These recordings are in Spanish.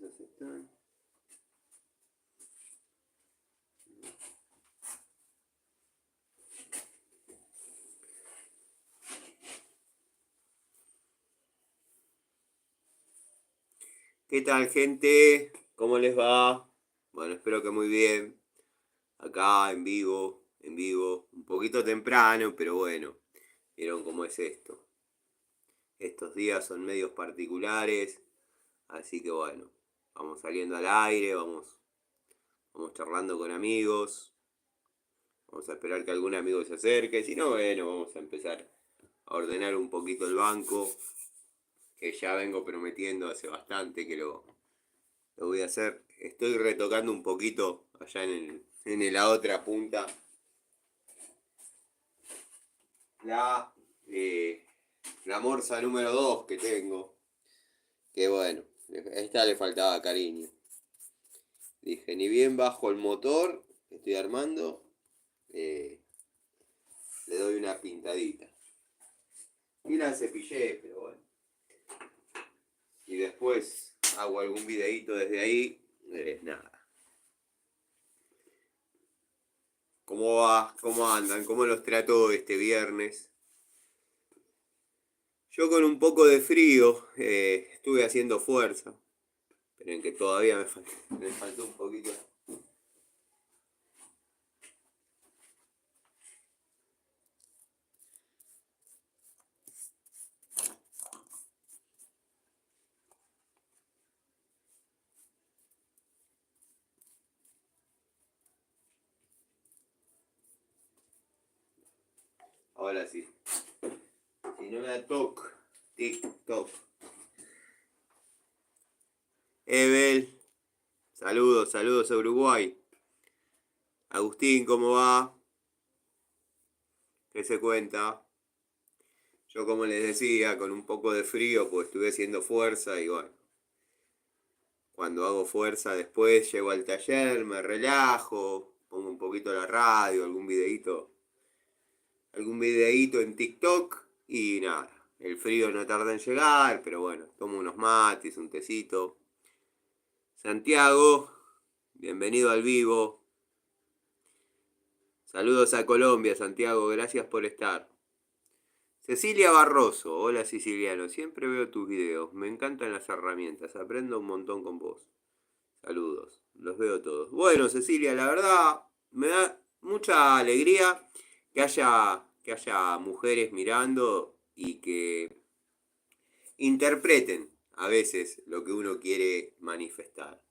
Esas están. ¿Qué tal, gente? ¿Cómo les va? Bueno, espero que muy bien. Acá en vivo, un poquito temprano, pero bueno, vieron cómo es esto. Estos días son medios particulares, así que bueno, vamos saliendo al aire, vamos charlando con amigos, vamos a esperar que algún amigo se acerque, si no, bueno, vamos a empezar a ordenar un poquito el banco, que ya vengo prometiendo hace bastante que lo voy a hacer. Estoy retocando un poquito allá en la otra punta la, eh, la morsa número 2 que tengo. Que bueno, a esta le faltaba cariño. Dije, ni bien bajo el motor que estoy armando, eh, le doy una pintadita. Y la cepillé, pero bueno. Y después hago algún videíto desde ahí, nada. ¿Cómo va? ¿Cómo andan? ¿Cómo los trato este viernes? Yo con un poco de frío, estuve haciendo fuerza. Pero en que todavía me faltó un poquito. Ahora sí. Si no me da toc, tic-toc. Evel, saludos a Uruguay. Agustín, ¿cómo va? ¿Qué se cuenta? Yo, como les decía, con un poco de frío, pues estuve haciendo fuerza y bueno, cuando hago fuerza después llego al taller, me relajo, pongo un poquito la radio, algún videíto en TikTok y nada. El frío no tarda en llegar, pero bueno, tomo unos mates, un tecito. Santiago, bienvenido al vivo. Saludos a Colombia, Santiago, gracias por estar. Cecilia Barroso, hola siciliano, siempre veo tus videos, me encantan las herramientas, aprendo un montón con vos. Saludos, los veo todos. Bueno, Cecilia, la verdad me da mucha alegría que haya mujeres mirando y que interpreten a veces lo que uno quiere manifestar.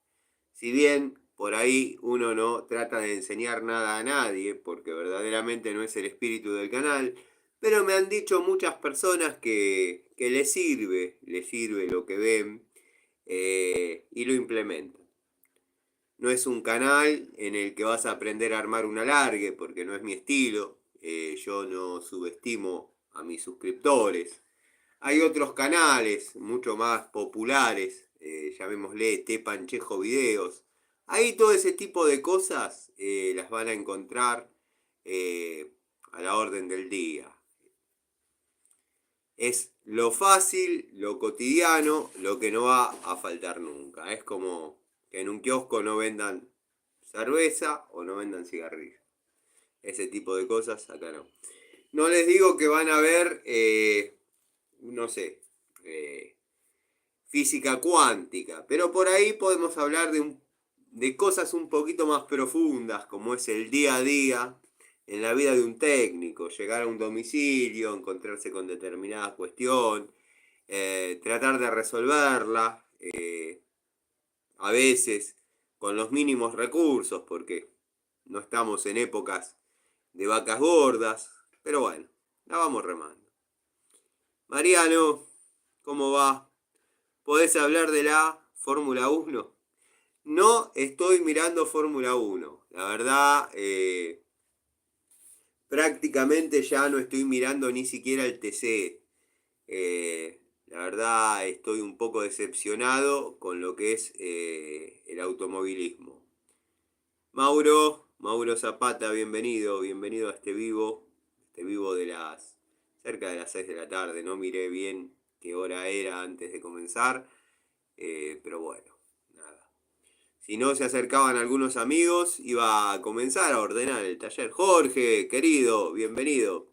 Si bien por ahí uno no trata de enseñar nada a nadie, porque verdaderamente no es el espíritu del canal, pero me han dicho muchas personas que les sirve lo que ven, y lo implementan. No es un canal en el que vas a aprender a armar un alargue, porque no es mi estilo. Yo no subestimo a mis suscriptores. Hay otros canales mucho más populares, llamémosle T. Panchejo Videos. Ahí todo ese tipo de cosas las van a encontrar a la orden del día. Es lo fácil, lo cotidiano, lo que no va a faltar nunca. Es como que en un kiosco no vendan cerveza o no vendan cigarrillos. Ese tipo de cosas acá no. No les digo que van a ver, no sé, física cuántica, pero por ahí podemos hablar de cosas un poquito más profundas, como es el día a día en la vida de un técnico, llegar a un domicilio, encontrarse con determinada cuestión, tratar de resolverla, a veces con los mínimos recursos, porque no estamos en épocas de vacas gordas, pero bueno, la vamos remando. Mariano, ¿cómo va? ¿Podés hablar de la Fórmula 1? No estoy mirando Fórmula 1. La verdad, prácticamente ya no estoy mirando ni siquiera el TC. La verdad, estoy un poco decepcionado con lo que es el automovilismo. Mauro Zapata, bienvenido a este vivo de cerca de las 6 de la tarde. No miré bien qué hora era antes de comenzar, pero bueno, Si no se acercaban algunos amigos, iba a comenzar a ordenar el taller. Jorge, querido, bienvenido.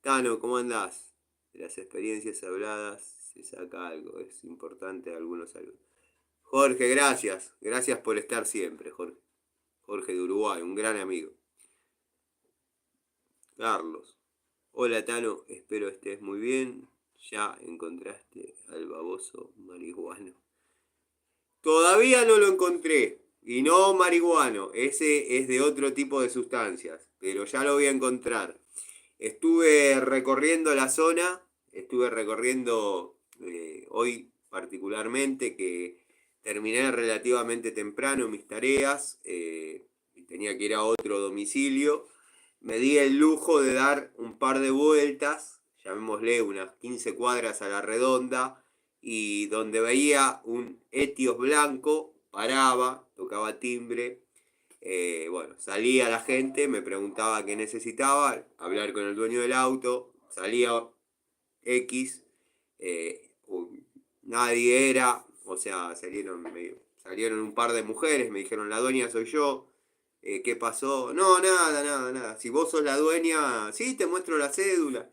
Tano, ¿cómo andás? De las experiencias habladas se saca algo, es importante algunos algo. Jorge, gracias. Gracias por estar siempre, Jorge. Jorge de Uruguay, un gran amigo. Carlos. Hola Tano, espero estés muy bien. Ya encontraste al baboso marihuano. Todavía no lo encontré. Y no marihuano. Ese es de otro tipo de sustancias. Pero ya lo voy a encontrar. Estuve recorriendo la zona. Estuve recorriendo hoy particularmente que terminé relativamente temprano mis tareas. Y tenía que ir a otro domicilio. Me di el lujo de dar un par de vueltas, llamémosle unas 15 cuadras a la redonda, y donde veía un Etios blanco, paraba, tocaba timbre, bueno, salía la gente, me preguntaba qué necesitaba, hablar con el dueño del auto, salía X, nadie era, o sea, salieron un par de mujeres, me dijeron, la dueña soy yo. ¿Qué pasó? No, nada, nada, nada. Si vos sos la dueña, sí, te muestro la cédula.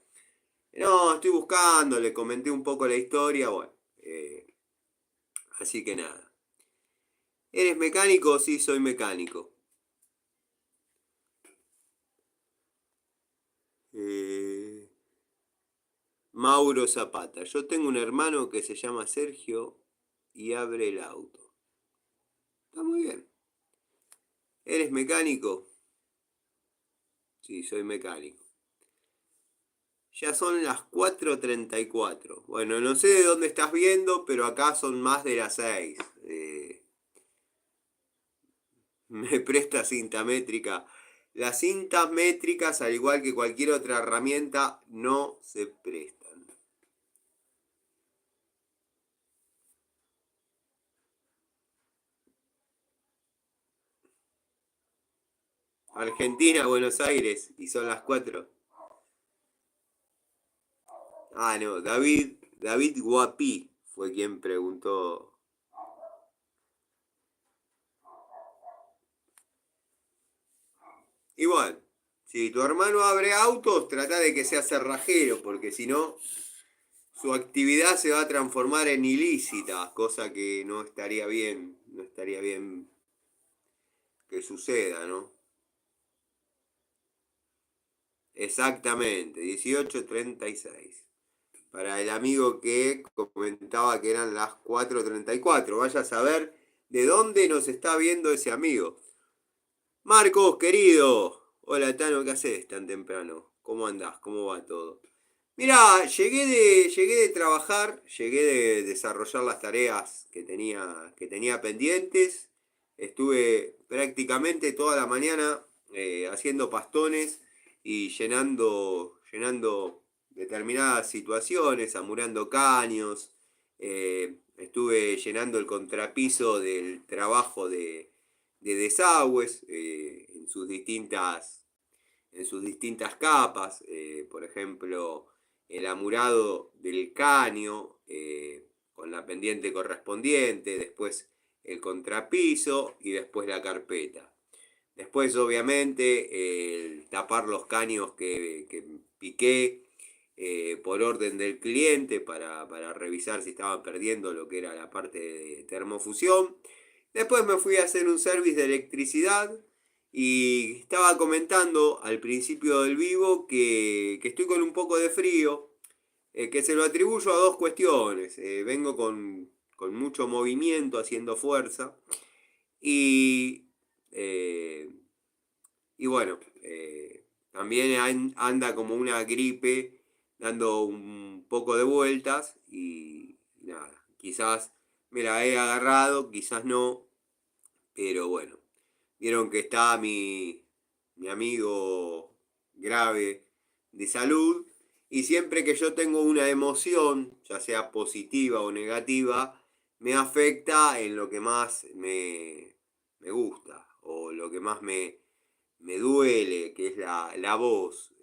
No, estoy buscando, le comenté un poco la historia, bueno. Así que nada. ¿Eres mecánico? Sí, soy mecánico. Eh, Mauro Zapata. Yo tengo un hermano que se llama Sergio y abre el auto. Está muy bien. ¿Eres mecánico? Sí, soy mecánico. Ya son las 4:34. Bueno, no sé de dónde estás viendo, pero acá son más de las 6. Me presta cinta métrica. Las cintas métricas, al igual que cualquier otra herramienta, no se prestan. Argentina, Buenos Aires, y son las 4. Ah, no, David Guapi fue quien preguntó. Igual, si tu hermano abre autos, trata de que sea cerrajero, porque si no, su actividad se va a transformar en ilícita, cosa que no estaría bien, no estaría bien que suceda, ¿no? Exactamente, 18:36. Para el amigo que comentaba que eran las 4:34. Vaya a saber de dónde nos está viendo ese amigo. Marcos, querido. Hola, Tano, ¿qué haces tan temprano? ¿Cómo andás? ¿Cómo va todo? Mirá, llegué de trabajar, llegué de desarrollar las tareas que tenía pendientes. Estuve prácticamente toda la mañana haciendo pastones y llenando determinadas situaciones, amurando caños. Estuve llenando el contrapiso del trabajo de desagües en sus distintas capas, por ejemplo, el amurado del caño con la pendiente correspondiente, después el contrapiso y después la carpeta. Después, obviamente, el tapar los caños que piqué por orden del cliente para revisar si estaban perdiendo lo que era la parte de termofusión. Después me fui a hacer un service de electricidad y estaba comentando al principio del vivo que estoy con un poco de frío, que se lo atribuyo a dos cuestiones. Vengo con mucho movimiento, haciendo fuerza y, eh, y bueno, también anda como una gripe dando un poco de vueltas y nada, quizás me la he agarrado, quizás no, pero bueno, vieron que está mi amigo grave de salud y siempre que yo tengo una emoción, ya sea positiva o negativa, me afecta en lo que más me gusta o lo que más me duele, que es la voz.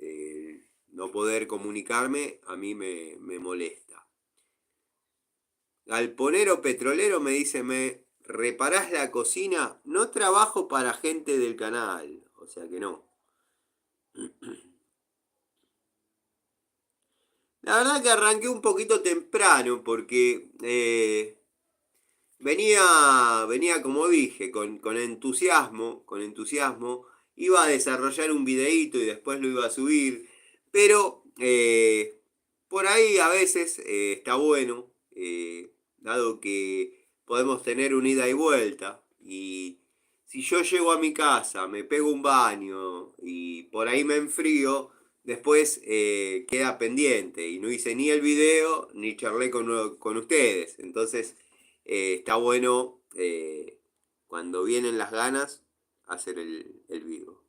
No poder comunicarme a mí me molesta. Galponero petrolero me dice, me ¿reparás la cocina? No trabajo para gente del canal, o sea que no. La verdad que arranqué un poquito temprano porque venía como dije, con entusiasmo, iba a desarrollar un videíto y después lo iba a subir, pero por ahí a veces está bueno, dado que podemos tener un ida y vuelta, y si yo llego a mi casa, me pego un baño y por ahí me enfrío, después queda pendiente y no hice ni el video ni charlé con ustedes, entonces está bueno cuando vienen las ganas hacer el vivo.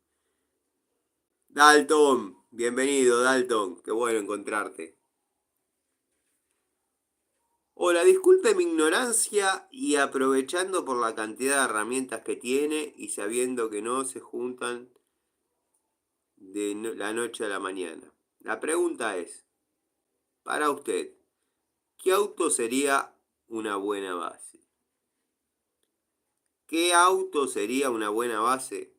Dalton, bienvenido Dalton, qué bueno encontrarte. Hola, disculpe mi ignorancia y aprovechando por la cantidad de herramientas que tiene y sabiendo que no se juntan de la noche a la mañana. La pregunta es, para usted, ¿qué auto sería una buena base? ¿Qué auto sería una buena base?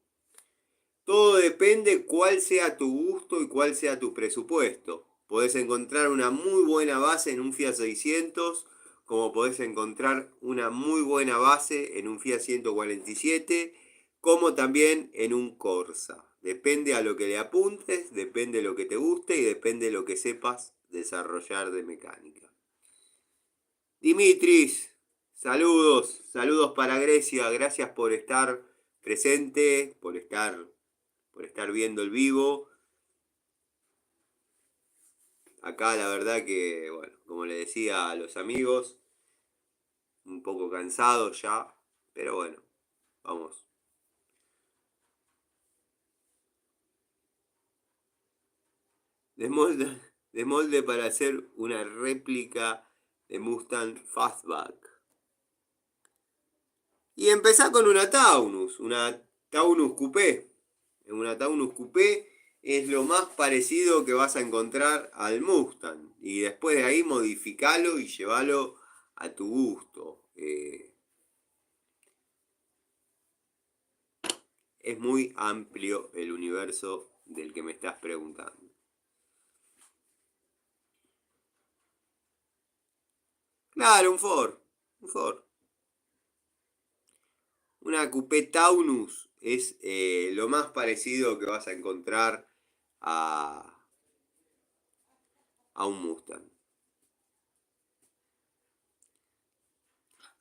Todo depende cuál sea tu gusto y cuál sea tu presupuesto. Podés encontrar una muy buena base en un Fiat 600, como podés encontrar una muy buena base en un Fiat 147, como también en un Corsa. Depende a lo que le apuntes, depende de lo que te guste y depende de lo que sepas desarrollar de mecánica. Dimitris, saludos para Grecia, gracias por estar presente, por estar viendo el vivo. Acá la verdad que, bueno, como le decía a los amigos, un poco cansado ya, pero bueno, vamos. De molde, de molde para hacer una réplica de Mustang Fastback. Y empezá con una Taunus Coupé. Una Taunus Coupé es lo más parecido que vas a encontrar al Mustang. Y después de ahí modificalo y llevalo a tu gusto. Es muy amplio el universo del que me estás preguntando. Claro, un Ford. Un Ford. Una Coupé Taunus es lo más parecido que vas a encontrar a, a un Mustang.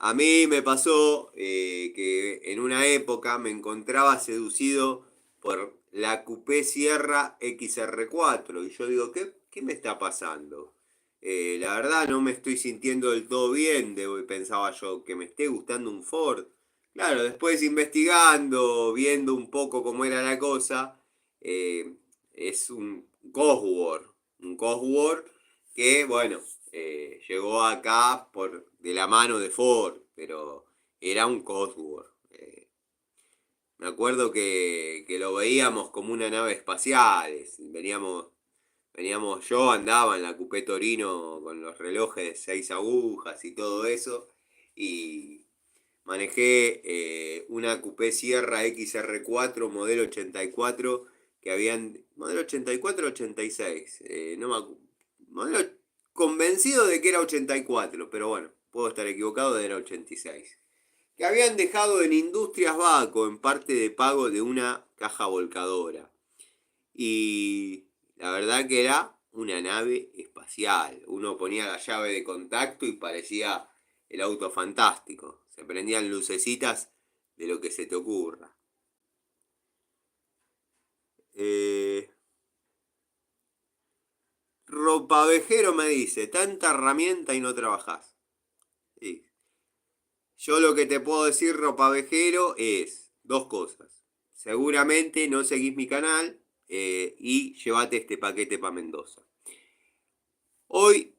A mí me pasó que en una época me encontraba seducido por la Coupé Sierra XR4 y yo digo, ¿qué me está pasando? La verdad no me estoy sintiendo del todo bien, pensaba yo, que me esté gustando un Ford. Claro, después investigando, viendo un poco cómo era la cosa, eh, es un Cosworth que, bueno, llegó acá de la mano de Ford, pero era un Cosworth. Me acuerdo que lo veíamos como una nave espacial. Yo andaba en la Coupé Torino con los relojes de 6 agujas y todo eso. Y manejé una Coupé Sierra XR4 modelo 84 que habían. Modelo 84 86. No modelo convencido de que era 84, pero bueno, puedo estar equivocado, era 86. Que habían dejado en Industrias Baco en parte de pago de una caja volcadora. Y la verdad que era una nave espacial. Uno ponía la llave de contacto y parecía el auto fantástico. Se prendían lucecitas de lo que se te ocurra. Eh, Ropavejero me dice, tanta herramienta y no trabajás. Sí. Yo lo que te puedo decir, ropavejero, es dos cosas. Seguramente no seguís mi canal y llévate este paquete para Mendoza. Hoy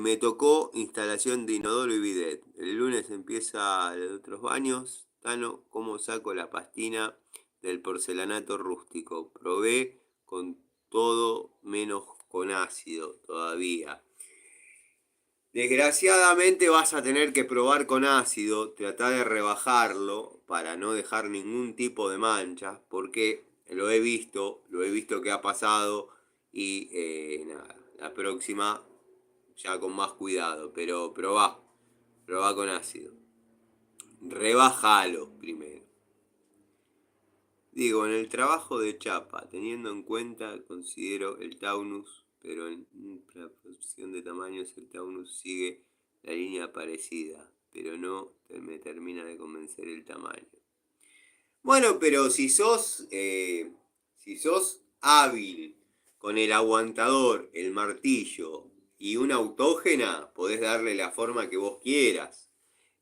me tocó instalación de inodoro y bidet. El lunes empieza de otros baños. Tano, ¿cómo saco la pastina del porcelanato rústico? Probé con todo menos con ácido todavía. Desgraciadamente vas a tener que probar con ácido, tratar de rebajarlo para no dejar ningún tipo de mancha, porque lo he visto que ha pasado y nada, la próxima ya con más cuidado, pero probá con ácido. Rebájalo primero. Digo, en el trabajo de chapa, teniendo en cuenta, considero el Taunus, pero en proporción de tamaños el Taunus sigue la línea parecida, pero no me termina de convencer el tamaño. Bueno, pero si sos hábil con el aguantador, el martillo y una autógena, podés darle la forma que vos quieras.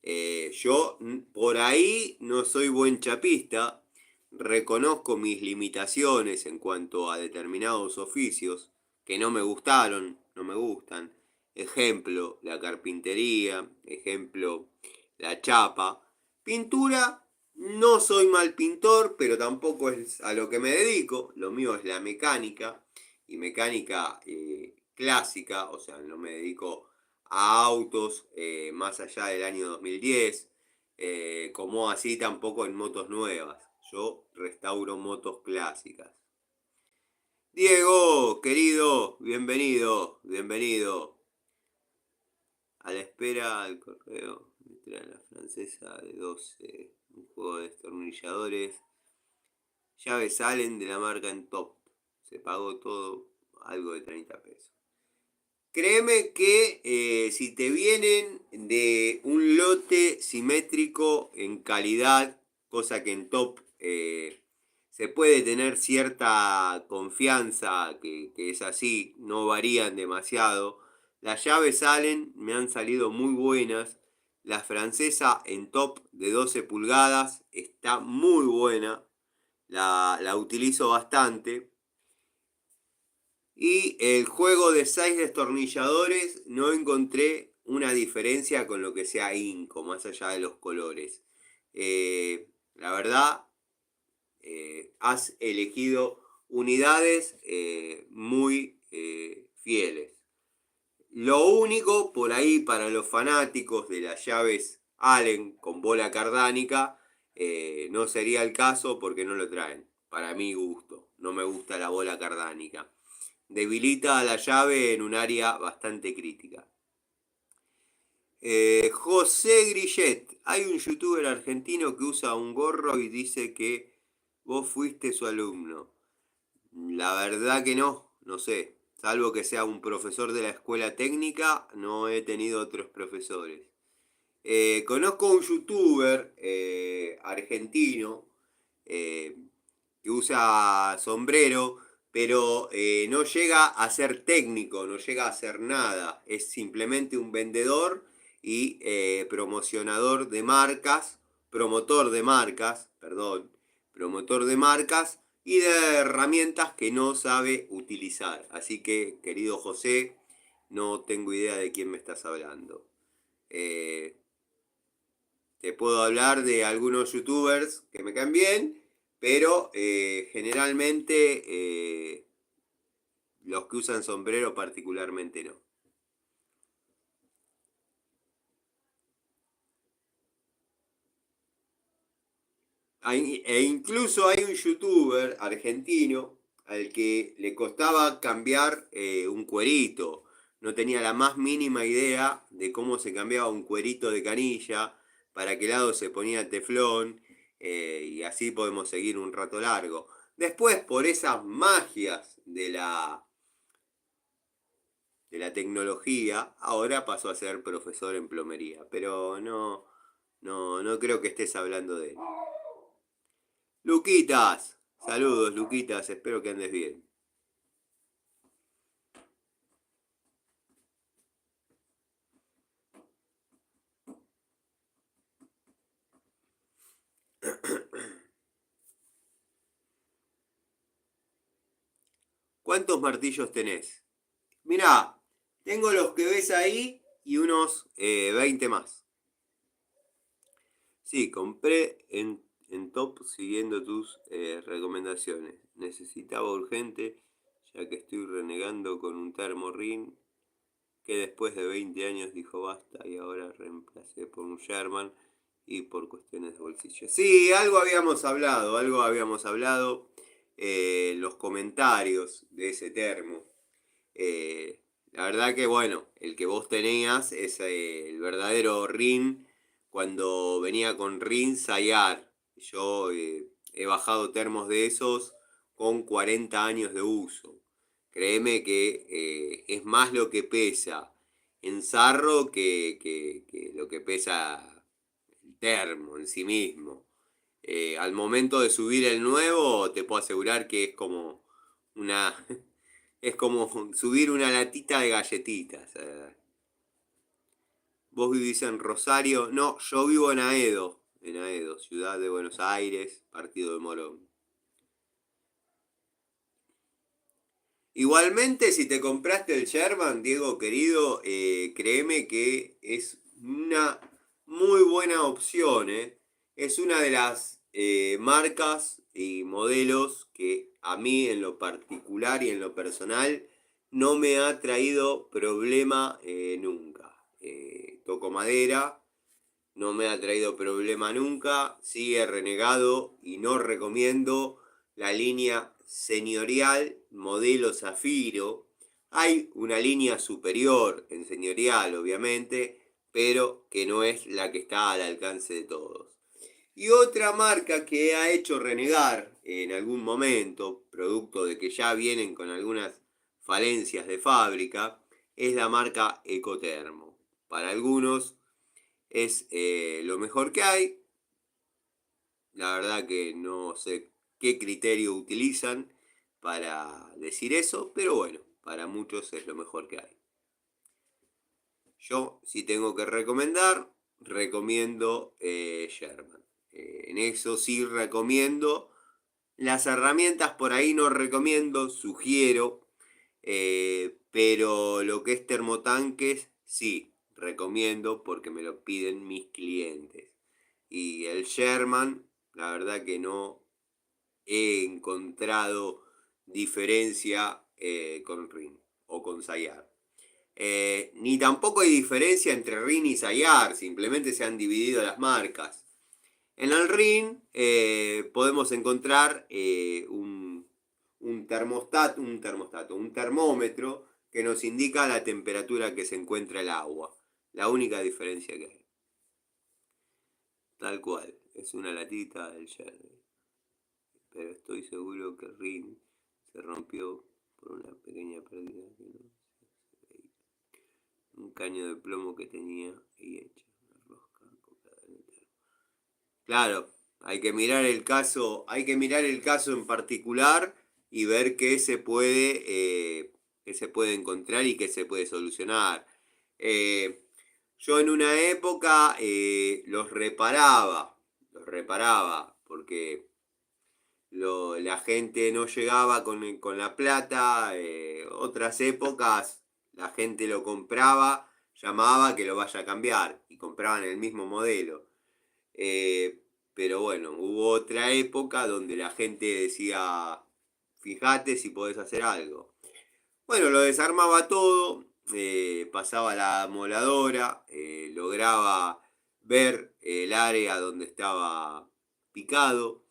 Yo por ahí no soy buen chapista, reconozco mis limitaciones en cuanto a determinados oficios que no me gustaron, no me gustan. Ejemplo, la carpintería, ejemplo, la chapa. Pintura, no soy mal pintor, pero tampoco es a lo que me dedico. Lo mío es la mecánica y mecánica clásica, o sea, no me dedico a autos más allá del año 2010, como así tampoco en motos nuevas. Yo restauro motos clásicas. Diego, querido, bienvenido, bienvenido. A la espera al correo, me trae la francesa de 12, un juego de destornilladores. Llaves salen de la marca en top. Se pagó todo, algo de 30 pesos. Créeme que si te vienen de un lote simétrico en calidad, cosa que en top se puede tener cierta confianza que es así, no varían demasiado. Las llaves salen, me han salido muy buenas. La francesa en top de 12 pulgadas está muy buena, la utilizo bastante. Y el juego de 6 destornilladores no encontré una diferencia con lo que sea Inco, más allá de los colores. La verdad, has elegido unidades muy fieles. Lo único, por ahí, para los fanáticos de las llaves Allen con bola cardánica, no sería el caso porque no lo traen. Para mi gusto, no me gusta la bola cardánica. Debilita a la llave en un área bastante crítica. José Grillet, hay un youtuber argentino que usa un gorro y dice que vos fuiste su alumno. La verdad que no, no sé. Salvo que sea un profesor de la escuela técnica, no he tenido otros profesores. Conozco un youtuber argentino eh, que usa sombrero, pero no llega a ser técnico, no llega a hacer nada. Es simplemente un vendedor y promocionador de marcas, promotor de marcas, perdón, promotor de marcas y de herramientas que no sabe utilizar. Así que, querido José, no tengo idea de quién me estás hablando. Eh, Te puedo hablar de algunos youtubers que me caen bien, pero generalmente los que usan sombrero particularmente no. E incluso hay un youtuber argentino al que le costaba cambiar un cuerito. No tenía la más mínima idea de cómo se cambiaba un cuerito de canilla, para qué lado se ponía teflón, y así podemos seguir un rato largo. Después, por esas magias de la tecnología, ahora pasó a ser profesor en plomería. Pero no creo que estés hablando de él. Luquitas, saludos Luquitas, espero que andes bien. ¿Cuántos martillos tenés? Mirá, tengo los que ves ahí y unos 20 más. Sí, compré en Top siguiendo tus recomendaciones. Necesitaba urgente, ya que estoy renegando con un termorrin que después de 20 años dijo basta y ahora reemplacé por un Sherman y por cuestiones de bolsillo. Sí, algo habíamos hablado en los comentarios de ese termo. La verdad que bueno, el que vos tenías es el verdadero Rin cuando venía con Rin Sayar. Yo he bajado termos de esos con 40 años de uso. Créeme que es más lo que pesa en sarro que lo que pesa el termo en sí mismo. Al momento de subir el nuevo, te puedo asegurar que es como una, es como subir una latita de galletitas. ¿Vos vivís en Rosario? No, yo vivo en Aedo, ciudad de Buenos Aires, partido de Morón. Igualmente, si te compraste el Sherman, Diego querido, créeme que es una muy buena opción. Es una de las marcas y modelos que a mí en lo particular y en lo personal no me ha traído problema nunca. Toco madera, no me ha traído problema nunca. Sí he renegado y no recomiendo la línea señorial modelo Zafiro. Hay una línea superior en señorial, obviamente, pero que no es la que está al alcance de todos. Y otra marca que ha hecho renegar en algún momento, producto de que ya vienen con algunas falencias de fábrica, es la marca Ecotermo. Para algunos es lo mejor que hay. La verdad que no sé qué criterio utilizan para decir eso, pero bueno, para muchos es lo mejor que hay. Yo, si tengo que recomendar, recomiendo Sherman. En eso sí recomiendo. Las herramientas por ahí no recomiendo, sugiero, pero lo que es termotanques sí recomiendo porque me lo piden mis clientes. Y el Sherman, la verdad que no he encontrado diferencia con Rin o con Sayar. Ni tampoco hay diferencia entre Rin y Sayar, simplemente se han dividido las marcas. En el RIN podemos encontrar un termómetro que nos indica la temperatura que se encuentra el agua. La única diferencia que hay. Tal cual, es una latita del Sherry. Pero estoy seguro que el RIN se rompió por una pequeña pérdida que no se veía. Un caño de plomo que tenía y hecha una rosca acoplada en el termo. Claro, hay que mirar el caso en particular y ver qué se puede encontrar y qué se puede solucionar. Eh, yo en una época los reparaba, porque la gente no llegaba con la plata. Otras épocas la gente lo compraba, llamaba que lo vaya a cambiar y compraban el mismo modelo. Eh, pero bueno, hubo otra época donde la gente decía, fíjate si podés hacer algo. Bueno, lo desarmaba todo, pasaba la moladora, lograba ver el área donde estaba picado,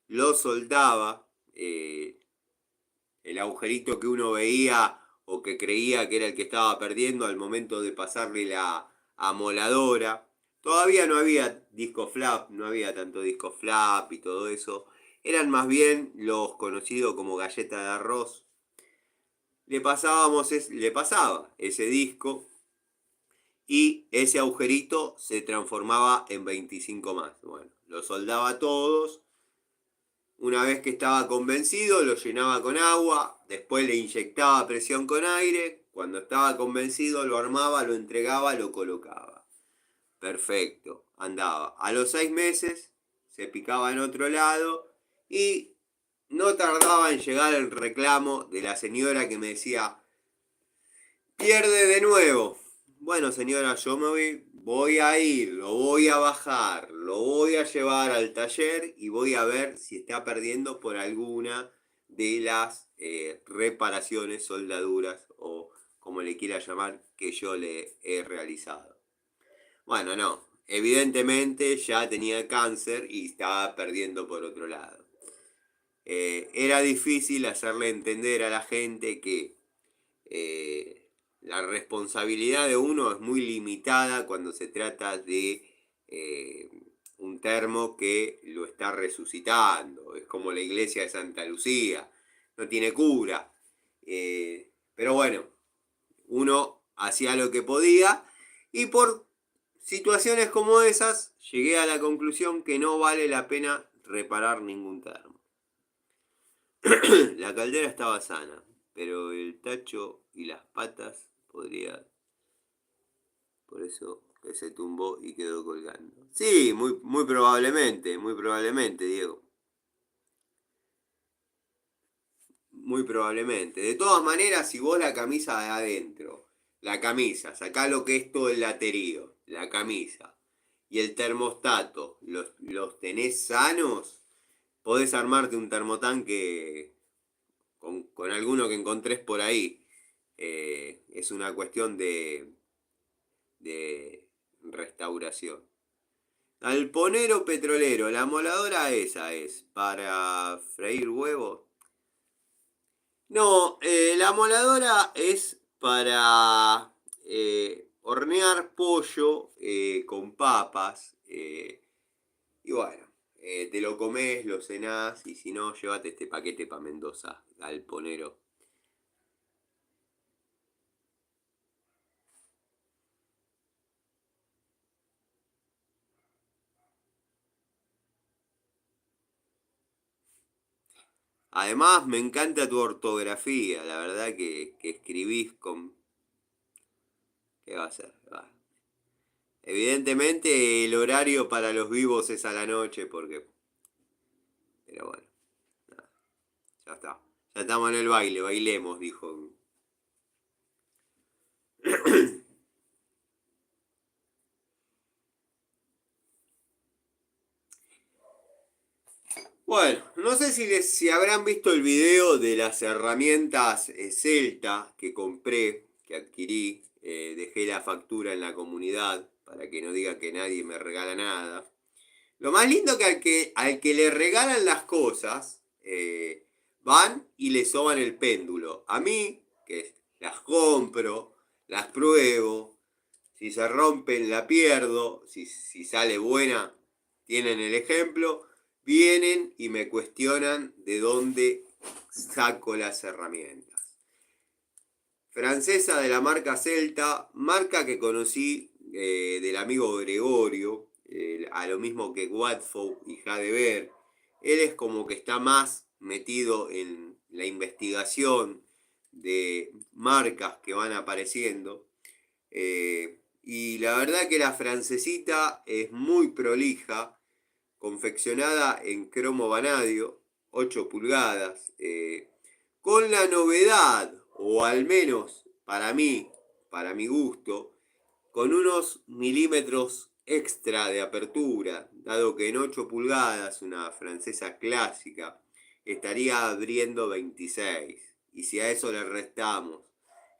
lo soldaba, el agujerito que uno veía o que creía que era el que estaba perdiendo al momento de pasarle la amoladora. Todavía no había disco flap, no había tanto disco flap y todo eso. Eran más bien los conocidos como galleta de arroz. Le pasaba ese disco y ese agujerito se transformaba en 25 más. Bueno, lo soldaba todos. Una vez que estaba convencido, lo llenaba con agua, después le inyectaba presión con aire, cuando estaba convencido lo armaba, lo entregaba, lo colocaba. Perfecto, andaba. A los 6 meses se picaba en otro lado y no tardaba en llegar el reclamo de la señora que me decía, pierde de nuevo. Bueno, señora, yo voy a ir, lo voy a bajar, lo voy a llevar al taller y voy a ver si está perdiendo por alguna de las reparaciones, soldaduras o como como le quiera llamar, que yo le he realizado. Bueno, no, evidentemente ya tenía cáncer y estaba perdiendo por otro lado. Era difícil hacerle entender a la gente que la responsabilidad de uno es muy limitada cuando se trata de eh, un termo que lo está resucitando. Es como la iglesia de Santa Lucía, no tiene cura. Pero bueno, uno hacía lo que podía y por situaciones como esas llegué a la conclusión que no vale la pena reparar ningún termo. La caldera estaba sana, pero el tacho y las patas podría... Por eso que se tumbó y quedó colgando. Sí, muy probablemente, Diego. Muy probablemente. De todas maneras, si vos la camisa de adentro, la camisa, sacá lo que es todo el laterío, la camisa y el termostato, los tenés sanos, podés armarte un termotanque con alguno que encontrés por ahí. Es una cuestión de restauración. Alponero petrolero, la moladora esa es para freír huevos. No, la moladora es para hornear pollo con papas. Y bueno, te lo comes, lo cenás y si no, llévate este paquete para Mendoza, Alponero. Además, me encanta tu ortografía, la verdad que escribís con... ¿Qué va a ser? Va. Evidentemente el horario para los vivos es a la noche porque... Pero bueno, nada, ya está. Ya estamos en el baile, bailemos, dijo. Bueno, no sé si habrán visto el video de las herramientas Celta que compré, que adquirí. Dejé la factura en la comunidad para que no diga que nadie me regala nada. Lo más lindo que al que le regalan las cosas, van y le soban el péndulo. A mí, que las compro, las pruebo, si se rompen la pierdo, si sale buena, tienen el ejemplo, vienen y me cuestionan de dónde saco las herramientas. Francesa de la marca Celta, marca que conocí del amigo Gregorio, a lo mismo que Watford y Jadever. Él es como que está más metido en la investigación de marcas que van apareciendo. Y la verdad que la francesita es muy prolija, confeccionada en cromo vanadio, 8 pulgadas, con la novedad, o al menos para mí, para mi gusto, con unos milímetros extra de apertura, dado que en 8 pulgadas una francesa clásica estaría abriendo 26. Y si a eso le restamos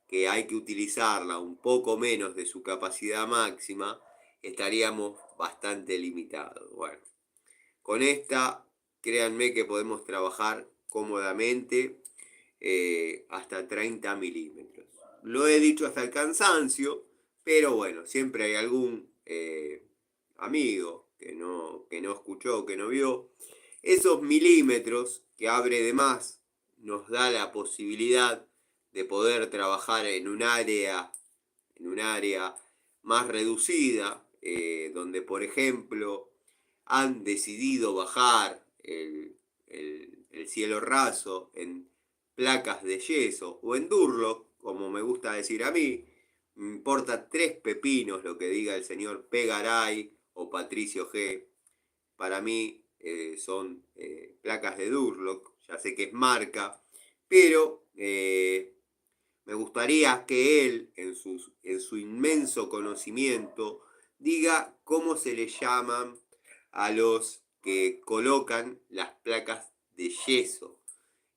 que hay que utilizarla un poco menos de su capacidad máxima, estaríamos bastante limitados. Bueno, con esta, créanme que podemos trabajar cómodamente hasta 30 milímetros. Lo he dicho hasta el cansancio, pero bueno, siempre hay algún amigo que no escuchó, que no vio. Esos milímetros que abre de más nos da la posibilidad de poder trabajar en un área más reducida, donde por ejemplo han decidido bajar el cielo raso en placas de yeso o en Durlock, como me gusta decir a mí. Me importa tres pepinos lo que diga el señor Pegaray o Patricio G. Para mí son placas de Durlock, ya sé que es marca, pero me gustaría que él, en su inmenso conocimiento, diga cómo se le llaman a los que colocan las placas de yeso.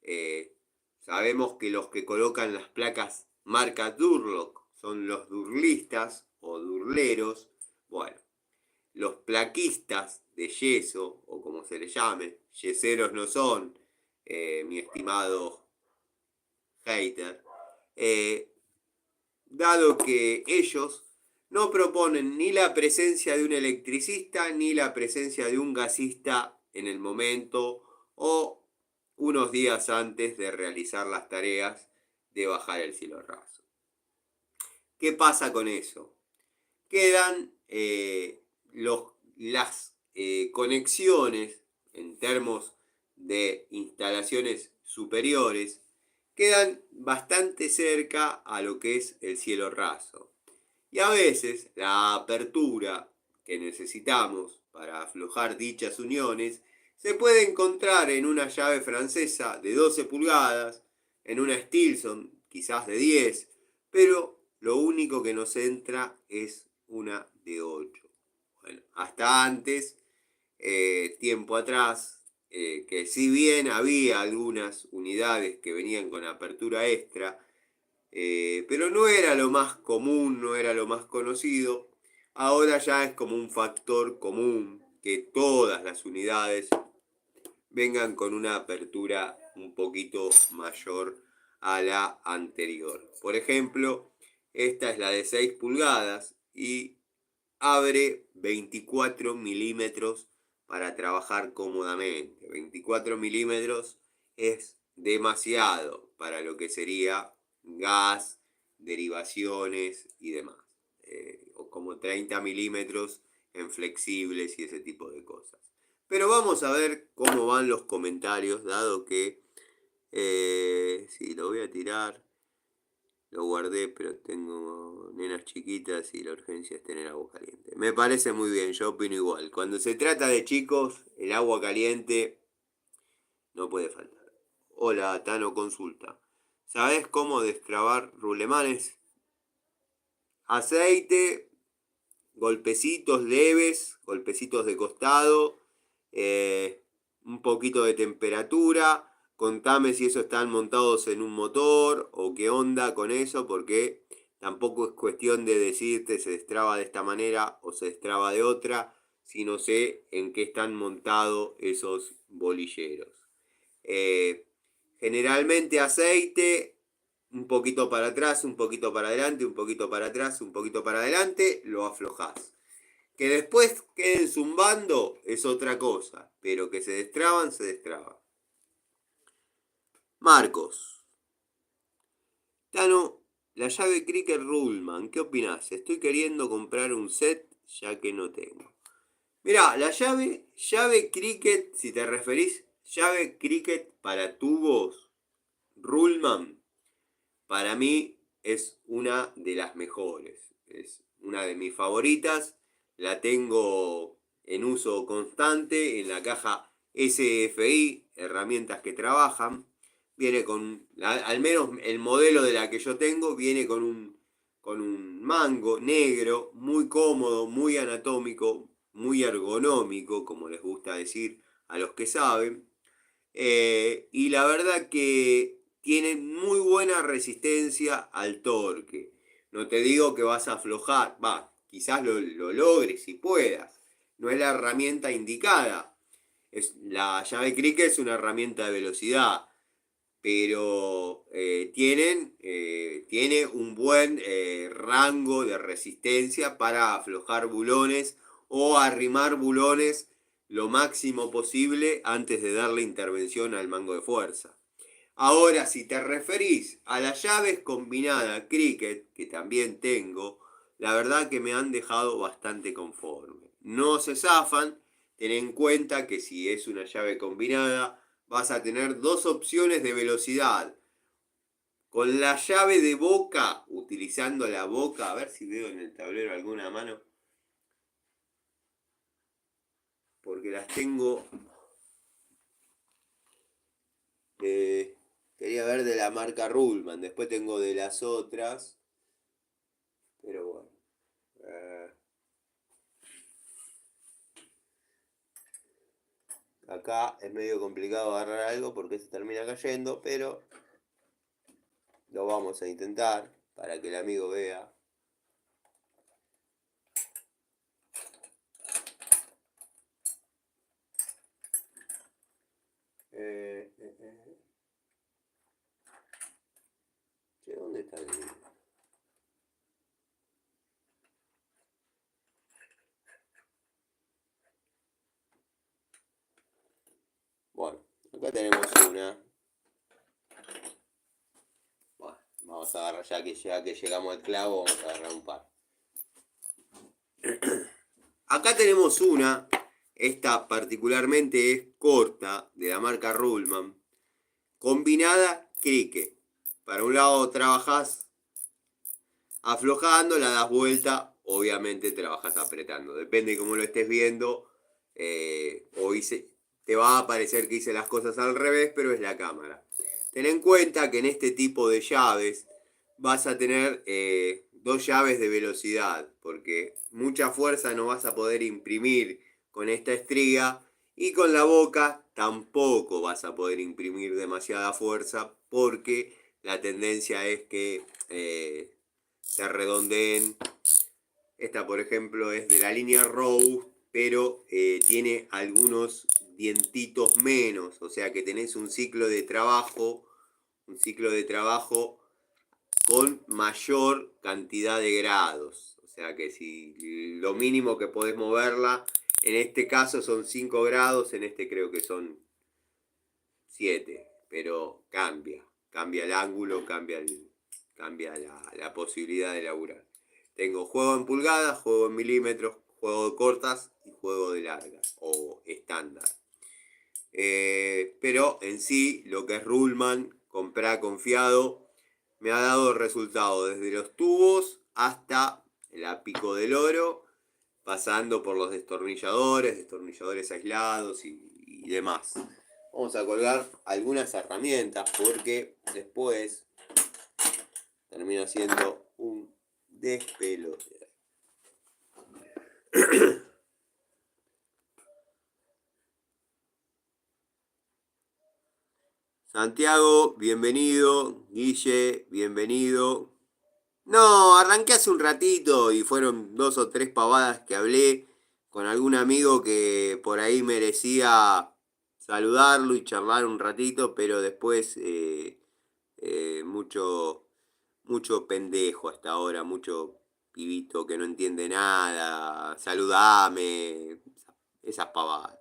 Eh, Sabemos que los que colocan las placas marca Durlock, son los durlistas o durleros. Bueno, los plaquistas de yeso, o como se les llame, yeseros no son, mi estimado hater, dado que ellos no proponen ni la presencia de un electricista ni la presencia de un gasista en el momento o unos días antes de realizar las tareas de bajar el cielo raso. ¿Qué pasa con eso? Quedan las conexiones en términos de instalaciones superiores, quedan bastante cerca a lo que es el cielo raso. Y a veces la apertura que necesitamos para aflojar dichas uniones se puede encontrar en una llave francesa de 12 pulgadas, en una Stilson quizás de 10, pero lo único que nos entra es una de 8. Bueno, hasta antes, tiempo atrás, que si bien había algunas unidades que venían con apertura extra, pero no era lo más común, no era lo más conocido. Ahora ya es como un factor común que todas las unidades vengan con una apertura un poquito mayor a la anterior. Por ejemplo, esta es la de 6 pulgadas y abre 24 milímetros para trabajar cómodamente. 24 milímetros es demasiado para lo que sería gas, derivaciones y demás. O como 30 milímetros en flexibles y ese tipo de cosas. Pero vamos a ver cómo van los comentarios, dado que sí, lo voy a tirar. Lo guardé, pero tengo nenas chiquitas y la urgencia es tener agua caliente. Me parece muy bien, yo opino igual. Cuando se trata de chicos, el agua caliente no puede faltar. Hola, Tano Consulta. ¿Sabés cómo destrabar rulemanes? Aceite, golpecitos leves, golpecitos de costado, un poquito de temperatura. Contame si eso están montados en un motor o qué onda con eso, porque tampoco es cuestión de decirte se destraba de esta manera o se destraba de otra, sino sé en qué están montados esos bolilleros. Eh, Generalmente aceite, un poquito para atrás, un poquito para adelante, un poquito para atrás, un poquito para adelante, lo aflojás. Que después queden zumbando es otra cosa, pero que se destraban, se destraban. Marcos. Tano, la llave Cricket Ruhlman, ¿qué opinás? Estoy queriendo comprar un set ya que no tengo. Mirá, la llave Cricket, si te referís, llave Cricket para tubos Ruhlman, para mí es una de las mejores. Es una de mis favoritas. La tengo en uso constante en la caja SFI, herramientas que trabajan. Viene con, al menos el modelo de la que yo tengo, viene con un mango negro, muy cómodo, muy anatómico, muy ergonómico, como les gusta decir a los que saben. Y la verdad que tiene muy buena resistencia al torque. No te digo que vas a aflojar, va, quizás lo logres y puedas. No es la herramienta indicada. La llave Cricket es una herramienta de velocidad, pero tiene un buen rango de resistencia para aflojar bulones o arrimar bulones lo máximo posible antes de darle intervención al mango de fuerza. Ahora, si te referís a las llaves combinadas Cricket, que también tengo, la verdad que me han dejado bastante conforme. No se zafan, ten en cuenta que si es una llave combinada, vas a tener dos opciones de velocidad. Con la llave de boca, utilizando la boca, a ver si veo en el tablero alguna mano, porque las tengo. Quería ver de la marca Ruhlman, después tengo de las otras, pero bueno. eh, Acá es medio complicado agarrar algo porque se termina cayendo, pero Lo vamos a intentar para que el amigo vea. Che, ¿dónde está el video? Bueno, acá tenemos una. Bueno, vamos a agarrar, ya que llegamos al clavo, vamos a agarrar un par. Acá tenemos una. Esta particularmente es corta, de la marca Ruhlmann. Combinada cricket. Para un lado trabajás aflojando, la das vuelta, obviamente trabajas apretando. Depende de cómo lo estés viendo. Te va a parecer que hice las cosas al revés, pero es la cámara. Ten en cuenta que en este tipo de llaves vas a tener dos llaves de velocidad, porque mucha fuerza no vas a poder imprimir con esta estría, y con la boca tampoco vas a poder imprimir demasiada fuerza, porque la tendencia es que se redondeen. Esta, por ejemplo, es de la línea Rose, pero tiene algunos dientitos menos, o sea que tenés un ciclo de trabajo con mayor cantidad de grados. O sea que si lo mínimo que podés moverla, en este caso son 5 grados, en este creo que son 7, pero cambia el ángulo, cambia la posibilidad de laburar. Tengo juego en pulgadas, juego en milímetros, juego de cortas y juego de largas o estándar. Pero en sí, lo que es Ruhlmann, comprá confiado, me ha dado resultado desde los tubos hasta el pico del oro, pasando por los destornilladores aislados y demás. Vamos a colgar algunas herramientas porque después termina siendo un despelote. Santiago, bienvenido. Guille, bienvenido. No, arranqué hace un ratito y fueron 2 o 3 pavadas que hablé con algún amigo que por ahí merecía saludarlo y charlar un ratito, pero después mucho pendejo hasta ahora, mucho pibito que no entiende nada, saludame, esas pavadas.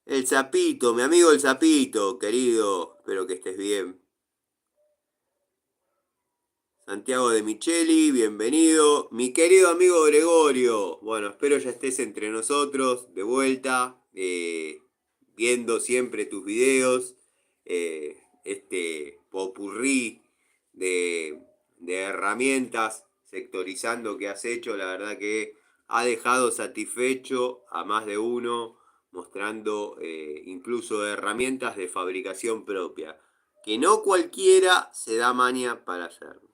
El Sapito, mi amigo el Sapito, querido, espero que estés bien. Santiago de Micheli, bienvenido. Mi querido amigo Gregorio, bueno, espero ya estés entre nosotros, de vuelta, viendo siempre tus videos, este popurrí de herramientas sectorizando que has hecho, la verdad que ha dejado satisfecho a más de uno, mostrando incluso herramientas de fabricación propia, que no cualquiera se da maña para hacerlo.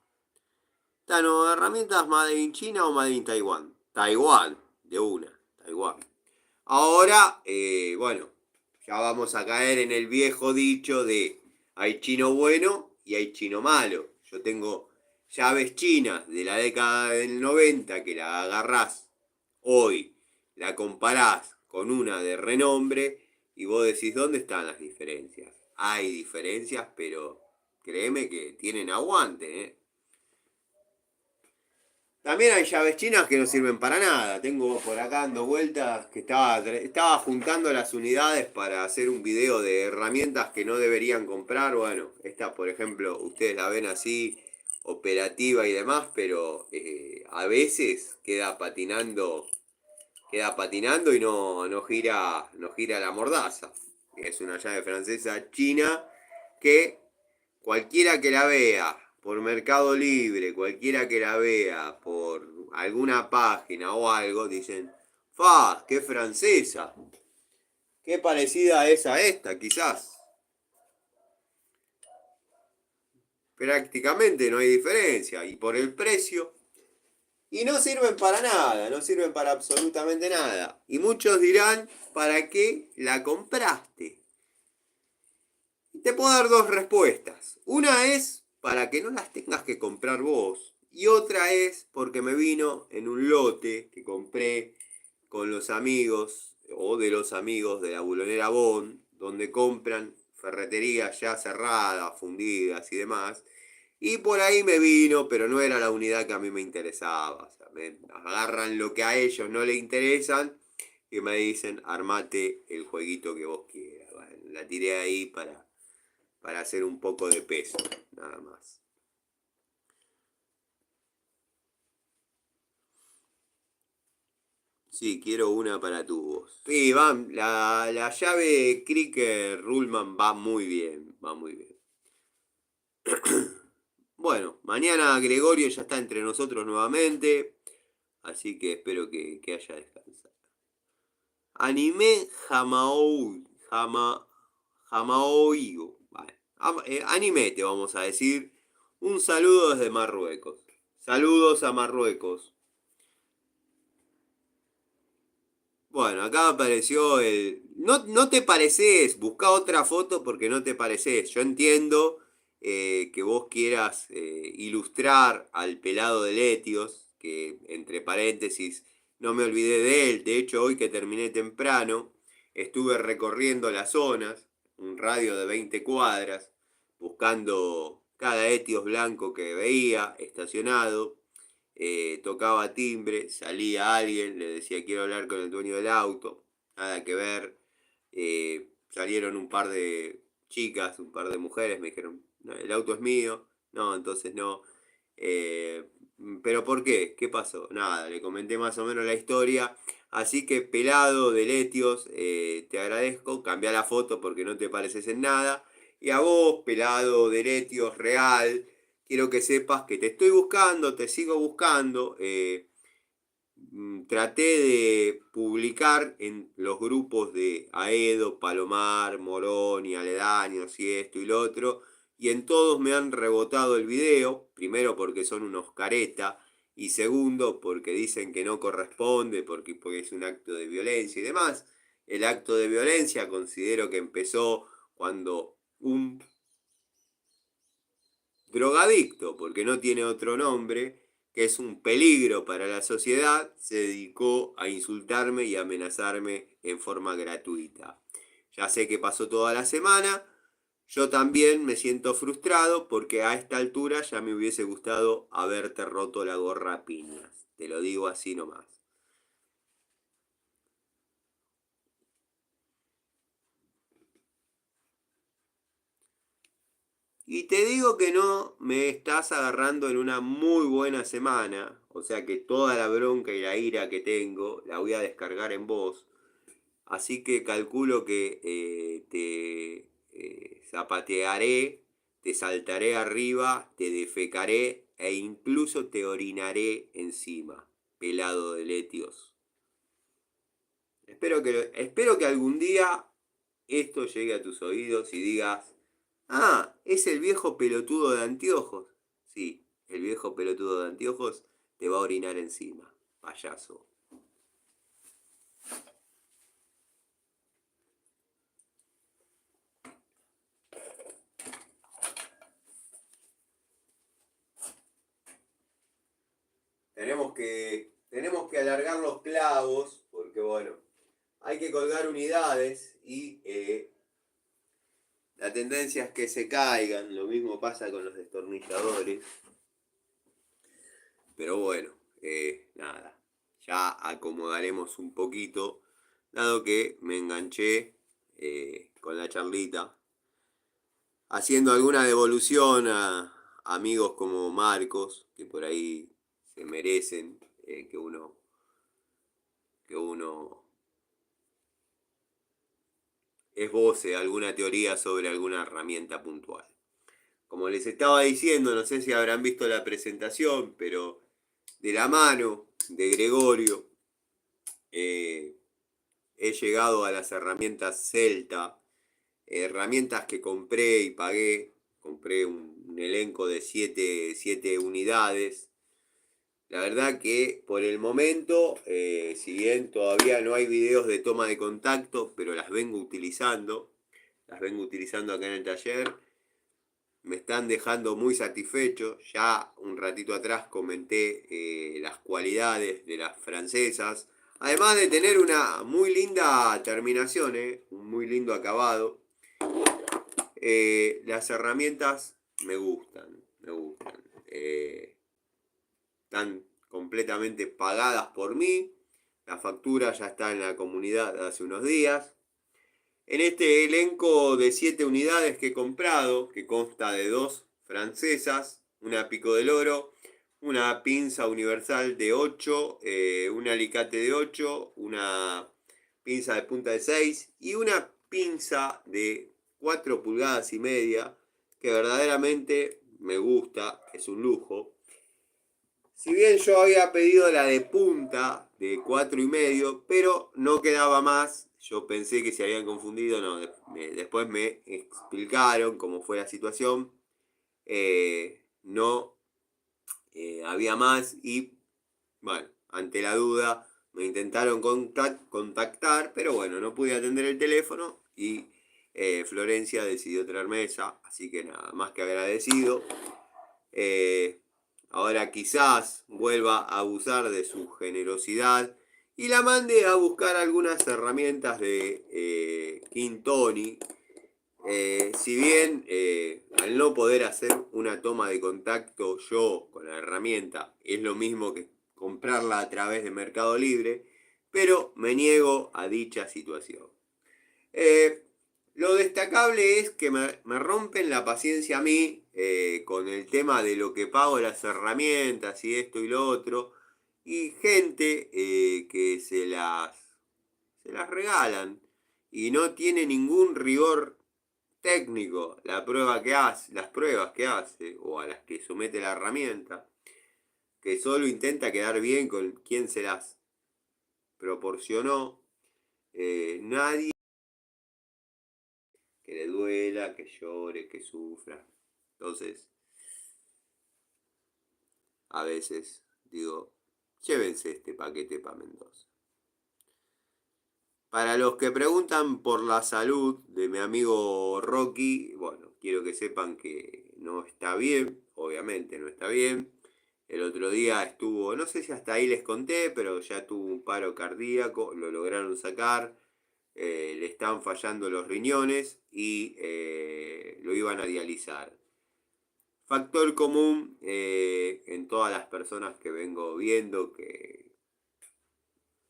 Tano, herramientas Made in China o Made in Taiwán. Taiwán, de una, Taiwán. Ahora, bueno, ya vamos a caer en el viejo dicho de hay chino bueno y hay chino malo. Yo tengo llaves chinas de la década del 90 que la agarrás hoy, la comparás con una de renombre y vos decís, ¿dónde están las diferencias? Hay diferencias, pero créeme que tienen aguante, ¿eh? También hay llaves chinas que no sirven para nada. Tengo por acá dando vueltas que estaba juntando las unidades para hacer un video de herramientas que no deberían comprar. Bueno, esta por ejemplo, ustedes la ven así, operativa y demás, pero a veces queda patinando y no gira la mordaza. Es una llave francesa china que cualquiera que la vea por Mercado Libre, cualquiera que la vea por alguna página o algo, dicen, ¡fa! ¡Qué francesa! ¡Qué parecida es a esta, quizás! Prácticamente no hay diferencia. Y por el precio. Y no sirven para nada, no sirven para absolutamente nada. Y muchos dirán, ¿para qué la compraste? te puedo dar dos respuestas. Una es para que no las tengas que comprar vos. Y otra es porque me vino en un lote que compré con los amigos o de los amigos de la Bulonera Bond, donde compran ferreterías ya cerradas, fundidas y demás. Y por ahí me vino, pero no era la unidad que a mí me interesaba. O sea, me agarran lo que a ellos no les interesan y me dicen, armate el jueguito que vos quieras. Bueno, la tiré ahí para hacer un poco de peso, nada más. Sí, quiero una para tu voz. Sí, la llave Cricket Rullman va muy bien, va muy bien. Bueno, mañana Gregorio ya está entre nosotros nuevamente, así que espero que haya descansado. Anime Jamaoigo. Vale. Anime te vamos a decir. Un saludo desde Marruecos. Saludos a Marruecos. Bueno, acá apareció el... No, no te pareces, busca otra foto porque no te pareces. Yo entiendo que vos quieras ilustrar al pelado de Letios, que entre paréntesis no me olvidé de él. De hecho, hoy que terminé temprano, estuve recorriendo las zonas, un radio de 20 cuadras, buscando cada Etios blanco que veía estacionado, tocaba timbre, salía alguien, le decía quiero hablar con el dueño del auto, nada que ver, salieron un par de chicas, un par de mujeres, me dijeron, "No, el auto es mío, no, entonces no, eh, pero ¿por qué? ¿Qué pasó? Nada, le comenté más o menos la historia, así que pelado de Letios, te agradezco, cambia la foto porque no te pareces en nada, y a vos, pelado de Letios, real, quiero que sepas que te estoy buscando, te sigo buscando. Traté de publicar en los grupos de Aedo, Palomar, Morón y aledaños y esto y lo otro. Y en todos me han rebotado el video. Primero porque son unos careta. Y segundo porque dicen que no corresponde, porque es un acto de violencia y demás. El acto de violencia considero que empezó cuando un drogadicto, porque no tiene otro nombre, que es un peligro para la sociedad, se dedicó a insultarme y amenazarme en forma gratuita. Ya sé que pasó toda la semana, yo también me siento frustrado porque a esta altura ya me hubiese gustado haberte roto la gorra a piñas. Te lo digo así nomás. Y te digo que no me estás agarrando en una muy buena semana, o sea que toda la bronca y la ira que tengo la voy a descargar en vos. Así que calculo que te zapatearé, te saltaré arriba, te defecaré e incluso te orinaré encima, pelado de Letios. Espero que algún día esto llegue a tus oídos y digas, ah, es el viejo pelotudo de anteojos. Sí, el viejo pelotudo de anteojos te va a orinar encima, payaso. Tenemos que alargar los clavos, porque bueno, hay que colgar unidades y la tendencia es que se caigan, lo mismo pasa con los destornilladores, pero bueno, nada, ya acomodaremos un poquito, dado que me enganché con la charlita, haciendo alguna devolución a amigos como Marcos, que por ahí se merecen que uno esboce alguna teoría sobre alguna herramienta puntual. Como les estaba diciendo, no sé si habrán visto la presentación, pero de la mano de Gregorio eh, he llegado a las herramientas Celta, herramientas que compré y pagué. Compré un elenco de 7 unidades. La verdad que por el momento, si bien todavía no hay videos de toma de contacto, pero las vengo utilizando, las vengo utilizando acá en el taller. Me están dejando muy satisfecho. Ya un ratito atrás comenté las cualidades de las francesas. Además de tener una muy linda terminación, un muy lindo acabado. Las herramientas me gustan, me gustan. Están completamente pagadas por mí. La factura ya está en la comunidad hace unos días. En este elenco de 7 unidades que he comprado, que consta de 2 francesas, una pico del oro, una pinza universal de 8, un alicate de 8, una pinza de punta de 6 y una pinza de 4 pulgadas y media, que verdaderamente me gusta, es un lujo. Si bien yo había pedido la de punta de 4 y medio, pero no quedaba más. Yo pensé que se habían confundido, no, después me explicaron cómo fue la situación. No había más y bueno, ante la duda me intentaron contactar, pero bueno, no pude atender el teléfono y Florencia decidió traerme esa, así que nada, más que agradecido. Eh, Ahora quizás vuelva a abusar de su generosidad y la mande a buscar algunas herramientas de King Tony. Si bien al no poder hacer una toma de contacto yo con la herramienta es lo mismo que comprarla a través de Mercado Libre, pero me niego a dicha situación. Eh, lo destacable es que me rompen la paciencia a mí con el tema de lo que pago las herramientas y esto y lo otro. Y gente que se las regalan y no tiene ningún rigor técnico la prueba que hace, las pruebas que hace o a las que somete la herramienta, que solo intenta quedar bien con quien se las proporcionó. Nadie que le duela, que llore, que sufra. Entonces, a veces digo, llévense este paquete para Mendoza. Para los que preguntan por la salud de mi amigo Rocky, bueno, quiero que sepan que no está bien, obviamente no está bien. El otro día estuvo, no sé si hasta ahí les conté, pero ya tuvo un paro cardíaco, lo lograron sacar, le están fallando los riñones y lo iban a dializar. Factor común en todas las personas que vengo viendo que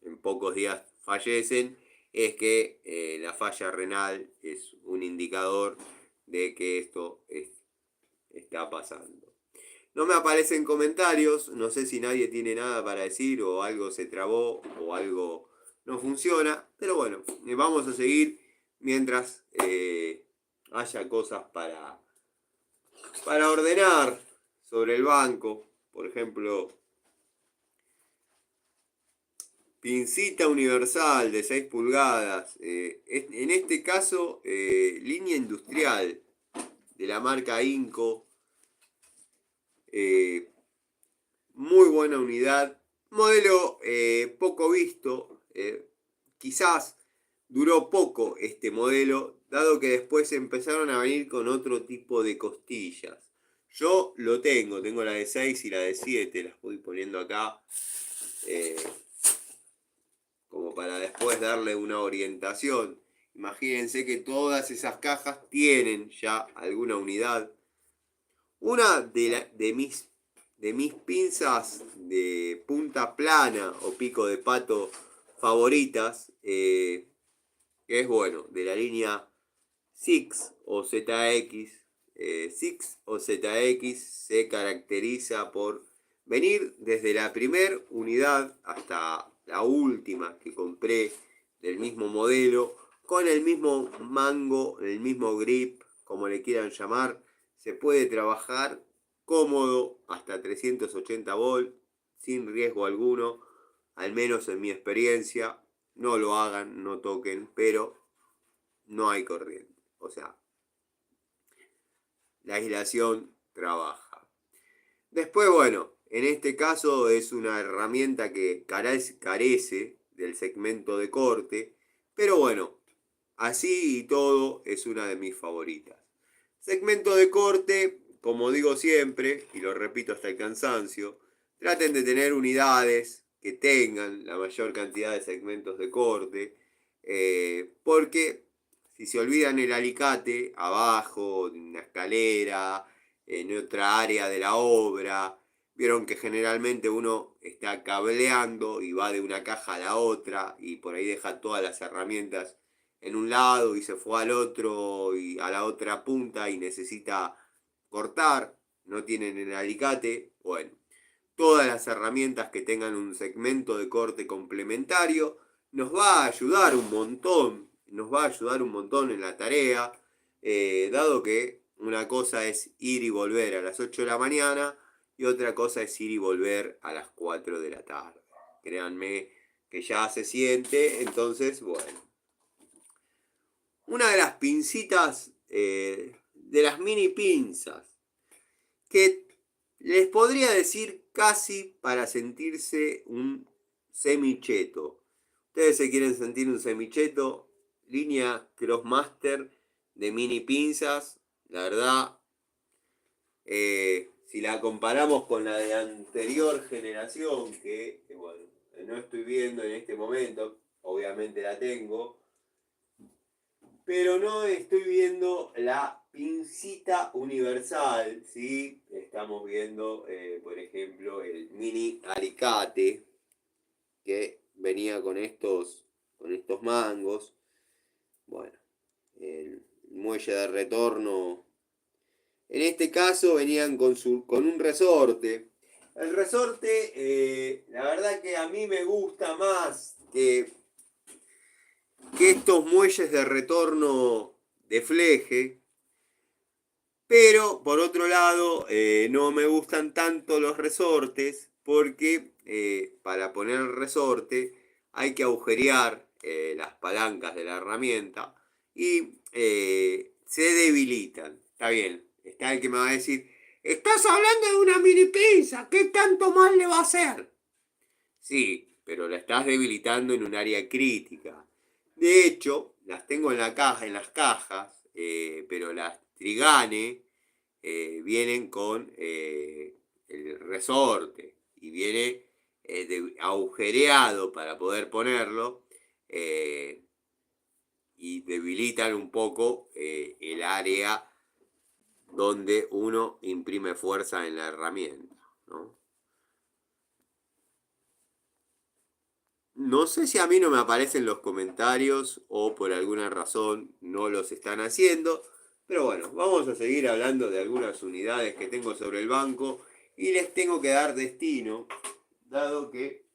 en pocos días fallecen es que la falla renal es un indicador de que está pasando. No me aparecen comentarios, no sé si nadie tiene nada para decir o algo se trabó o algo no funciona, pero bueno, vamos a seguir mientras haya cosas para ordenar sobre el banco. Por ejemplo, pincita universal de 6 pulgadas. En este caso, línea industrial de la marca Inco. Eh, Muy buena unidad. Modelo poco visto. Quizás duró poco este modelo, dado que después empezaron a venir con otro tipo de costillas. Yo lo tengo la de 6 y la de 7, las voy poniendo acá eh, como para después darle una orientación. Imagínense que todas esas cajas tienen ya alguna unidad. Una de mis pinzas de punta plana o pico de pato favoritas, que es bueno, de la línea Six o ZX. Six o ZX se caracteriza por venir desde la primer unidad hasta la última que compré del mismo modelo, con el mismo mango, el mismo grip, como le quieran llamar. Se puede trabajar cómodo hasta 380 volts sin riesgo alguno, al menos en mi experiencia. No lo hagan, no toquen, pero no hay corriente. O sea, la aislación trabaja. Después, bueno, en este caso es una herramienta que carece del segmento de corte, pero bueno, Así y todo es una de mis favoritas. Segmento de corte, como digo siempre, y lo repito hasta el cansancio, traten de tener unidades que tengan la mayor cantidad de segmentos de corte, porque si se olvidan el alicate abajo, en una escalera, en otra área de la obra, vieron que generalmente uno está cableando y va de una caja a la otra y por ahí deja todas las herramientas en un lado y se fue al otro y a la otra punta y necesita cortar, no tienen el alicate, bueno, todas las herramientas que tengan un segmento de corte complementario nos va a ayudar un montón, nos va a ayudar un montón en la tarea, dado que una cosa es ir y volver a las 8 de la mañana y otra cosa es ir y volver a las 4 de la tarde. Créanme que ya se siente, entonces, bueno. Una de las pincitas, de las mini pinzas, que les podría decir casi para sentirse un semicheto. Ustedes se quieren sentir un semicheto, línea Crossmaster de mini pinzas, la verdad, si la comparamos con la de anterior generación, que bueno, no estoy viendo en este momento, obviamente la tengo, pero no estoy viendo la pincita universal, ¿sí? Estamos viendo, por ejemplo, el mini alicate, que venía con estos mangos. Bueno, el muelle de retorno. En este caso venían con un resorte. El resorte, la verdad que a mí me gusta más que estos muelles de retorno de fleje, pero por otro lado no me gustan tanto los resortes porque para poner el resorte hay que agujerear las palancas de la herramienta y se debilitan. Está bien, está el que me va a decir, estás hablando de una mini pinza, ¿qué tanto mal le va a hacer? Sí, pero la estás debilitando en un área crítica. De hecho, las tengo en la caja, en las cajas, pero las Trigane vienen con el resorte y viene agujereado para poder ponerlo eh, y debilitan un poco el área donde uno imprime fuerza en la herramienta, ¿no? No sé si a mí no me aparecen los comentarios o por alguna razón no los están haciendo. Pero bueno, vamos a seguir hablando de algunas unidades que tengo sobre el banco y les tengo que dar destino, dado que...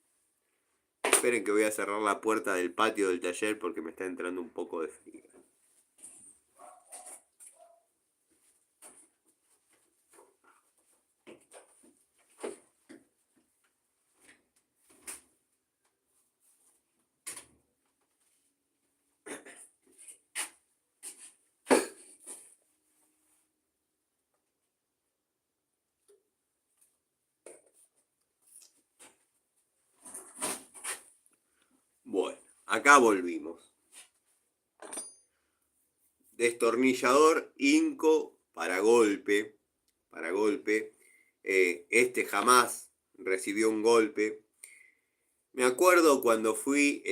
Esperen que voy a cerrar la puerta del patio del taller porque me está entrando un poco de frío. Bueno, acá volvimos. Destornillador Inco para golpe. Para golpe. Este jamás recibió un golpe. Me acuerdo cuando fui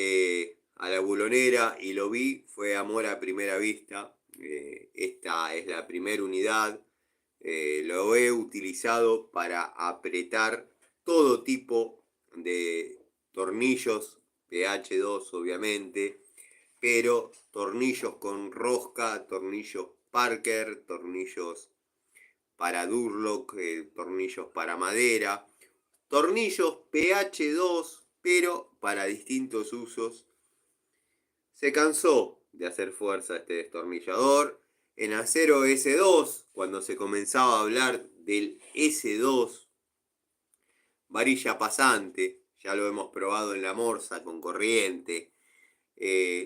a la bulonera y lo vi, fue amor a primera vista. Esta es la primera unidad. Lo he utilizado para apretar todo tipo de tornillos, PH2 obviamente, pero tornillos con rosca, tornillos Parker, tornillos para Durlock, tornillos para madera, tornillos PH2, pero para distintos usos. Se cansó de hacer fuerza este destornillador. En acero S2, cuando se comenzaba a hablar del S2, varilla pasante, ya lo hemos probado en la morsa con corriente.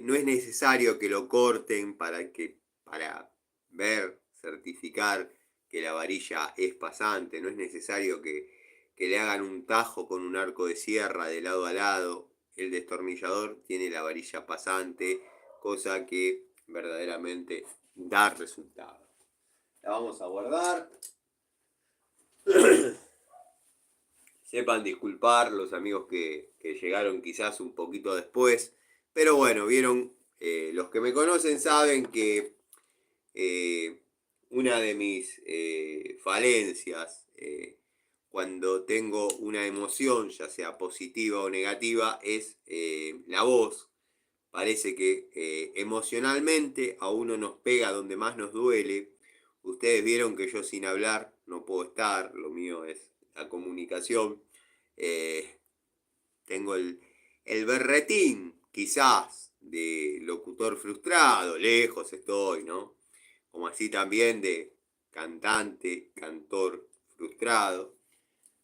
No es necesario que lo corten para ver, certificar que la varilla es pasante. No es necesario que le hagan un tajo con un arco de sierra de lado a lado. El destornillador tiene la varilla pasante, cosa que verdaderamente dar resultados. La vamos a guardar. Sepan disculpar los amigos que llegaron quizás un poquito después, pero bueno, vieron, los que me conocen saben que una de mis falencias cuando tengo una emoción, ya sea positiva o negativa, es la voz. Parece que emocionalmente a uno nos pega donde más nos duele. Ustedes vieron que yo sin hablar no puedo estar, lo mío es la comunicación. Eh, Tengo el berretín, quizás, de locutor frustrado, lejos estoy, ¿no? Como así también de cantante, cantor frustrado.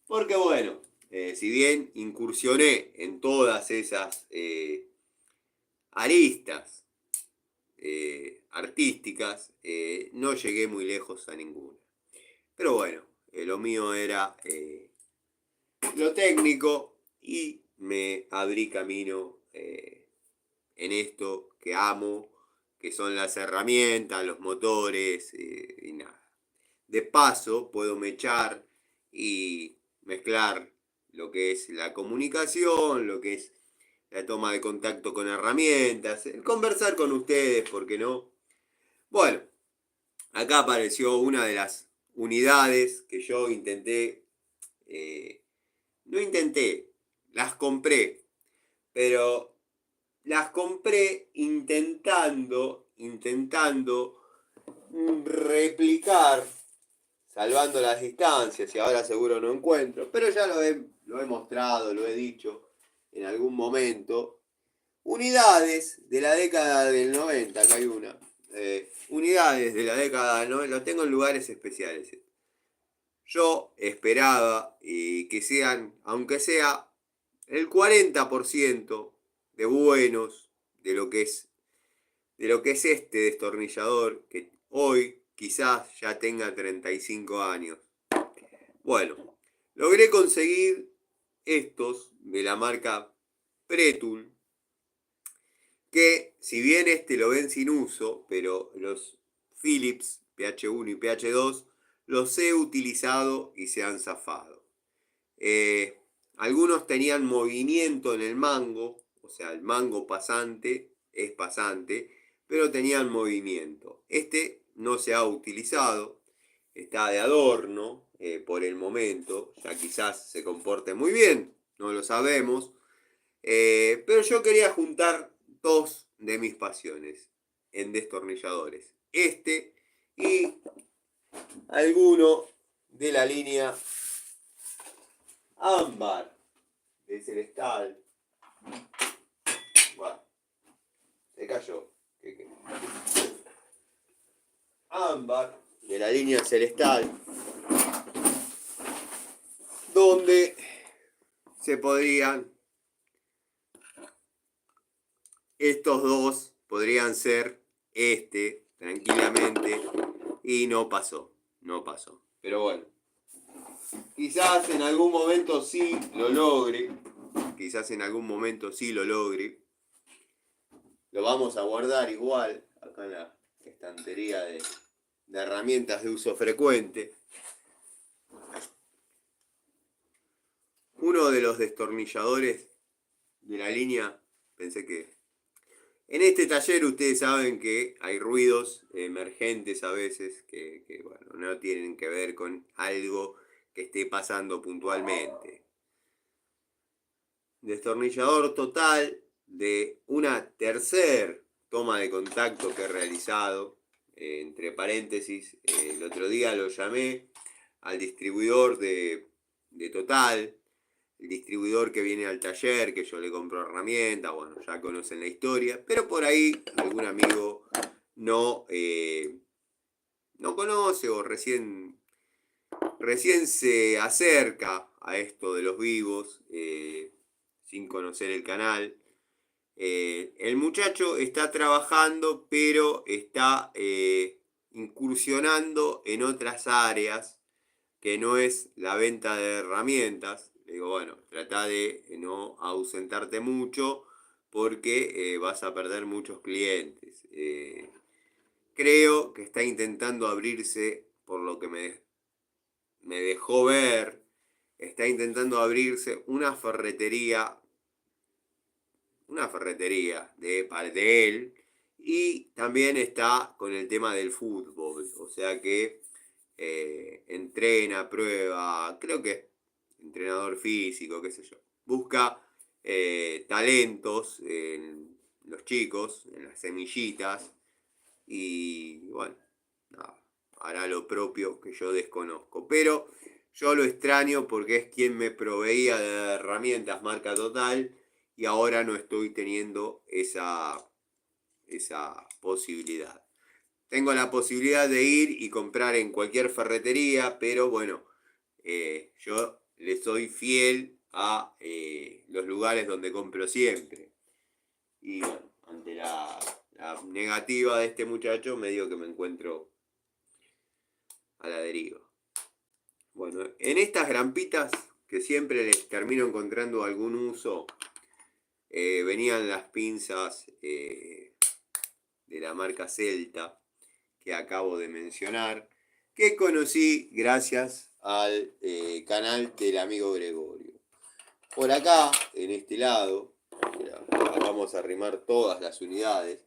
Porque bueno, si bien incursioné en todas esas aristas artísticas, no llegué muy lejos a ninguna. Pero bueno, lo mío era lo técnico y me abrí camino en esto que amo, que son las herramientas, los motores y nada. De paso puedo mechar y mezclar lo que es la comunicación, lo que es la toma de contacto con herramientas, el conversar con ustedes, ¿por qué no? Bueno, acá apareció una de las unidades que yo intenté, no intenté, las compré, pero las compré intentando replicar, salvando las distancias, y ahora seguro no encuentro, pero ya lo he mostrado, lo he dicho en algún momento. Unidades de la década del 90, acá hay una. Unidades de la década del 90, lo tengo en lugares especiales. Yo esperaba que sean, aunque sea el 40% de buenos de lo que es este destornillador, que hoy quizás ya tenga 35 años. Bueno, logré conseguir estos de la marca Pretul, que si bien este lo ven sin uso, pero los Philips PH1 y PH2 los he utilizado y se han zafado. Algunos tenían movimiento en el mango, o sea, el mango pasante es pasante, pero tenían movimiento. Este no se ha utilizado, está de adorno por el momento, ya quizás se comporte muy bien, no lo sabemos, pero yo quería juntar dos de mis pasiones en destornilladores. Este y alguno de la línea ámbar de Celestal. Bueno, se cayó. Ámbar de la línea Celestal, donde se podrían, estos dos podrían ser tranquilamente, y no pasó, no pasó. Pero bueno, quizás en algún momento sí lo logre, quizás en algún momento sí lo logre. Lo vamos a guardar igual acá en la estantería de herramientas de uso frecuente. Uno de los destornilladores de la línea, pensé que en este taller ustedes saben que hay ruidos emergentes a veces que bueno, no tienen que ver con algo que esté pasando puntualmente. Destornillador total de una tercer toma de contacto que he realizado. Entre paréntesis, el otro día lo llamé al distribuidor de Total, el distribuidor que viene al taller, que yo le compro herramientas, bueno, ya conocen la historia, pero por ahí algún amigo no, no conoce o recién se acerca a esto de los vivos sin conocer el canal. El muchacho está trabajando, pero está incursionando en otras áreas que no es la venta de herramientas. Le digo, bueno, trata de no ausentarte mucho, porque vas a perder muchos clientes. Creo que está intentando abrirse, por lo que me dejó ver, está intentando abrirse una ferretería de él, y también está con el tema del fútbol, o sea que entrena, prueba, creo que es entrenador físico, qué sé yo, busca talentos en los chicos, en las semillitas, y bueno, nada, hará lo propio que yo desconozco, pero yo lo extraño porque es quien me proveía de herramientas marca Total, y ahora no estoy teniendo esa posibilidad. Tengo la posibilidad de ir y comprar en cualquier ferretería, pero bueno, yo le soy fiel a los lugares donde compro siempre. Y bueno, ante la negativa de este muchacho, me digo que me encuentro a la deriva. Bueno, en estas grampitas, que siempre les termino encontrando algún uso, venían las pinzas de la marca Celta, que acabo de mencionar, que conocí gracias al canal del amigo Gregorio. Por acá, en este lado, mirá, vamos a arrimar todas las unidades,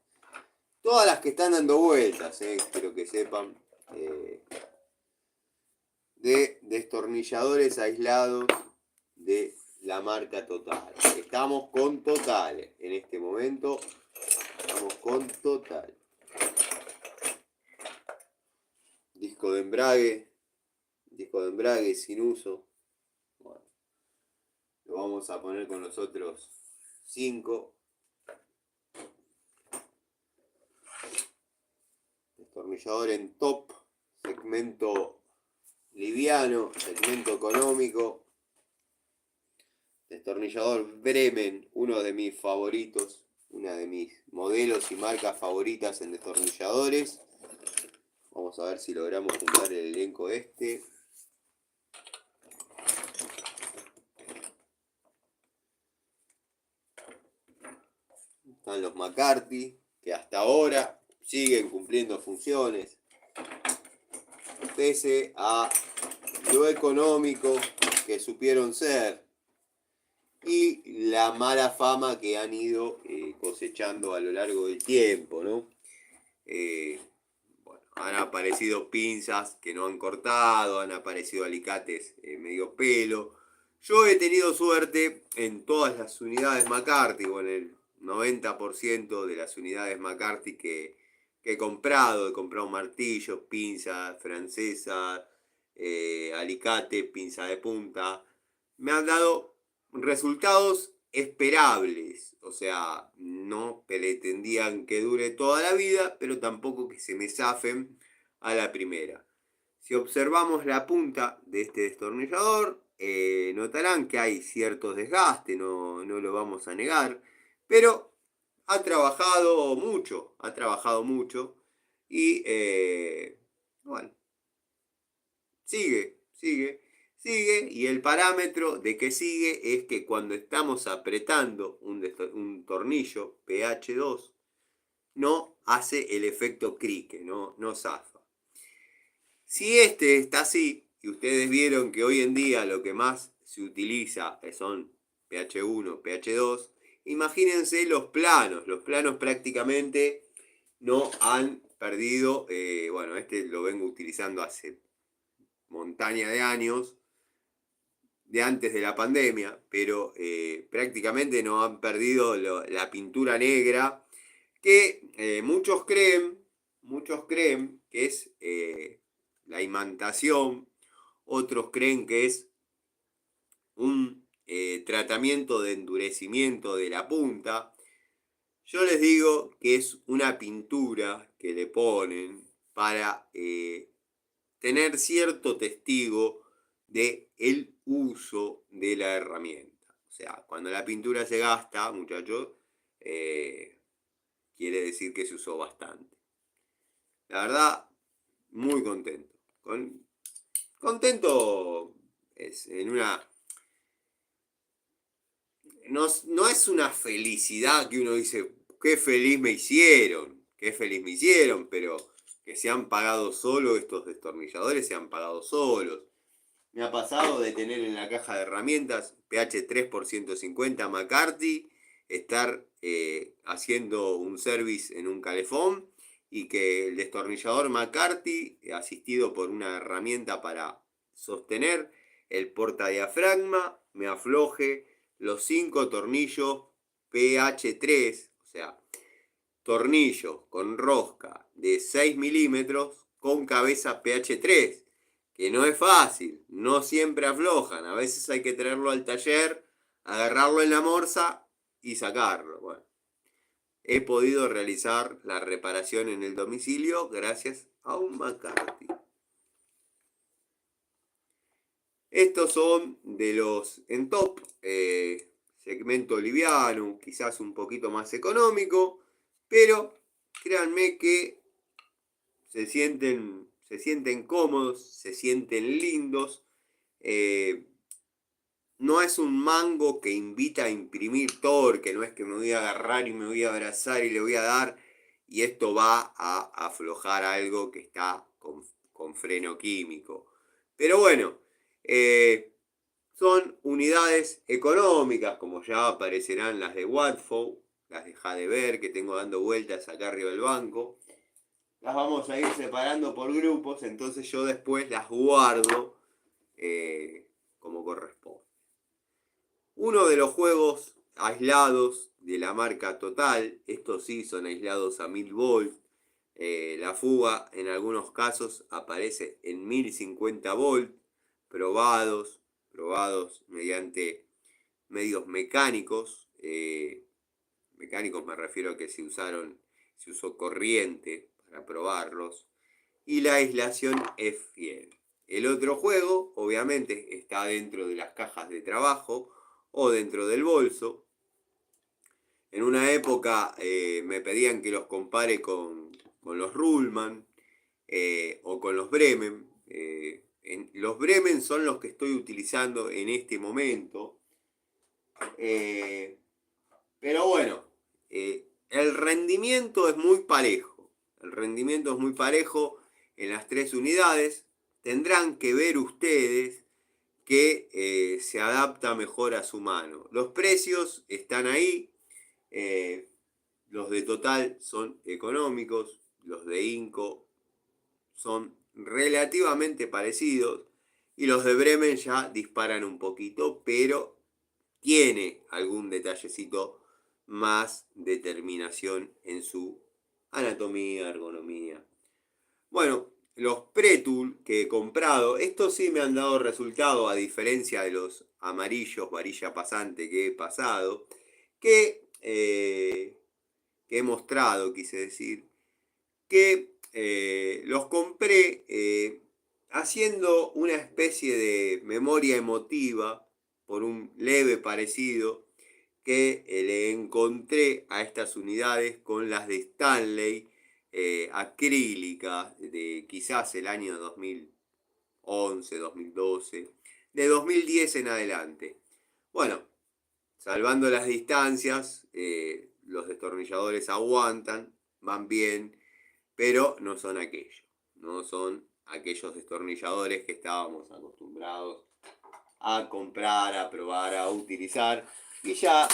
todas las que están dando vueltas, quiero que sepan, de destornilladores aislados de la marca Total. Estamos con Total, en este momento estamos con Total. Disco de embrague sin uso. Bueno, lo vamos a poner con los otros 5. Destornillador en top, segmento liviano, segmento económico. Destornillador Bremen, uno de mis favoritos, una de mis modelos y marcas favoritas en destornilladores. Vamos a ver si logramos juntar el elenco este. Están los McCarthy, que hasta ahora siguen cumpliendo funciones, pese a lo económico que supieron ser y la mala fama que han ido cosechando a lo largo del tiempo, ¿no? Bueno, han aparecido pinzas que no han cortado, han aparecido alicates medio pelo. Yo he tenido suerte en todas las unidades McCarthy, o en el 90% de las unidades McCarthy que he comprado martillos, pinzas francesas, alicate, pinza de punta. Me han dado resultados esperables, o sea, no pretendían que dure toda la vida, pero tampoco que se me zafen a la primera. Si observamos la punta de este destornillador, notarán que hay cierto desgaste, no lo vamos a negar, pero ha trabajado mucho y bueno, sigue, y el parámetro de que sigue es que cuando estamos apretando un tornillo PH2, no hace el efecto crique, no zafa. Si este está así, y ustedes vieron que hoy en día lo que más se utiliza son PH1, PH2, imagínense los planos. Los planos prácticamente no han perdido, bueno, este lo vengo utilizando hace montaña de años, de antes de la pandemia, pero prácticamente no han perdido la pintura negra, que muchos creen que es la imantación, otros creen que es un tratamiento de endurecimiento de la punta. Yo les digo que es una pintura que le ponen para tener cierto testigo de el uso de la herramienta. O sea, cuando la pintura se gasta, muchachos, quiere decir que se usó bastante. La verdad, muy contento. Contento es en no es una felicidad que uno dice, qué feliz me hicieron, pero que se han pagado solos, estos destornilladores se han pagado solos. Me ha pasado de tener en la caja de herramientas PH 3 por 150 McCarthy, estar haciendo un service en un calefón y que el destornillador McCarthy, asistido por una herramienta para sostener el portadiafragma, me afloje los 5 tornillos PH 3, o sea, tornillo con rosca de 6 milímetros con cabeza PH 3, que no es fácil, no siempre aflojan, a veces hay que traerlo al taller, agarrarlo en la morsa y sacarlo. Bueno, he podido realizar la reparación en el domicilio gracias a un McCarthy. Estos son de los en top, segmento liviano, quizás un poquito más económico, pero créanme que se sienten cómodos, se sienten lindos. No es un mango que invita a imprimir torque, no es que me voy a agarrar y me voy a abrazar y le voy a dar y esto va a aflojar algo que está con freno químico. Pero bueno, son unidades económicas, como ya aparecerán las de Watford, las de Jadever, que tengo dando vueltas acá arriba del banco. Las vamos a ir separando por grupos, entonces yo después las guardo como corresponde. Uno de los juegos aislados de la marca Total, estos sí son aislados a 1000 volts, la fuga en algunos casos aparece en 1050 volts, probados mediante medios mecánicos. Mecánicos me refiero a que se usó corriente para probarlos. Y la aislación es fiel. El otro juego, obviamente, está dentro de las cajas de trabajo o dentro del bolso. En una época me pedían que los compare con los Ruhlmann o con los Bremen. Los Bremen son los que estoy utilizando en este momento. Pero bueno, el rendimiento es muy parejo. El rendimiento es muy parejo en las 3 unidades. Tendrán que ver ustedes que se adapta mejor a su mano. Los precios están ahí. Los de Total son económicos. Los de Inco son relativamente parecidos. Y los de Bremen ya disparan un poquito, pero tiene algún detallecito más determinación en su anatomía, ergonomía. Bueno, los Pretul que he comprado, estos sí me han dado resultado a diferencia de los amarillos varilla pasante que he pasado, que he mostrado, quise decir, que los compré haciendo una especie de memoria emotiva por un leve parecido que le encontré a estas unidades con las de Stanley acrílicas de quizás el año 2011, 2012, de 2010 en adelante. Bueno, salvando las distancias, los destornilladores aguantan, van bien, pero no son aquellos destornilladores que estábamos acostumbrados a comprar, a probar, a utilizar, y ya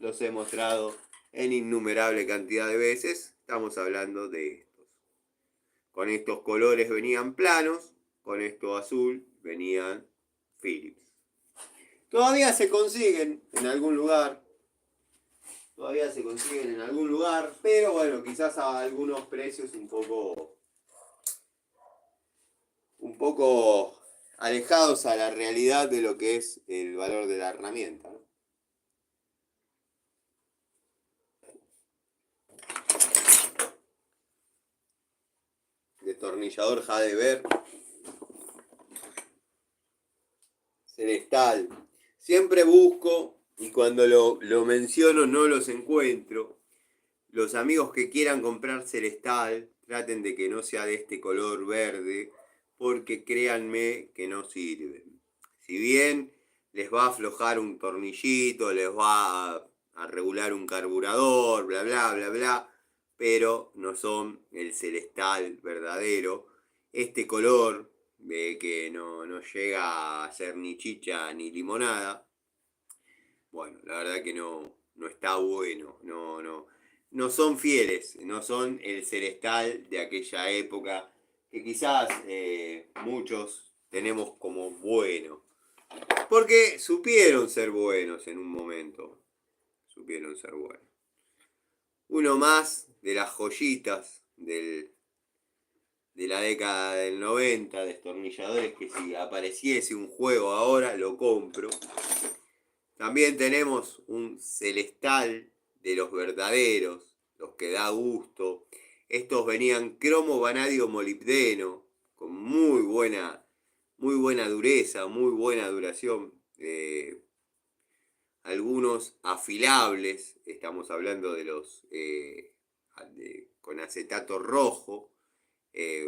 los he mostrado en innumerable cantidad de veces. Estamos hablando de estos. Con estos colores venían planos, con esto azul venían Philips. Todavía se consiguen en algún lugar, pero bueno, quizás a algunos precios un poco alejados a la realidad de lo que es el valor de la herramienta, ¿no? Destornillador Jadever Celestal. Siempre busco y cuando lo menciono no los encuentro. Los amigos que quieran comprar Celestal, traten de que no sea de este color verde, porque créanme que no sirven. Si bien les va a aflojar un tornillito, les va a regular un carburador, bla, bla, bla, bla, pero no son el celestal verdadero. Este color, que no llega a ser ni chicha ni limonada, bueno, la verdad que no está bueno, no son fieles, no son el celestal de aquella época que quizás muchos tenemos como bueno, porque supieron ser buenos en un momento, supieron ser buenos. Uno más de las joyitas de la década del 90, destornilladores que si apareciese un juego ahora lo compro. También tenemos un celestal de los verdaderos, los que da gusto. Estos venían cromo, vanadio, molibdeno, con muy buena dureza, muy buena duración. Algunos afilables, estamos hablando de los con acetato rojo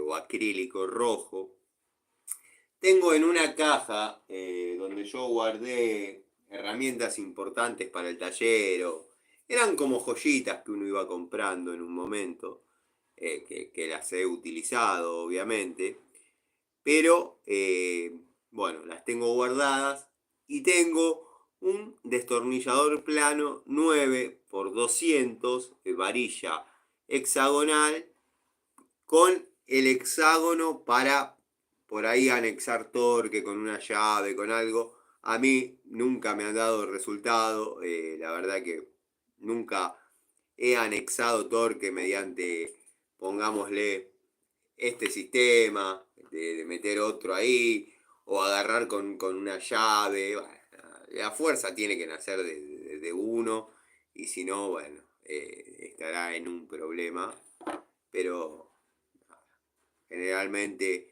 o acrílico rojo. Tengo en una caja donde yo guardé herramientas importantes para el taller. Eran como joyitas que uno iba comprando en un momento, que las he utilizado obviamente. Pero bueno, las tengo guardadas y tengo un destornillador plano 9x200 de varilla hexagonal con el hexágono para por ahí anexar torque con una llave, con algo. A mí nunca me han dado resultado, la verdad que nunca he anexado torque mediante, pongámosle, este sistema, de meter otro ahí, o agarrar con una llave. Bueno, la fuerza tiene que nacer de uno, y si no, bueno, estará en un problema, pero generalmente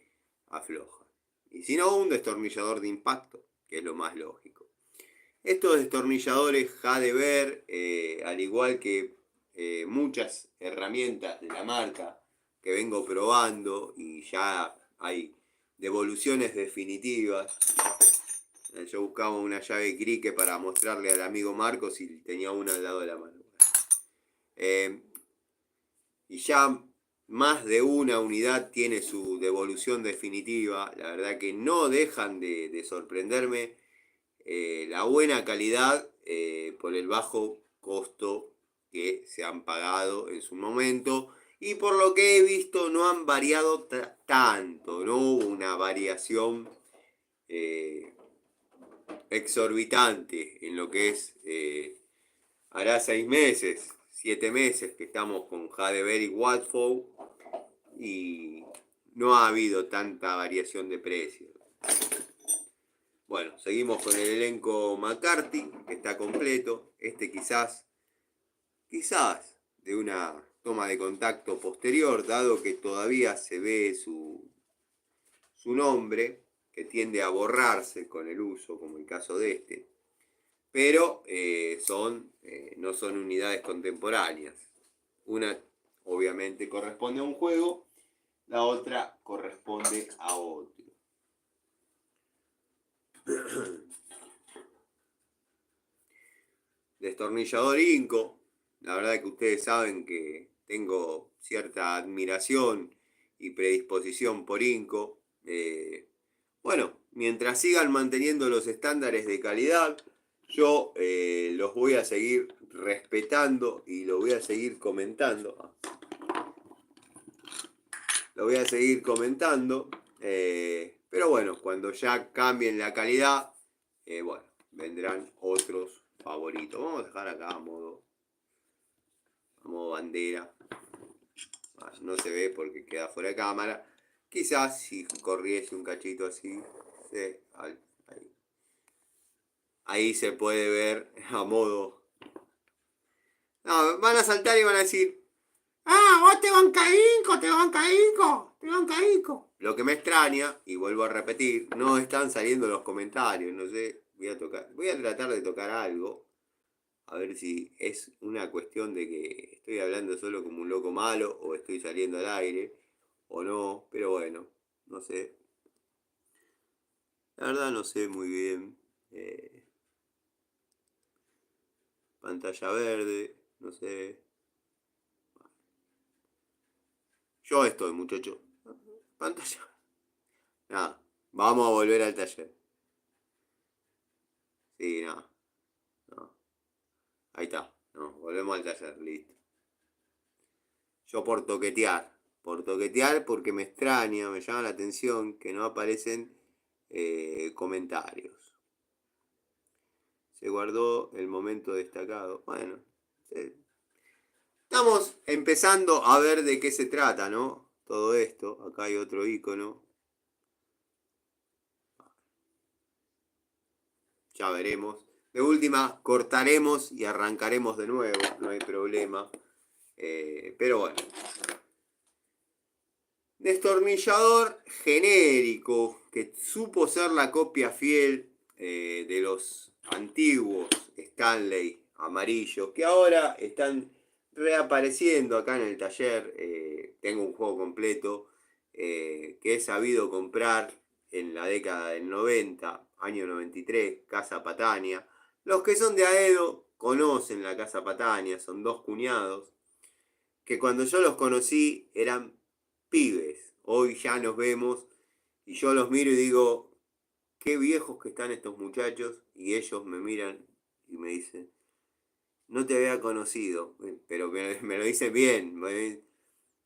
afloja. Y si no, un destornillador de impacto, que es lo más lógico. Estos destornilladores Hadever, al igual que muchas herramientas de la marca que vengo probando y ya hay devoluciones definitivas. Yo buscaba una llave crique para mostrarle al amigo Marcos y tenía una al lado de la mano. Y ya más de una unidad tiene su devolución definitiva. La verdad que no dejan de sorprenderme la buena calidad por el bajo costo que se han pagado en su momento. Y por lo que he visto no han variado tanto, no hubo una variación exorbitante en lo que es, hará 6 meses, 7 meses que estamos con Hadever y Watfow y no ha habido tanta variación de precios. Bueno, seguimos con el elenco McCarthy, que está completo. Este quizás de una toma de contacto posterior, dado que todavía se ve su nombre, que tiende a borrarse con el uso, como el caso de este. Pero no son unidades contemporáneas. Una obviamente corresponde a un juego, la otra corresponde a otro. Destornillador Inco, la verdad que ustedes saben que tengo cierta admiración y predisposición por Inco. Bueno, mientras sigan manteniendo los estándares de calidad, yo los voy a seguir respetando y lo voy a seguir comentando. Lo voy a seguir comentando, pero bueno, cuando ya cambien la calidad, bueno, vendrán otros favoritos. Vamos a dejar acá a modo bandera. No se ve porque queda fuera de cámara. Quizás si corriese un cachito así, ahí se puede ver a modo. No, van a saltar y van a decir: ¡ah, vos te banca Inco, te banca Inco, te banca Inco! Lo que me extraña, y vuelvo a repetir, no están saliendo los comentarios, no sé, voy a tratar de tocar algo, a ver si es una cuestión de que estoy hablando solo como un loco malo, o estoy saliendo al aire, o no, pero bueno, no sé. La verdad no sé muy bien. Pantalla verde, no sé. Yo estoy, muchacho. Pantalla. Nada, vamos a volver al taller. Sí, nada, no. Ahí está. No, volvemos al taller, listo. Yo por toquetear porque me extraña, me llama la atención que no aparecen comentarios. Se guardó el momento destacado. Bueno, estamos empezando a ver de qué se trata, ¿no? Todo esto. Acá hay otro icono. Ya veremos. De última, cortaremos y arrancaremos de nuevo, no hay problema. Pero bueno. Destornillador genérico que supo ser la copia fiel de los antiguos Stanley amarillos que ahora están reapareciendo acá en el taller. Tengo un juego completo que he sabido comprar en la década del 90, año 93, Casa Patania. Los que son de Aedo conocen la Casa Patania, son dos cuñados que cuando yo los conocí eran pibes. Hoy ya nos vemos y yo los miro y digo, qué viejos que están estos muchachos. Y ellos me miran y me dicen, no te había conocido, pero me lo dicen bien.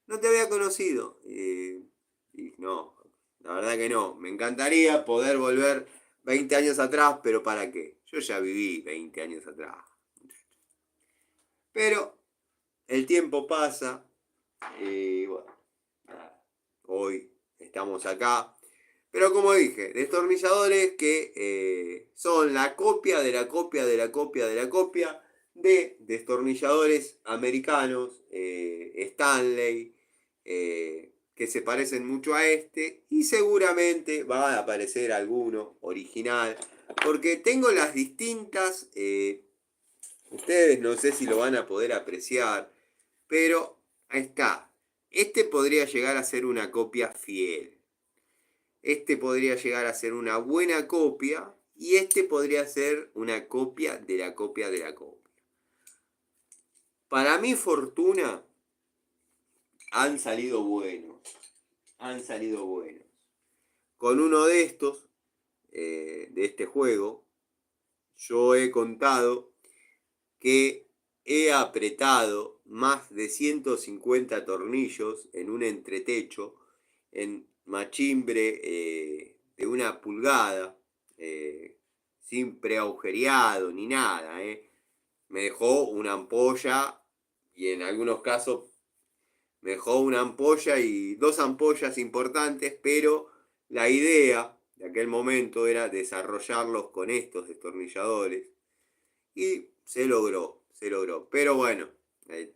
No te había conocido. Y no, la verdad que no. Me encantaría poder volver 20 años atrás, pero ¿para qué? Yo ya viví 20 años atrás. Pero el tiempo pasa y bueno, hoy estamos acá. Pero como dije, destornilladores que son la copia de la copia de la copia de la copia de destornilladores americanos, Stanley, que se parecen mucho a este y seguramente va a aparecer alguno original, porque tengo las distintas, ustedes no sé si lo van a poder apreciar, pero ahí está. Este podría llegar a ser una copia fiel. Este podría llegar a ser una buena copia. Y este podría ser una copia de la copia de la copia. Para mi fortuna, han salido buenos. Han salido buenos. Con uno de estos, de este juego, yo he contado que he apretado más de 150 tornillos en un entretecho, en machimbre de 1 pulgada, sin preagujereado ni nada. Me dejó una ampolla y en algunos casos me dejó una ampolla y 2 ampollas importantes, pero la idea de aquel momento era desarrollarlos con estos destornilladores y se logró, se logró. Pero bueno,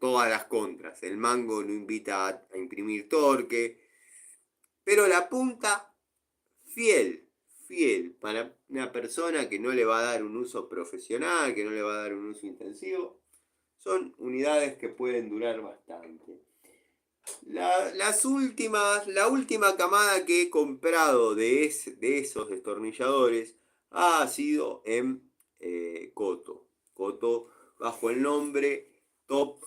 todas las contras. El mango no invita a imprimir torque. Pero la punta, fiel, fiel. Para una persona que no le va a dar un uso profesional, que no le va a dar un uso intensivo, son unidades que pueden durar bastante. La última camada que he comprado de esos destornilladores ha sido en Coto. Coto bajo el nombre Top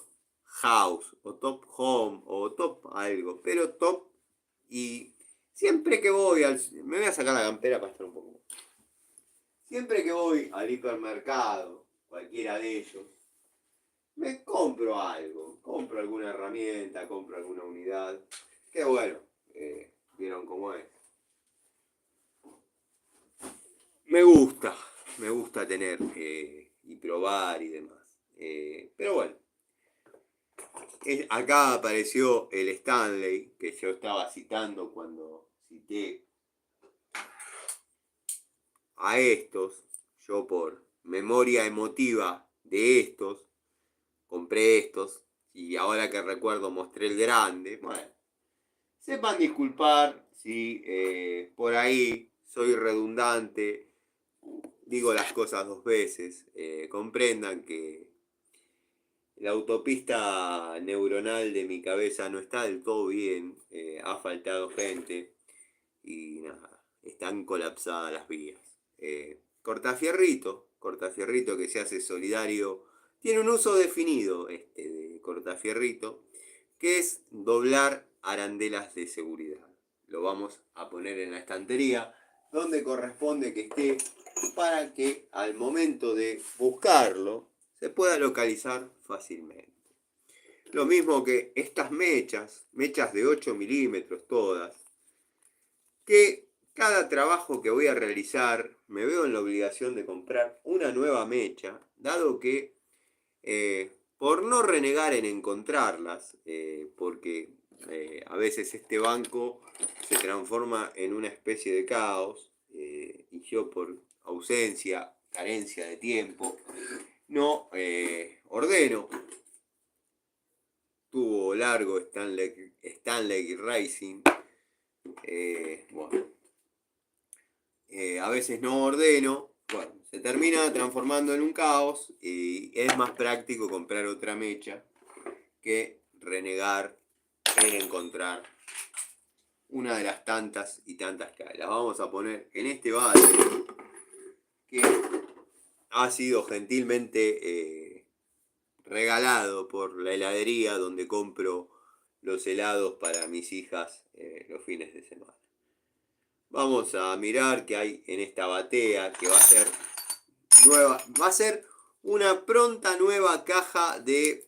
House o Top Home o Top algo, pero Top. Y siempre que voy al... Me voy a sacar la campera para estar un poco. Siempre que voy al hipermercado, cualquiera de ellos, me compro algo, compro alguna herramienta, compro alguna unidad, que bueno, vieron cómo es. Me gusta tener y probar y demás. Pero bueno, acá apareció el Stanley, que yo estaba citando cuando cité a estos, yo por memoria emotiva de estos, compré estos y ahora que recuerdo mostré el grande. Bueno, sepan disculpar si por ahí soy redundante, digo las cosas 2 veces. Comprendan que la autopista neuronal de mi cabeza no está del todo bien, ha faltado gente y nada, están colapsadas las vías. cortafierrito que se hace solidario. Tiene un uso definido este de cortafierrito, que es doblar arandelas de seguridad. Lo vamos a poner en la estantería donde corresponde que esté para que al momento de buscarlo se pueda localizar fácilmente. Lo mismo que estas mechas de 8 milímetros todas, que cada trabajo que voy a realizar me veo en la obligación de comprar una nueva mecha, dado que por no renegar en encontrarlas, porque a veces este banco se transforma en una especie de caos, y yo por ausencia, carencia de tiempo, no ordeno. Tuvo largo Stanley Racing, bueno, a veces no ordeno, bueno, se termina transformando en un caos y es más práctico comprar otra mecha que renegar en encontrar una de las tantas y tantas que hay. Las vamos a poner en este balde que ha sido gentilmente regalado por la heladería donde compro los helados para mis hijas los fines de semana. Vamos a mirar qué hay en esta batea que va a ser nueva, va a ser una pronta nueva caja de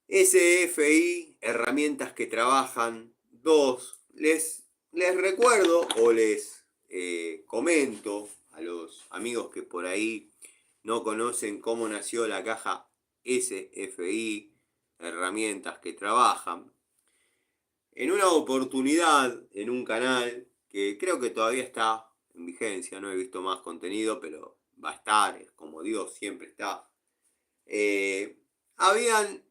SFI, herramientas que trabajan. Les recuerdo o les comento a los amigos que por ahí no conocen cómo nació la caja SFI, herramientas que trabajan. En una oportunidad, en un canal que creo que todavía está en vigencia, no he visto más contenido, pero va a estar, como Dios siempre está, habían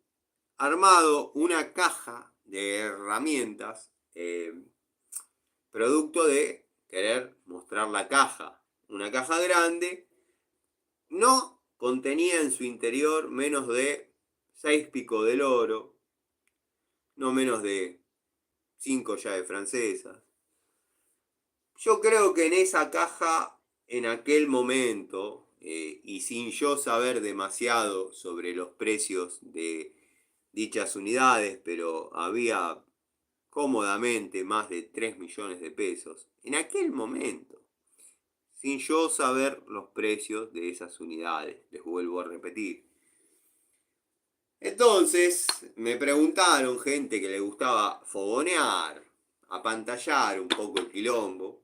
armado una caja de herramientas, producto de querer mostrar la caja. Una caja grande, no contenía en su interior menos de 6 picos del oro, no menos de 5 llaves francesas. Yo creo que en esa caja, en aquel momento, y sin yo saber demasiado sobre los precios de dichas unidades, pero había cómodamente más de 3 millones de pesos, en aquel momento, sin yo saber los precios de esas unidades, les vuelvo a repetir. Entonces me preguntaron gente que le gustaba fogonear, apantallar un poco el quilombo,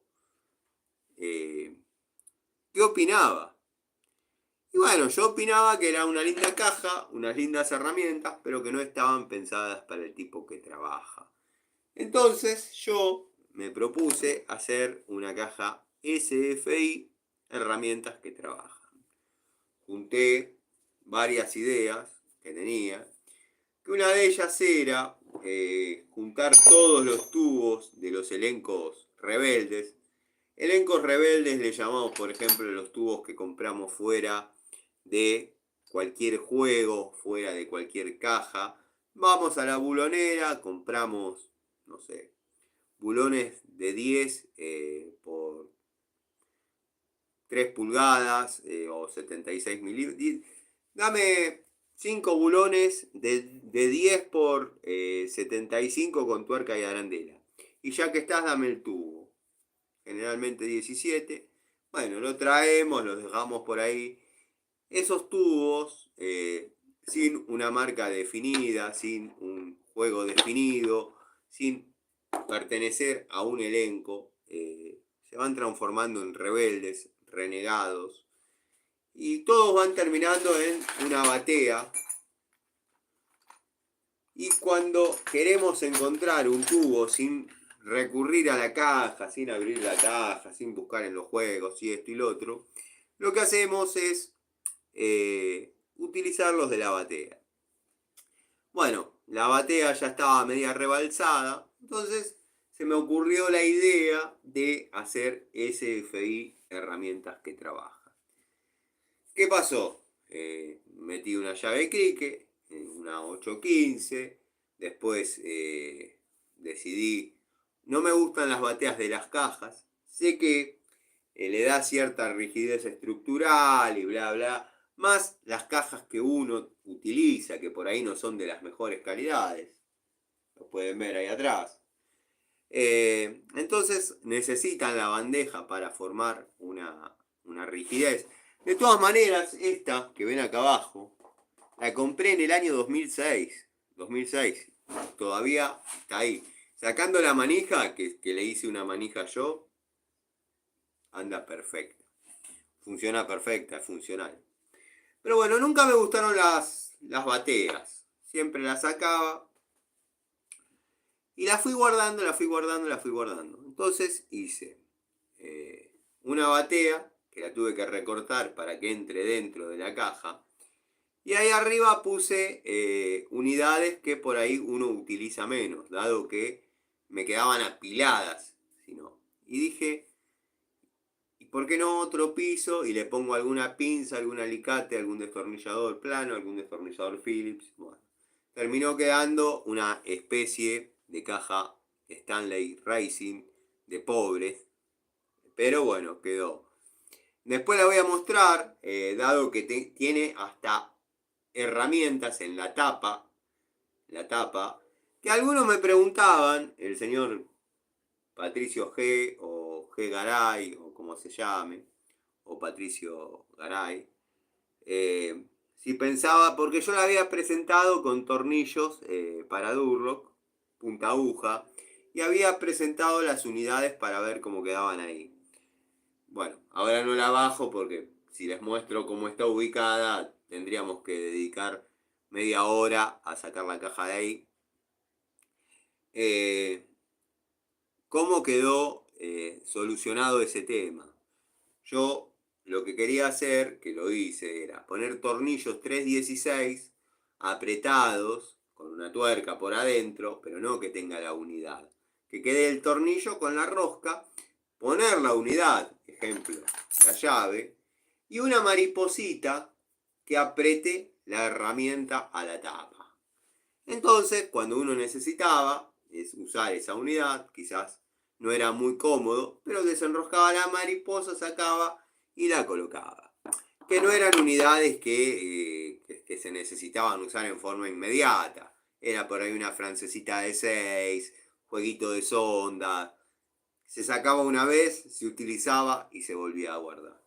¿qué opinaba? Y bueno, yo opinaba que era una linda caja, unas lindas herramientas, pero que no estaban pensadas para el tipo que trabaja. Entonces yo me propuse hacer una caja SFI, herramientas que trabajan. Junté varias ideas que tenía, que una de ellas era juntar todos los tubos de los elencos rebeldes. Elencos rebeldes le llamamos, por ejemplo, los tubos que compramos fuera de cualquier juego, fuera de cualquier caja. Vamos a la bulonera, compramos, no sé, bulones de 10 por 3 pulgadas o 76 milímetros. Dame 5 bulones de 10 por 75 con tuerca y arandela. Y ya que estás, dame el tubo. Generalmente 17. Bueno, lo traemos, lo dejamos por ahí. Esos tubos, sin una marca definida, sin un juego definido, sin pertenecer a un elenco, se van transformando en rebeldes, renegados, y todos van terminando en una batea. Y cuando queremos encontrar un tubo sin recurrir a la caja, sin abrir la caja, sin buscar en los juegos y esto y lo otro, lo que hacemos es utilizar los de la batea. Bueno, la batea ya estaba media rebalsada, entonces se me ocurrió la idea de hacer SFI, herramientas que trabajan. ¿Qué pasó? Metí una llave crique, una 815, después decidí, no me gustan las bateas de las cajas, sé que le da cierta rigidez estructural y bla, bla, más las cajas que uno utiliza, que por ahí no son de las mejores calidades. Lo pueden ver ahí atrás. Entonces necesitan la bandeja para formar una rigidez. De todas maneras, esta que ven acá abajo, la compré en el año 2006. 2006. Todavía está ahí. Sacando la manija, que le hice una manija yo, anda perfecta. Funciona perfecta, es funcional. Pero bueno, nunca me gustaron las bateas. Siempre las sacaba. Y la fui guardando, la fui guardando, la fui guardando. Entonces hice una batea, que la tuve que recortar para que entre dentro de la caja. Y ahí arriba puse unidades que por ahí uno utiliza menos, dado que me quedaban apiladas. Si no. Y dije, ¿y por qué no otro piso? Y le pongo alguna pinza, algún alicate, algún destornillador plano, algún destornillador Phillips. Bueno, terminó quedando una especie de caja Stanley Racing de pobres. Pero bueno, quedó. Después la voy a mostrar, dado que tiene hasta herramientas en la tapa, que algunos me preguntaban, el señor Patricio G o G Garay o como se llame, o Patricio Garay, si pensaba, porque yo la había presentado con tornillos para Durlock, punta aguja, y había presentado las unidades para ver cómo quedaban ahí. Bueno, ahora no la bajo porque si les muestro cómo está ubicada, tendríamos que dedicar media hora a sacar la caja de ahí. ¿Cómo quedó solucionado ese tema? Yo lo que quería hacer, que lo hice, era poner tornillos 316 apretados con una tuerca por adentro, pero no que tenga la unidad. Que quede el tornillo con la rosca, poner la unidad, ejemplo, la llave, y una mariposita que apriete la herramienta a la tapa. Entonces, cuando uno necesitaba usar esa unidad, quizás no era muy cómodo, pero desenroscaba la mariposa, sacaba y la colocaba. Que no eran unidades que se necesitaban usar en forma inmediata. Era por ahí una francesita de 6, jueguito de sonda. Se sacaba una vez, se utilizaba y se volvía a guardar.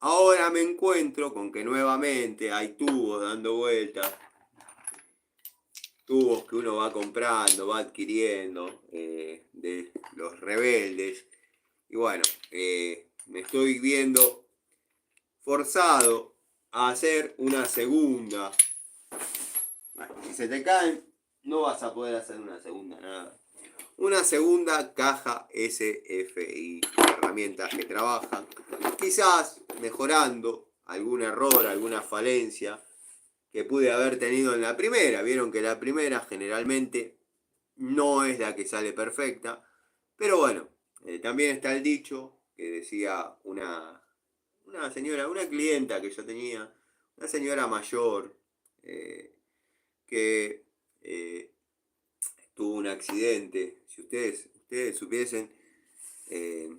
Ahora me encuentro con que nuevamente hay tubos dando vueltas. Tubos que uno va comprando, va adquiriendo de los rebeldes. Y bueno, me estoy viendo forzado a hacer una segunda. Bueno, si se te caen, no vas a poder hacer una segunda nada. Una segunda caja SFI, herramientas que trabajan, quizás mejorando algún error, alguna falencia que pude haber tenido en la primera. Vieron que la primera generalmente no es la que sale perfecta, pero bueno, también está el dicho que decía una señora, una clienta que yo tenía, una señora mayor, que tuvo un accidente. Si ustedes supiesen, eh,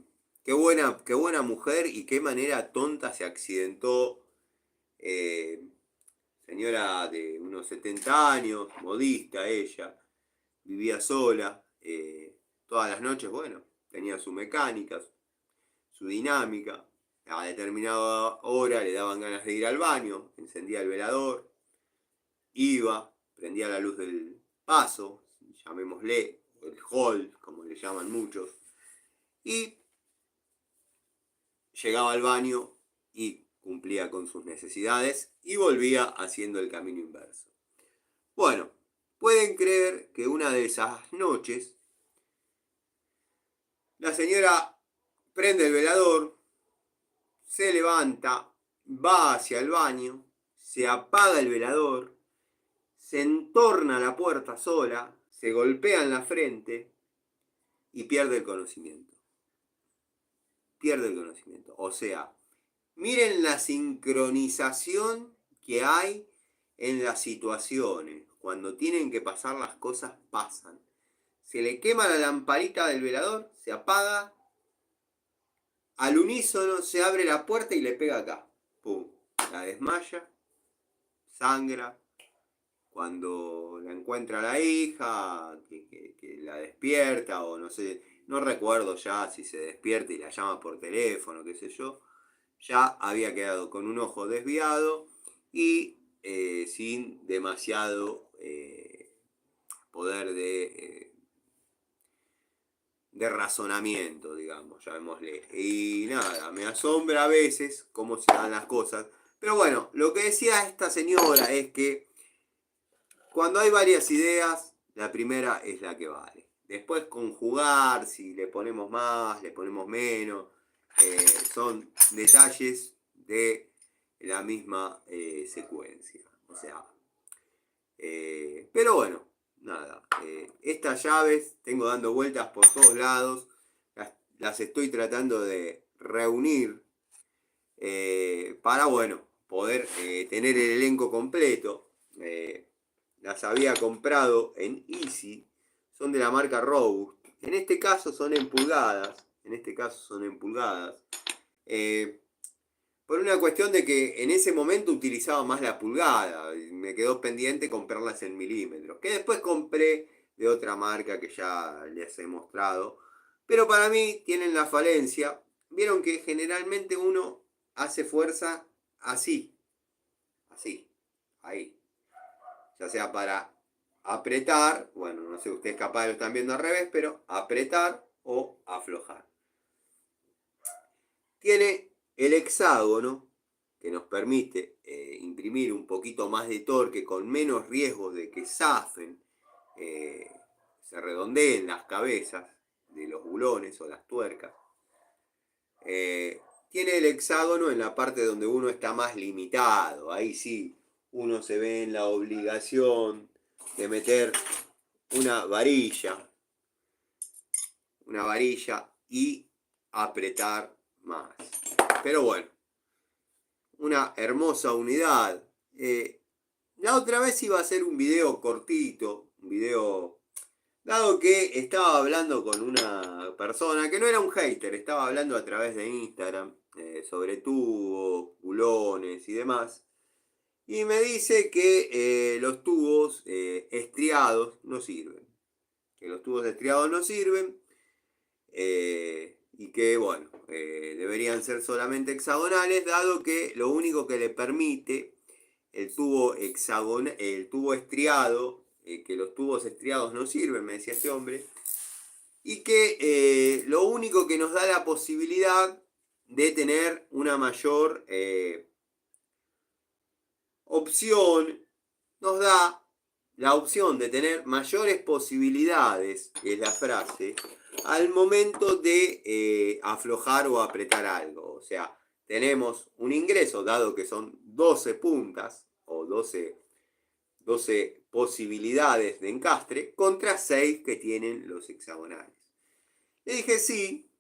qué buena mujer y qué manera tonta se accidentó. eh, Señora de unos 70 años, modista ella, vivía sola, todas las noches, bueno, tenía su mecánica, su dinámica, a determinada hora le daban ganas de ir al baño, encendía el velador, iba, prendía la luz del paso, llamémosle, el hall, como le llaman muchos, y llegaba al baño y cumplía con sus necesidades y volvía haciendo el camino inverso. Bueno, pueden creer que una de esas noches la señora prende el velador, se levanta, va hacia el baño, se apaga el velador, se entorna la puerta sola, se golpea en la frente y pierde el conocimiento. Pierde el conocimiento. O sea, miren la sincronización que hay en las situaciones. Cuando tienen que pasar las cosas, pasan. Se le quema la lamparita del velador, se apaga, al unísono se abre la puerta y le pega acá. Pum. La desmaya, sangra. Cuando la encuentra la hija, que la despierta, o no sé, no recuerdo ya si se despierta y la llama por teléfono, qué sé yo, ya había quedado con un ojo desviado y sin demasiado poder de razonamiento, digamos, llamémosle. Y nada, me asombra a veces cómo se dan las cosas. Pero bueno, lo que decía esta señora es que cuando hay varias ideas, la primera es la que vale. Después conjugar, si le ponemos más, le ponemos menos, son detalles de la misma secuencia. O sea, pero bueno, nada. Estas llaves tengo dando vueltas por todos lados. Las estoy tratando de reunir para, bueno, poder tener el elenco completo. Las había comprado en Easy. Son de la marca Robust. En este caso son en pulgadas. En este caso son en pulgadas. Por una cuestión de que en ese momento utilizaba más la pulgada. Me quedó pendiente comprarlas en milímetros. Que después compré de otra marca que ya les he mostrado. Pero para mí tienen la falencia. Vieron que generalmente uno hace fuerza así. Así. Ahí. Ya sea para apretar. Bueno, no sé, ustedes capaz lo están viendo al revés. Pero apretar o aflojar. Tiene el hexágono que nos permite imprimir un poquito más de torque con menos riesgo de que zafen, se redondeen las cabezas de los bulones o las tuercas. Tiene el hexágono en la parte donde uno está más limitado. Ahí sí, uno se ve en la obligación de meter una varilla y apretar más. Pero bueno, una hermosa unidad. La otra vez iba a hacer un video cortito, un video, dado que estaba hablando con una persona que no era un hater, estaba hablando a través de Instagram sobre tubos, bulones y demás. Y me dice que los tubos estriados no sirven. Que los tubos estriados no sirven. Y que, bueno, deberían ser solamente hexagonales, dado que lo único que le permite el tubo el tubo estriado, que los tubos estriados no sirven, me decía este hombre, y que lo único que nos da la posibilidad de tener una mayor opción, nos da la opción de tener mayores posibilidades, es la frase, al momento de aflojar o apretar algo. O sea, tenemos un ingreso, dado que son 12 puntas o 12 posibilidades de encastre, contra 6 que tienen los hexagonales. Le dije sí,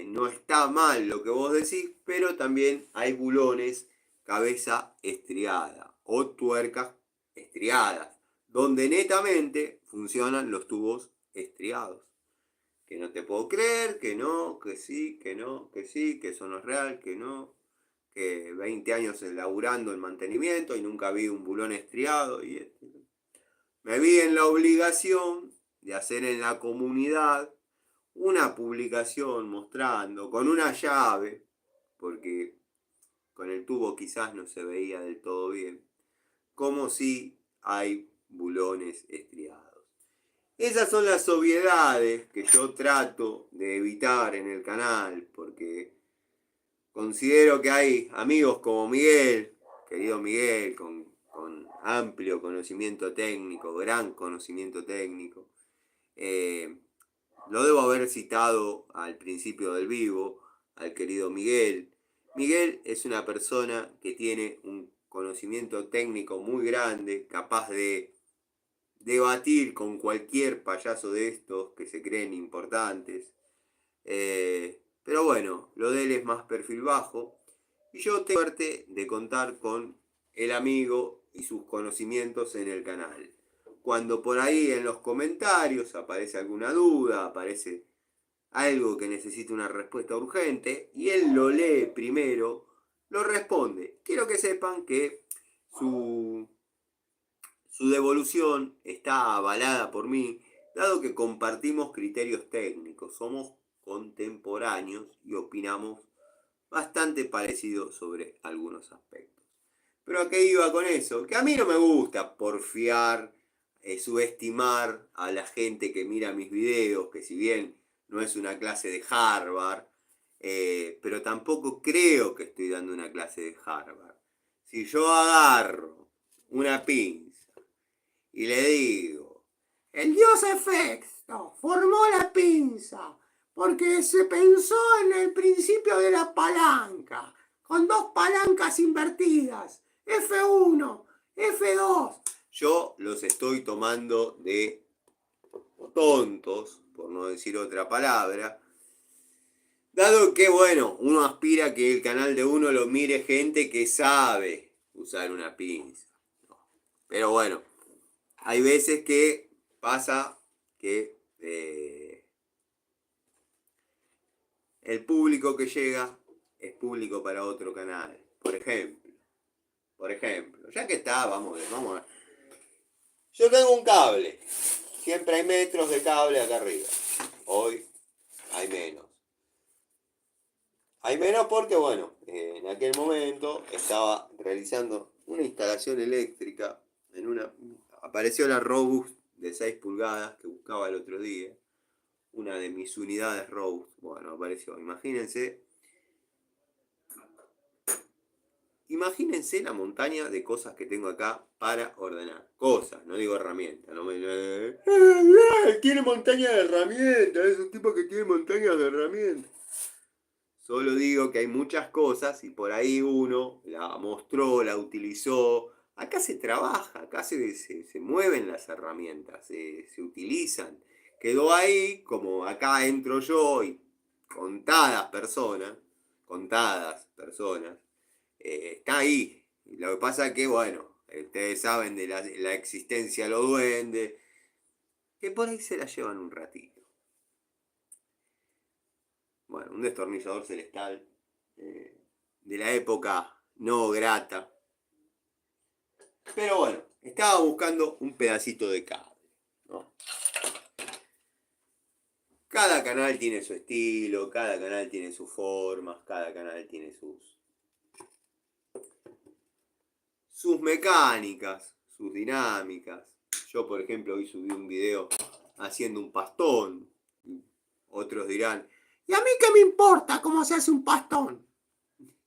no está mal lo que vos decís, pero también hay bulones cabeza estriada o tuercas estriadas, donde netamente funcionan los tubos estriados. Que no te puedo creer, que no, que sí, que no, que sí, que eso no es real, que no, que 20 años laburando en mantenimiento y nunca vi un bulón estriado. Y me vi en la obligación de hacer en la comunidad una publicación mostrando con una llave, porque con el tubo quizás no se veía del todo bien, como si hay bulones estriados. Esas son las obviedades que yo trato de evitar en el canal, porque considero que hay amigos como Miguel, querido Miguel, con amplio conocimiento técnico, gran conocimiento técnico. Lo debo haber citado al principio del vivo, al querido Miguel. Miguel es una persona que tiene un conocimiento técnico muy grande, capaz de debatir con cualquier payaso de estos que se creen importantes. Pero bueno, lo de él es más perfil bajo. Y yo tengo suerte de contar con el amigo y sus conocimientos en el canal. Cuando por ahí en los comentarios aparece alguna duda, aparece algo que necesita una respuesta urgente, y él lo lee primero, lo responde. Quiero que sepan que su devolución está avalada por mí, dado que compartimos criterios técnicos, somos contemporáneos y opinamos bastante parecido sobre algunos aspectos. Pero ¿a qué iba con eso? Que a mí no me gusta porfiar, subestimar a la gente que mira mis videos, que si bien no es una clase de Harvard, pero tampoco creo que estoy dando una clase de Harvard. Si yo agarro una pinza y le digo, el dios Hefesto formó la pinza porque se pensó en el principio de la palanca, con dos palancas invertidas, F1, F2. Yo los estoy tomando de tontos, por no decir otra palabra, dado que, bueno, uno aspira a que el canal de uno lo mire gente que sabe usar una pinza. Pero bueno, hay veces que pasa que el público que llega es público para otro canal. Por ejemplo, ya que está, vamos a ver. Yo tengo un cable. Siempre hay metros de cable acá arriba. Hoy hay menos. Hay menos porque, bueno, en aquel momento estaba realizando una instalación eléctrica en una... Apareció la Robust de 6 pulgadas que buscaba el otro día. Una de mis unidades Robust. Bueno, apareció. Imagínense la montaña de cosas que tengo acá para ordenar. Cosas, no digo herramientas. No me... tiene montaña de herramientas. Es un tipo que tiene montañas de herramientas. Solo digo que hay muchas cosas y por ahí uno la mostró, la utilizó. Acá se trabaja, acá se mueven las herramientas, se utilizan. Quedó ahí, como acá entro yo y contadas personas, está ahí. Y lo que pasa es que, bueno, ustedes saben de la existencia de los duendes, que por ahí se la llevan un ratito. Bueno, un destornillador celestial de la época no grata. Pero bueno, estaba buscando un pedacito de cable, ¿no? Cada canal tiene su estilo, cada canal tiene sus formas, cada canal tiene sus mecánicas, sus dinámicas. Yo, por ejemplo, hoy subí un video haciendo un pastón. Otros dirán, ¿y a mí qué me importa cómo se hace un pastón?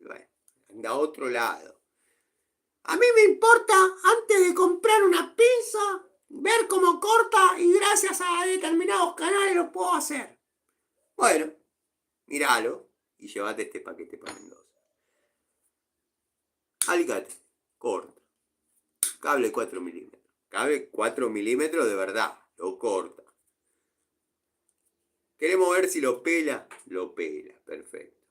Bueno, anda a otro lado. A mí me importa, antes de comprar una pizza, ver cómo corta y gracias a determinados canales lo puedo hacer. Bueno, míralo y llévate este paquete para Mendoza. Alicate, corta. Cable 4 milímetros. Cable 4 milímetros de verdad, lo corta. ¿Queremos ver si lo pela? Lo pela, perfecto.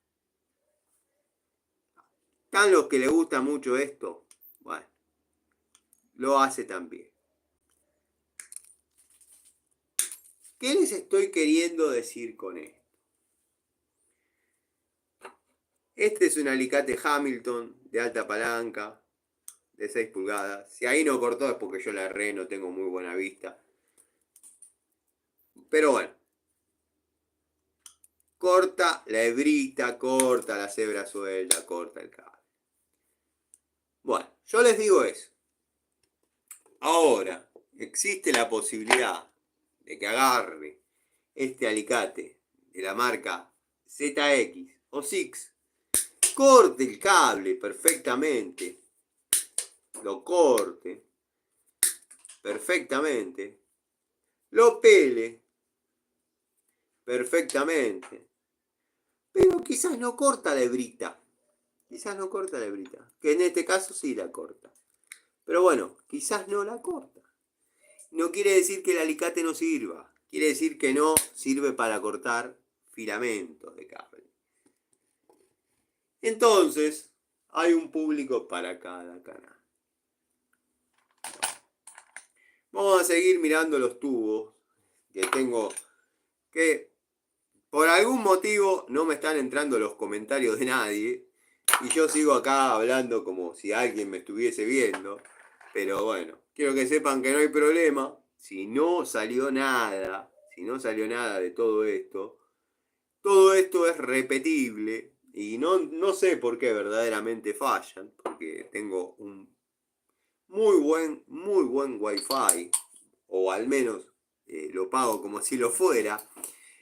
¿Están los que le gusta mucho esto? Bueno, lo hace también. ¿Qué les estoy queriendo decir con esto? Este es un alicate Hamilton de alta palanca, de 6 pulgadas. Si ahí no cortó es porque yo la erré, no tengo muy buena vista. Pero bueno. Corta la hebrita, corta la cebra suelta, corta el cable. Bueno, yo les digo eso. Ahora, existe la posibilidad de que agarre este alicate de la marca ZX o Six, corte el cable perfectamente, lo corte perfectamente, lo pele perfectamente, pero quizás no corta la hebrita, que en este caso sí la corta. Pero bueno, quizás no la corta. No quiere decir que el alicate no sirva. Quiere decir que no sirve para cortar filamentos de cable. Entonces, hay un público para cada canal. Vamos a seguir mirando los tubos que tengo, que Por algún motivo no me están entrando los comentarios de nadie. Y yo sigo acá hablando como si alguien me estuviese viendo. Pero bueno, quiero que sepan que no hay problema. Si no salió nada, si no salió nada de todo esto es repetible. Y no sé por qué verdaderamente fallan. Porque tengo un muy buen wifi. O al menos lo pago como si lo fuera.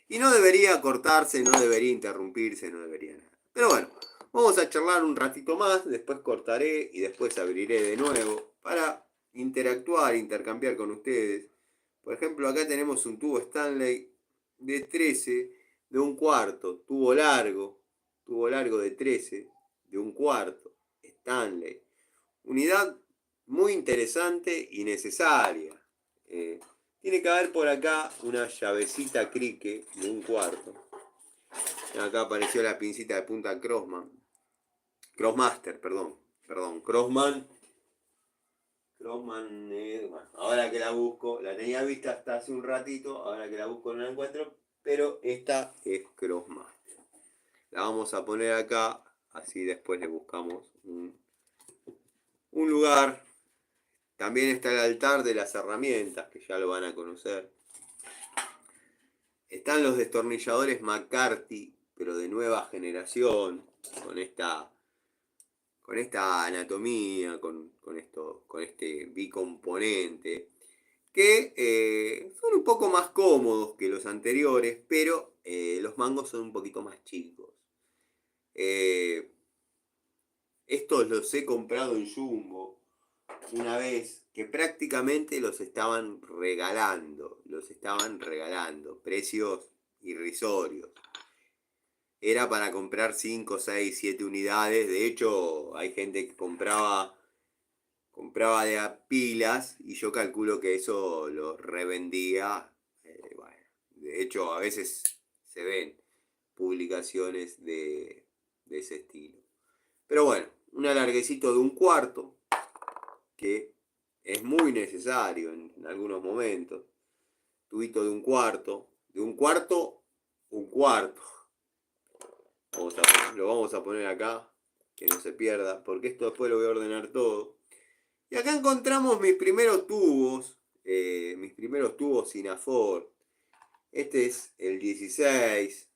Y no debería cortarse, no debería interrumpirse, no debería nada. Pero bueno, vamos a charlar un ratito más, después cortaré y después abriré de nuevo para interactuar, intercambiar con ustedes. Por ejemplo, acá tenemos un tubo Stanley de 13, de un cuarto, tubo largo de 13, de un cuarto, Stanley. Unidad muy interesante y necesaria. Eh, Tiene que haber por acá una llavecita crique de un cuarto. Acá apareció la pincita de punta Crossman. Crossmaster, perdón. Crossman. Crossman, bueno, ahora que la busco, la tenía vista hasta hace un ratito, ahora que la busco no la encuentro, pero esta es Crossmaster. La vamos a poner acá, así después le buscamos un lugar. También está el altar de las herramientas, que ya lo van a conocer. Están los destornilladores McCarthy, pero de nueva generación, con esta anatomía, con este bicomponente, que son un poco más cómodos que los anteriores, pero los mangos son un poquito más chicos. Eh, Estos los he comprado en Jumbo una vez que prácticamente los estaban regalando, precios irrisorios. Era para comprar 5, 6, 7 unidades, de hecho hay gente que compraba de a pilas y yo calculo que eso lo revendía. Bueno, de hecho a veces se ven publicaciones de ese estilo. Pero bueno, un alarguecito de un cuarto, que es muy necesario en algunos momentos. Tubito de un cuarto, un cuarto. Lo vamos a poner acá, que no se pierda, porque esto después lo voy a ordenar todo. Y acá encontramos mis primeros tubos Sinafor. Este es el 16,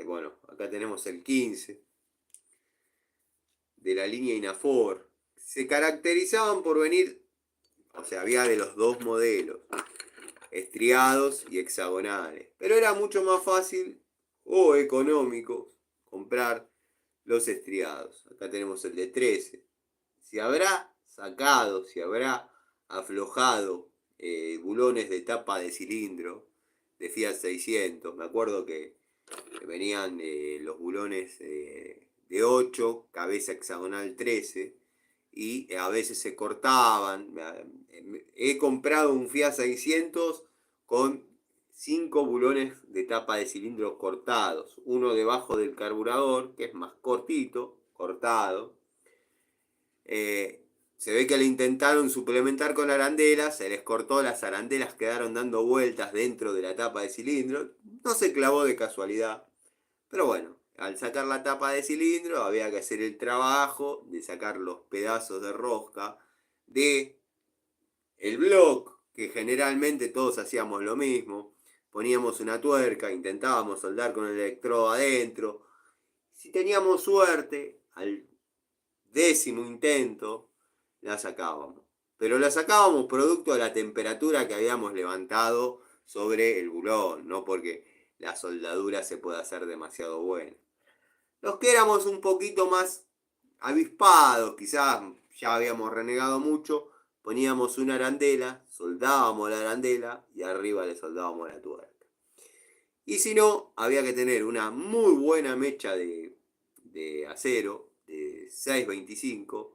bueno, acá tenemos el 15 de la línea Inafor. Se caracterizaban por venir, o sea, había de los dos modelos, estriados y hexagonales. Pero era mucho más fácil o económico comprar los estriados. Acá tenemos el de 13. Si habrá aflojado bulones de tapa de cilindro de Fiat 600. Me acuerdo que venían los bulones de 8, cabeza hexagonal 13, y a veces se cortaban. He comprado un Fiat 600 con 5 bulones de tapa de cilindro cortados, uno debajo del carburador, que es más cortito, cortado. Se ve que le intentaron suplementar con arandelas, se les cortó, las arandelas quedaron dando vueltas dentro de la tapa de cilindro, no se clavó de casualidad, pero bueno, al sacar la tapa de cilindro había que hacer el trabajo de sacar los pedazos de rosca de el block, que generalmente todos hacíamos lo mismo, poníamos una tuerca, intentábamos soldar con el electrodo adentro, si teníamos suerte, al 10º intento, la sacábamos. Pero la sacábamos producto de la temperatura que habíamos levantado sobre el bulón, no porque la soldadura se pueda hacer demasiado buena. Los que éramos un poquito más avispados, quizás ya habíamos renegado mucho, poníamos una arandela, soldábamos la arandela y arriba le soldábamos la tuerca. Y si no, había que tener una muy buena mecha de acero, de 625,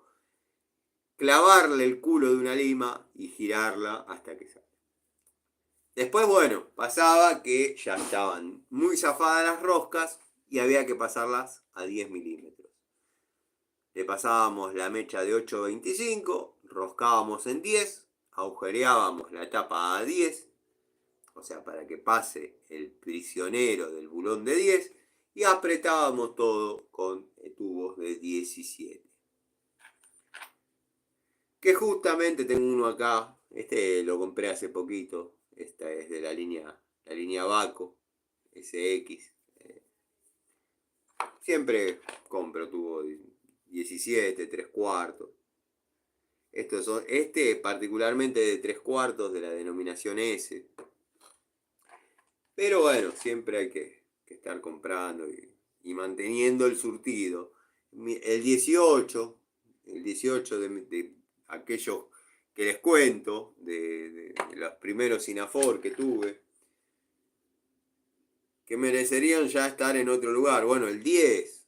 clavarle el culo de una lima y girarla hasta que salga. Después, bueno, pasaba que ya estaban muy zafadas las roscas y había que pasarlas a 10 milímetros. Le pasábamos la mecha de 8.25, roscábamos en 10, agujereábamos la tapa a 10, o sea, para que pase el prisionero del bulón de 10, y apretábamos todo con tubos de 17. Que justamente tengo uno acá, este lo compré hace poquito, esta es de la línea Baco SX. Siempre compro tubo 17, 3 cuartos. Este particularmente de 3 cuartos de la denominación S. Pero bueno, siempre hay que estar comprando y manteniendo el surtido. El 18, de aquellos que les cuento, de los primeros Sinafor que tuve, que merecerían ya estar en otro lugar. Bueno, el 10,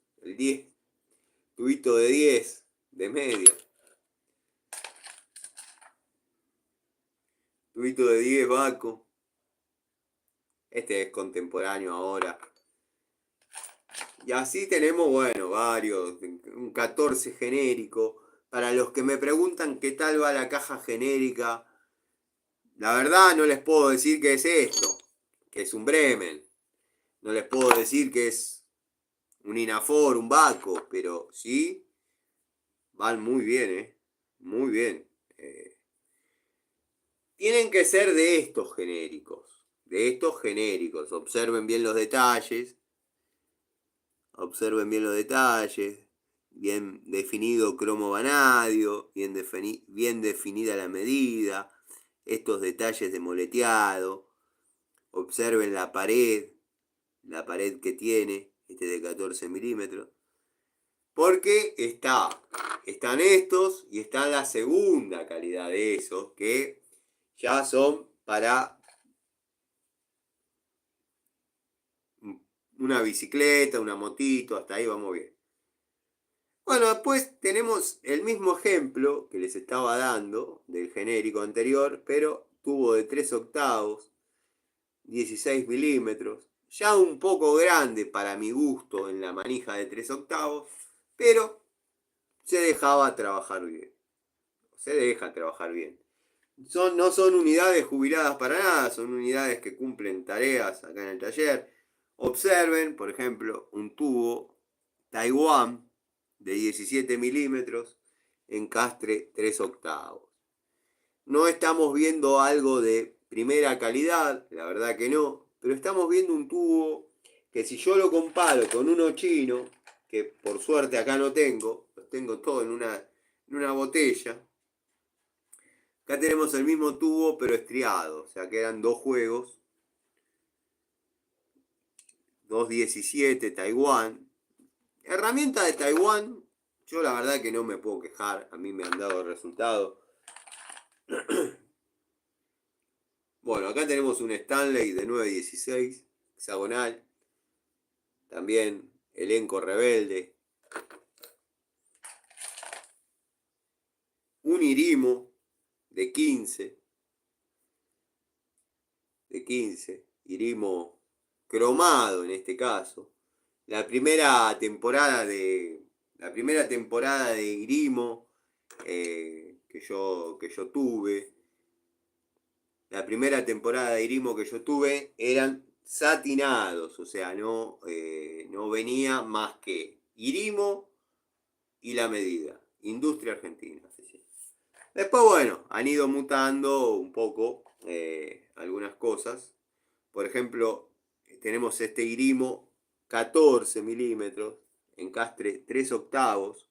tubito de 10, de media. Tubito de 10 Baco. Este es contemporáneo ahora. Y así tenemos, bueno, varios, un 14 genérico. Para los que me preguntan qué tal va la caja genérica, la verdad no les puedo decir que es esto, que es un Bremen. No les puedo decir que es un Inafor, un Baco, pero sí van muy bien, muy bien. Tienen que ser de estos genéricos, Observen bien los detalles. Observen bien los detalles, bien definido cromo vanadio, bien definida la medida, estos detalles de moleteado. Observen la pared que tiene, este de 14 milímetros. Porque están estos y está la segunda calidad de esos, que ya son para una bicicleta, una motito, hasta ahí vamos bien. Bueno, después tenemos el mismo ejemplo que les estaba dando del genérico anterior, pero tubo de 3 octavos, 16 milímetros, ya un poco grande para mi gusto en la manija de 3 octavos, pero se dejaba trabajar bien. Se deja trabajar bien. No son unidades jubiladas para nada, son unidades que cumplen tareas acá en el taller. Observen, por ejemplo, un tubo Taiwán de 17 milímetros, encastre 3 octavos. No estamos viendo algo de primera calidad, la verdad que no, pero estamos viendo un tubo que si yo lo comparo con uno chino, que por suerte acá no tengo, los tengo todo en una botella. Acá tenemos el mismo tubo pero estriado, o sea que eran dos juegos, 217 Taiwán. Herramienta de Taiwán, yo la verdad que no me puedo quejar, a mí me han dado resultado. Bueno, acá tenemos un Stanley de 916, hexagonal. También elenco rebelde. Un Irimo de 15. Irimo cromado en este caso. La primera temporada de Irimo que yo tuve. La primera temporada de Irimo que yo tuve eran satinados, o sea, no venía más que Irimo y la medida. Industria Argentina. Después, bueno, han ido mutando un poco algunas cosas. Por ejemplo, tenemos este Irimo 14 milímetros, encastre 3 octavos,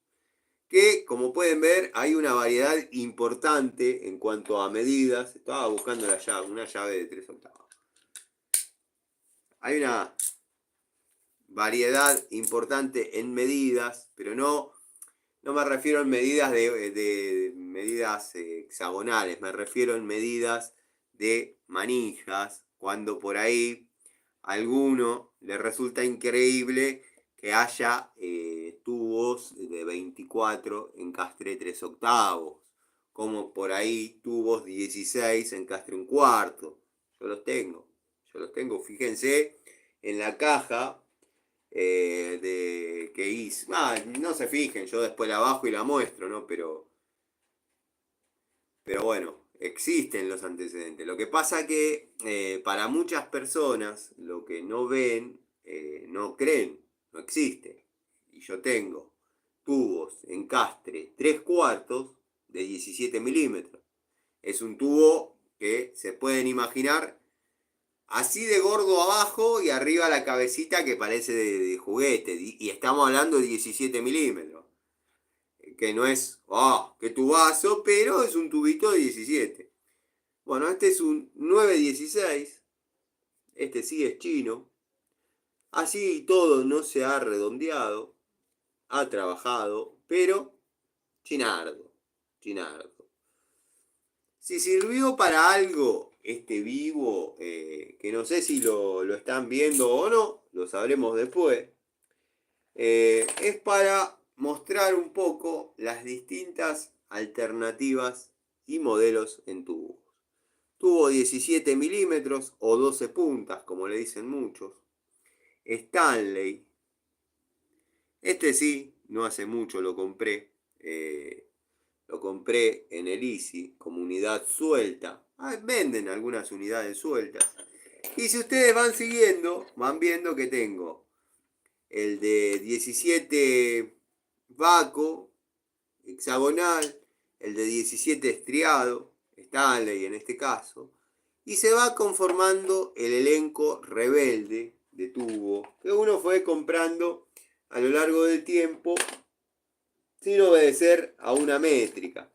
que como pueden ver hay una variedad importante en cuanto a medidas. Estaba buscando una llave de 3 octavos. Hay una variedad importante en medidas, pero no me refiero en medidas de medidas hexagonales, me refiero en medidas de manijas, cuando por ahí a alguno le resulta increíble que haya tubos de 24 encastre 3 octavos, como por ahí tubos 16 encastre 1 cuarto. Yo los tengo, fíjense en la caja que hice. No se fijen, yo después la bajo y la muestro, ¿no? Pero bueno, existen los antecedentes. Lo que pasa que para muchas personas lo que no ven, no creen, no existe. Y yo tengo tubos encastre 3/4 de 17 milímetros. Es un tubo que se pueden imaginar así de gordo abajo y arriba la cabecita que parece de juguete. Y estamos hablando de 17 milímetros. Que no es, qué tubazo, pero es un tubito de 17. Bueno, este es un 916. Este sí es chino. Así todo no se ha redondeado. Ha trabajado, pero chinardo. Chinardo. Si sirvió para algo este vivo, que no sé si lo están viendo o no, lo sabremos después, es para mostrar un poco las distintas alternativas y modelos en tubos. Tubo 17 milímetros o 12 puntas, como le dicen muchos. Stanley. Este sí, no hace mucho lo compré. Lo compré en el Easy como unidad suelta. Venden algunas unidades sueltas. Y si ustedes van siguiendo, van viendo que tengo el de 17 Vaco, hexagonal, el de 17 estriado, Stanley en este caso, y se va conformando el elenco rebelde de tubo que uno fue comprando a lo largo del tiempo sin obedecer a una métrica.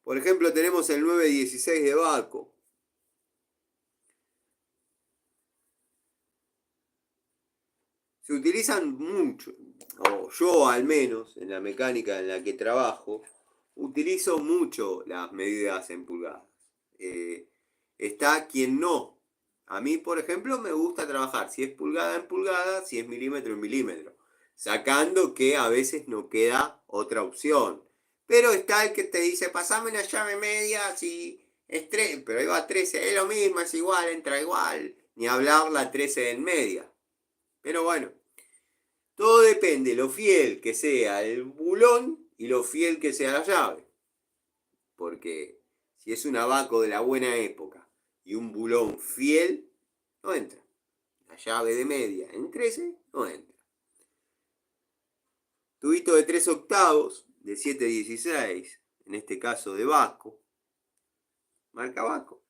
Por ejemplo, tenemos el 916 de Baco. Se utilizan mucho, o yo al menos, en la mecánica en la que trabajo, utilizo mucho las medidas en pulgadas. Está quien no. A mí, por ejemplo, me gusta trabajar si es pulgada en pulgada, si es milímetro en milímetro. Sacando que a veces no queda otra opción. Pero está el que te dice, pasame una llave media, si es 3, pero ahí va 13, es lo mismo, es igual, entra igual. Ni hablar la 13 en media. Pero bueno, todo depende lo fiel que sea el bulón y lo fiel que sea la llave. Porque si es un abaco de la buena época y un bulón fiel, no entra. La llave de media en 13 no entra. Tubito de 3 octavos de 716, en este caso de Baco. Marca Baco.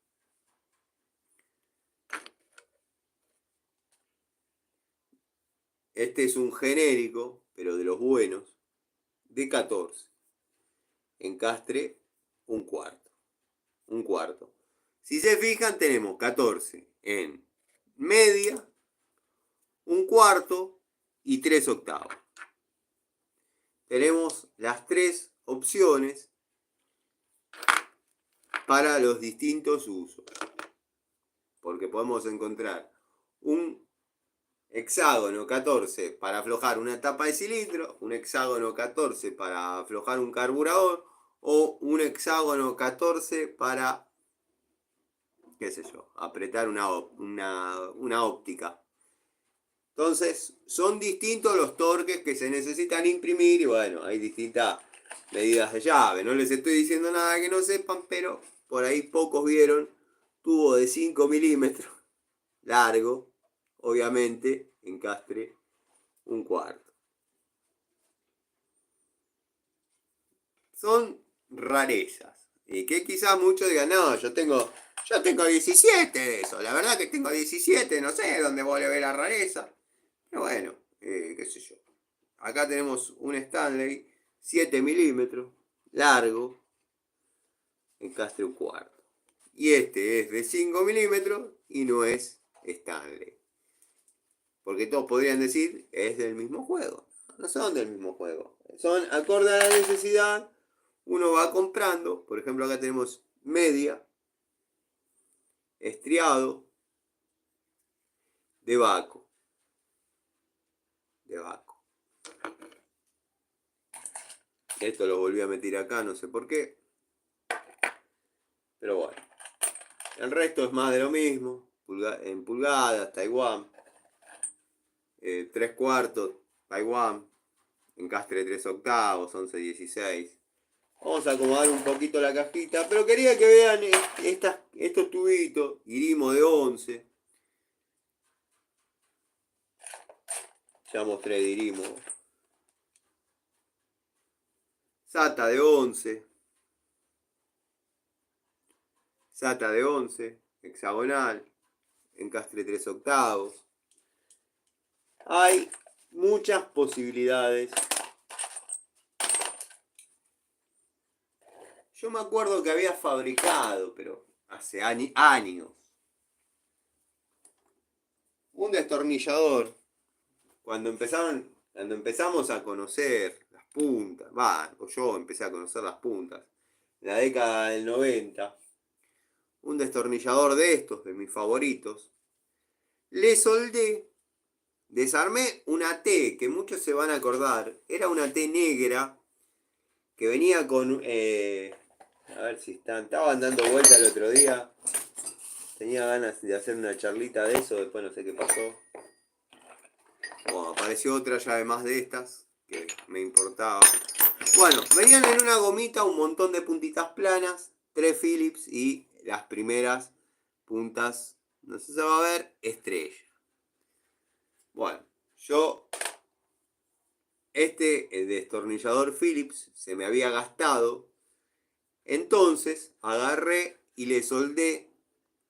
Este es un genérico, pero de los buenos, de 14. Encastre, un cuarto. Un cuarto. Si se fijan, tenemos 14 en media, un cuarto y 3 octavos. Tenemos las tres opciones para los distintos usos. Porque podemos encontrar un hexágono 14 para aflojar una tapa de cilindro, un hexágono 14 para aflojar un carburador o un hexágono 14 para, qué sé yo, apretar una óptica. Entonces, son distintos los torques que se necesitan imprimir y bueno, hay distintas medidas de llave. No les estoy diciendo nada que no sepan, pero por ahí pocos vieron tubo de 5 milímetros, largo, obviamente, encastre un cuarto. Son rarezas. Y que quizás muchos digan, no, yo tengo 17 de eso. La verdad que tengo 17, no sé dónde voy a ver la rareza. Pero bueno, qué sé yo. Acá tenemos un Stanley 7 milímetros, largo, encastre un cuarto. Y este es de 5 milímetros y no es Stanley. Porque todos podrían decir, es del mismo juego. No son del mismo juego. Son acorde a la necesidad. Uno va comprando. Por ejemplo, acá tenemos media, estriado, de Baco. De Baco. Esto lo volví a meter acá, no sé por qué. Pero bueno. El resto es más de lo mismo. En pulgadas, Taiwán. 3/4, Taiwán. Encastre 3 octavos, 11-16. Vamos a acomodar un poquito la cajita, pero quería que vean estos tubitos. Irimo de 11. Ya mostré de Irimo. SATA de 11. SATA de 11. Hexagonal. Encastre 3/8. Hay muchas posibilidades. Yo me acuerdo que había fabricado, pero hace años, un destornillador. Cuando empezamos a conocer las puntas, o yo empecé a conocer las puntas, en la década del 90, un destornillador de estos, de mis favoritos, le soldé, desarmé una T, que muchos se van a acordar, era una T negra, que venía con, a ver si estaban dando vuelta el otro día, tenía ganas de hacer una charlita de eso, después no sé qué pasó. Bueno, apareció otra llave más de estas, que me importaba. Bueno, venían en una gomita un montón de puntitas planas, 3 Phillips y las primeras puntas, no sé si se va a ver, estrella. Bueno, el destornillador Phillips se me había gastado, entonces agarré y le soldé,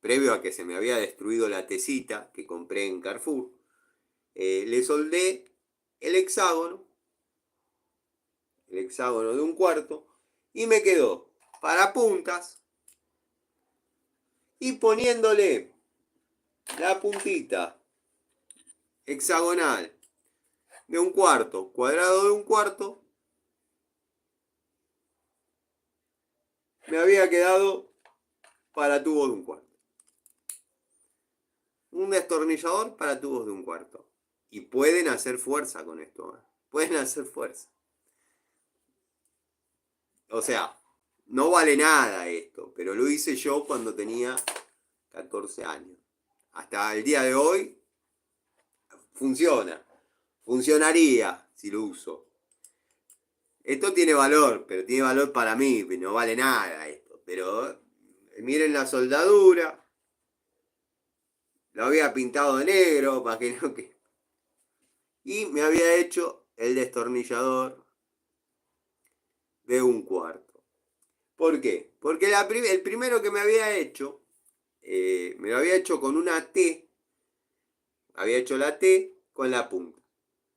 previo a que se me había destruido la tecita que compré en Carrefour, le soldé el hexágono de 1/4 y me quedó para puntas y poniéndole la puntita hexagonal de 1/4, cuadrado de 1/4, me había quedado para tubos de 1/4. Un destornillador para tubos de 1/4. Y pueden hacer fuerza con esto. Pueden hacer fuerza. O sea, no vale nada esto, pero lo hice yo cuando tenía 14 años. Hasta el día de hoy funciona. Funcionaría si lo uso. Esto tiene valor, pero tiene valor para mí, no vale nada esto. Pero miren la soldadura. Lo había pintado de negro para que no que. Y me había hecho el destornillador de 1/4. ¿Por qué? Porque el primero que me había hecho, me lo había hecho con una T. Había hecho la T con la punta.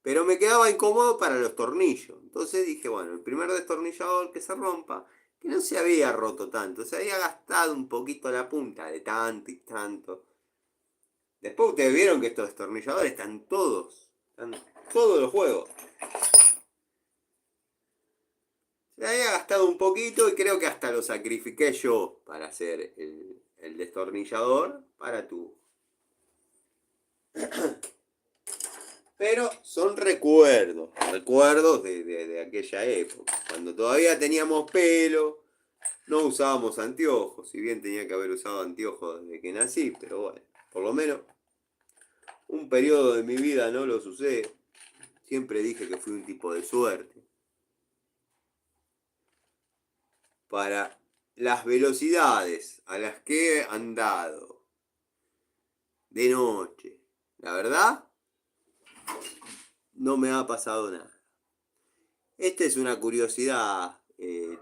Pero me quedaba incómodo para los tornillos. Entonces dije, bueno, el primer destornillador que se rompa, que no se había roto tanto, se había gastado un poquito la punta de tanto y tanto. Después ustedes vieron que estos destornilladores están todos los juegos. Se había gastado un poquito y creo que hasta lo sacrifiqué yo para hacer el destornillador para tu. Pero son recuerdos de aquella época, cuando todavía teníamos pelo, no usábamos anteojos, si bien tenía que haber usado anteojos desde que nací, pero bueno, por lo menos un periodo de mi vida no los usé. Siempre dije que fui un tipo de suerte. Para las velocidades a las que he andado de noche, la verdad, no me ha pasado nada. Esta es una curiosidad,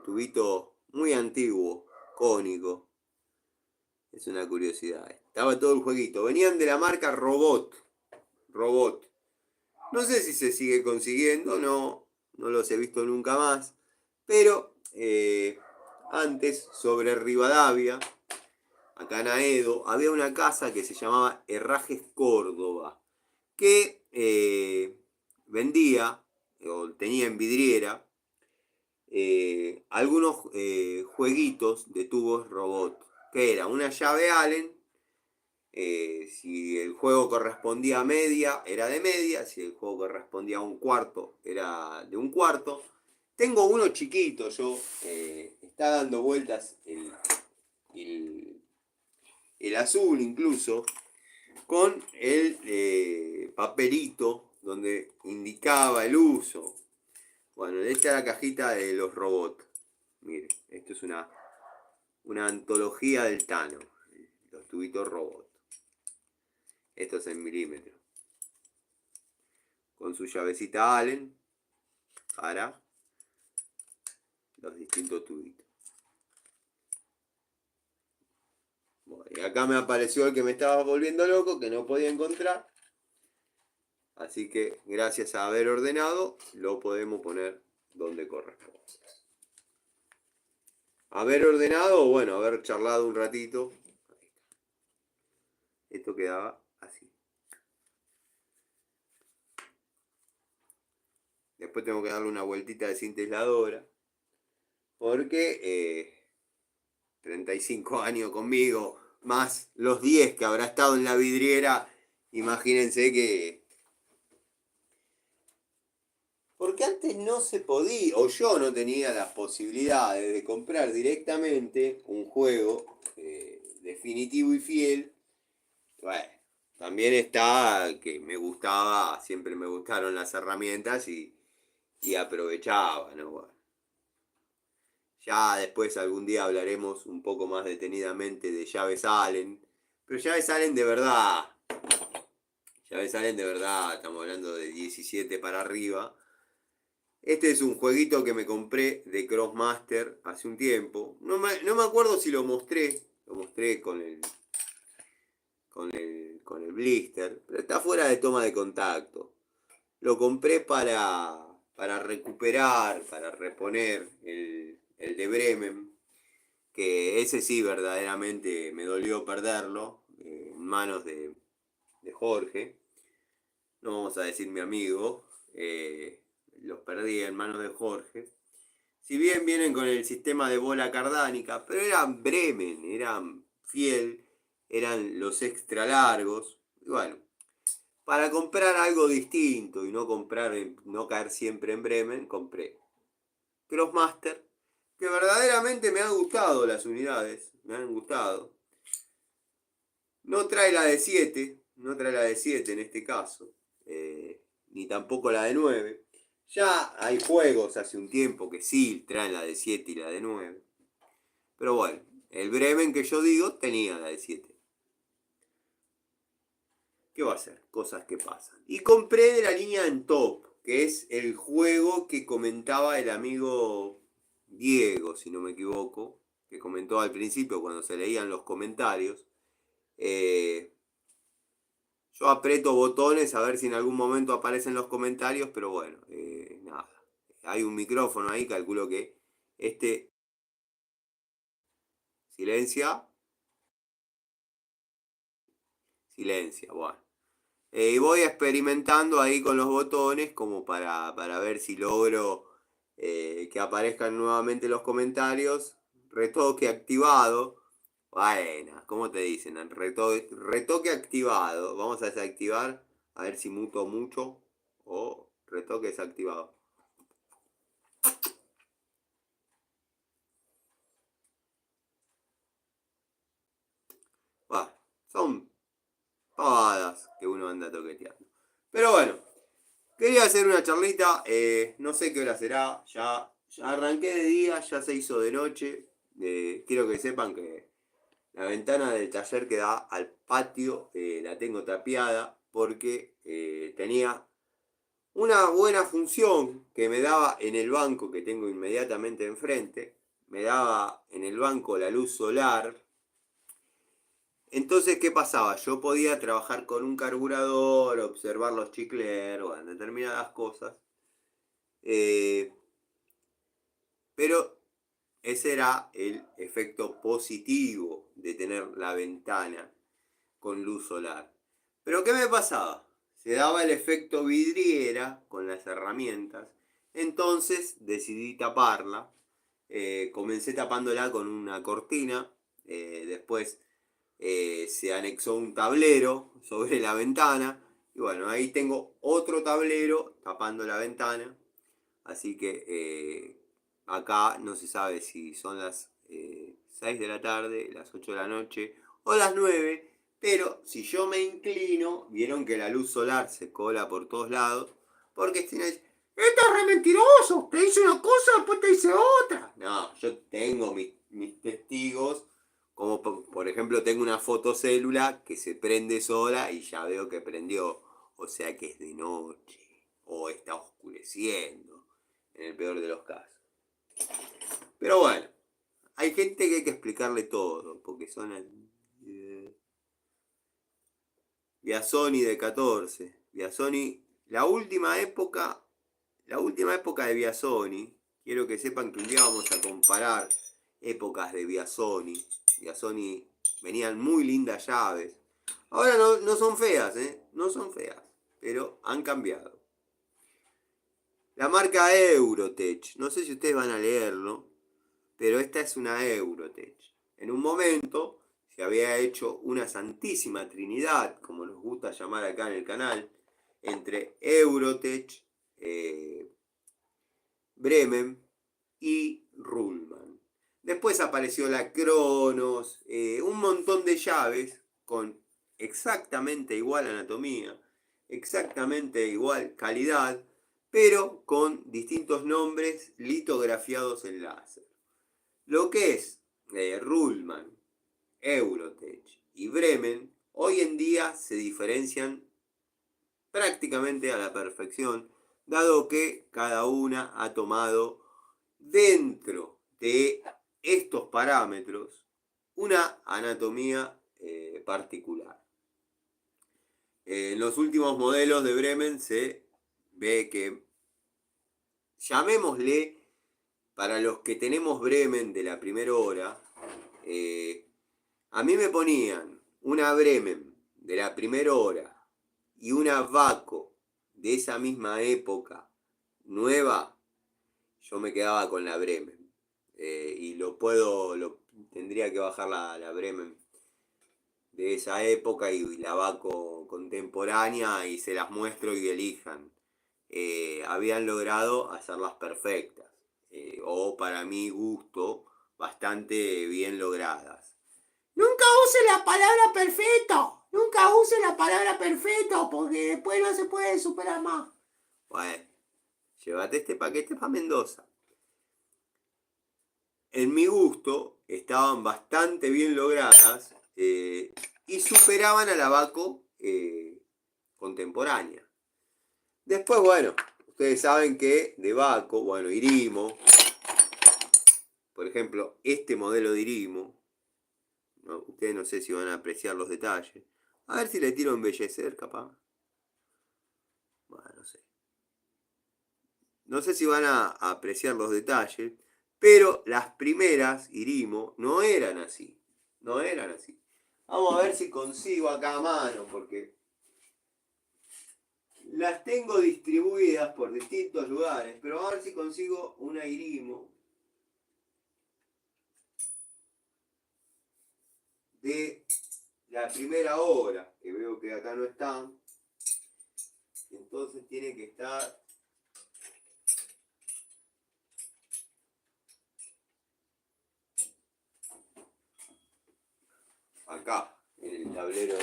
tubito muy antiguo, cónico. Es una curiosidad. Estaba todo el jueguito. Venían de la marca Robot. Robot. No sé si se sigue consiguiendo, no los he visto nunca más. Pero antes, sobre Rivadavia, acá en Aedo, había una casa que se llamaba Herrajes Córdoba, que vendía, o tenía en vidriera, algunos jueguitos de tubos robot, que era una llave Allen, si el juego correspondía a media, era de media, si el juego correspondía a 1/4, era de 1/4. Tengo uno chiquito, está dando vueltas el azul incluso, con el papelito donde indicaba el uso. Bueno, esta es la cajita de los robots. Mire, esto es una antología del Tano. Los tubitos robot. Esto es en milímetros. Con su llavecita Allen para los distintos tubitos. Bueno, y acá me apareció el que me estaba volviendo loco, que no podía encontrar. Así que gracias a haber ordenado, lo podemos poner donde corresponde. Haber ordenado, bueno, haber charlado un ratito. Esto quedaba así. Después tengo que darle una vueltita de cinta aisladora. Porque 35 años conmigo, más los 10 que habrá estado en la vidriera, imagínense que... Porque antes no se podía, o yo no tenía las posibilidades de comprar directamente un juego definitivo y fiel. Bueno, también está que me gustaba, siempre me gustaron las herramientas y aprovechaba, ¿no? Bueno, ya después algún día hablaremos un poco más detenidamente de llaves Allen. Pero llaves Allen de verdad. Llaves Allen de verdad. Estamos hablando de 17 para arriba. Este es un jueguito que me compré de Crossmaster hace un tiempo. No me acuerdo si lo mostré. Lo mostré con el blister. Pero está fuera de toma de contacto. Lo compré para recuperar, para reponer el de Bremen. Que ese sí verdaderamente me dolió perderlo en manos de Jorge. No vamos a decir mi amigo. Los perdí en manos de Jorge. Si bien vienen con el sistema de bola cardánica, pero eran Bremen, eran fiel, eran los extra largos. Y bueno, para comprar algo distinto y no caer siempre en Bremen, compré Crossmaster, que verdaderamente me han gustado las unidades, me han gustado. No trae la de 7, no trae la de 7 en este caso, ni tampoco la de 9. Ya hay juegos hace un tiempo que sí traen la de 7 y la de 9. Pero bueno, el Bremen que yo digo tenía la de 7. ¿Qué va a ser? Cosas que pasan. Y compré de la línea en top, que es el juego que comentaba el amigo Diego, si no me equivoco, que comentó al principio cuando se leían los comentarios. Yo aprieto botones a ver si en algún momento aparecen los comentarios, pero bueno, nada. Hay un micrófono ahí, calculo que este... Silencia. Silencia, bueno. Y voy experimentando ahí con los botones como para ver si logro que aparezcan nuevamente los comentarios. Retoque activado. Bueno, ¿cómo te dicen? Retoque activado. Vamos a desactivar. A ver si muto mucho. O retoque desactivado. Bueno, son pavadas que uno anda toqueteando. Pero bueno, quería hacer una charlita. No sé qué hora será. Ya arranqué de día, ya se hizo de noche. Quiero que sepan que la ventana del taller que da al patio la tengo tapiada porque tenía una buena función que me daba en el banco que tengo inmediatamente enfrente. Me daba en el banco la luz solar. Entonces, ¿qué pasaba? Yo podía trabajar con un carburador, observar los chicleros, bueno, determinadas cosas. Pero ese era el efecto positivo de tener la ventana con luz solar. Pero ¿qué me pasaba? Se daba el efecto vidriera con las herramientas. Entonces decidí taparla. Comencé tapándola con una cortina. Después se anexó un tablero sobre la ventana. Y bueno, ahí tengo otro tablero tapando la ventana. Así que acá no se sabe si son las 6 de la tarde, las 8 de la noche o las 9. Pero si yo me inclino, vieron que la luz solar se cola por todos lados. Porque si no es, ¡esto es re mentiroso! Te dice una cosa, después te dice otra. No, yo tengo mis testigos, como por ejemplo tengo una fotocélula que se prende sola y ya veo que prendió, o sea que es de noche, o está oscureciendo, en el peor de los casos. Pero bueno, hay gente que hay que explicarle todo, porque son Biasoni de 14. Biasoni, la última época de Biasoni, quiero que sepan que un día vamos a comparar épocas de Biasoni. Biasoni venían muy lindas llaves. Ahora no son feas, no son feas, pero han cambiado. La marca Eurotech, no sé si ustedes van a leerlo, pero esta es una Eurotech. En un momento se había hecho una santísima trinidad, como nos gusta llamar acá en el canal, entre Eurotech, Bremen y Ruhlmann. Después apareció la Kronos, un montón de llaves con exactamente igual anatomía, exactamente igual calidad, pero con distintos nombres litografiados en láser. Lo que es Ruhlmann, Eurotech y Bremen, hoy en día se diferencian prácticamente a la perfección, dado que cada una ha tomado dentro de estos parámetros una anatomía particular. En los últimos modelos de Bremen se ve que, llamémosle, para los que tenemos Bremen de la primera hora, a mí me ponían una Bremen de la primera hora y una Vaco de esa misma época nueva, yo me quedaba con la Bremen. Y tendría que bajar la Bremen de esa época y la Vaco contemporánea y se las muestro y elijan. Habían logrado hacerlas perfectas, o para mi gusto, bastante bien logradas. Nunca use la palabra perfecto, nunca use la palabra perfecto, porque después no se puede superar más. Bueno, llévate este paquete para Mendoza. En mi gusto, estaban bastante bien logradas y superaban a la Vaco contemporánea. Después, bueno, ustedes saben que de Vaco, bueno, Irimo, por ejemplo, este modelo de Irimo, ¿no? Ustedes no sé si van a apreciar los detalles. A ver si le tiro embellecer, capaz. Bueno, no sé. No sé si van a apreciar los detalles, pero las primeras Irimo no eran así. No eran así. Vamos a ver si consigo acá a mano, porque las tengo distribuidas por distintos lugares, pero a ver si consigo una Irimo de la primera hora, que veo que acá no están. Entonces tiene que estar acá, en el tablero.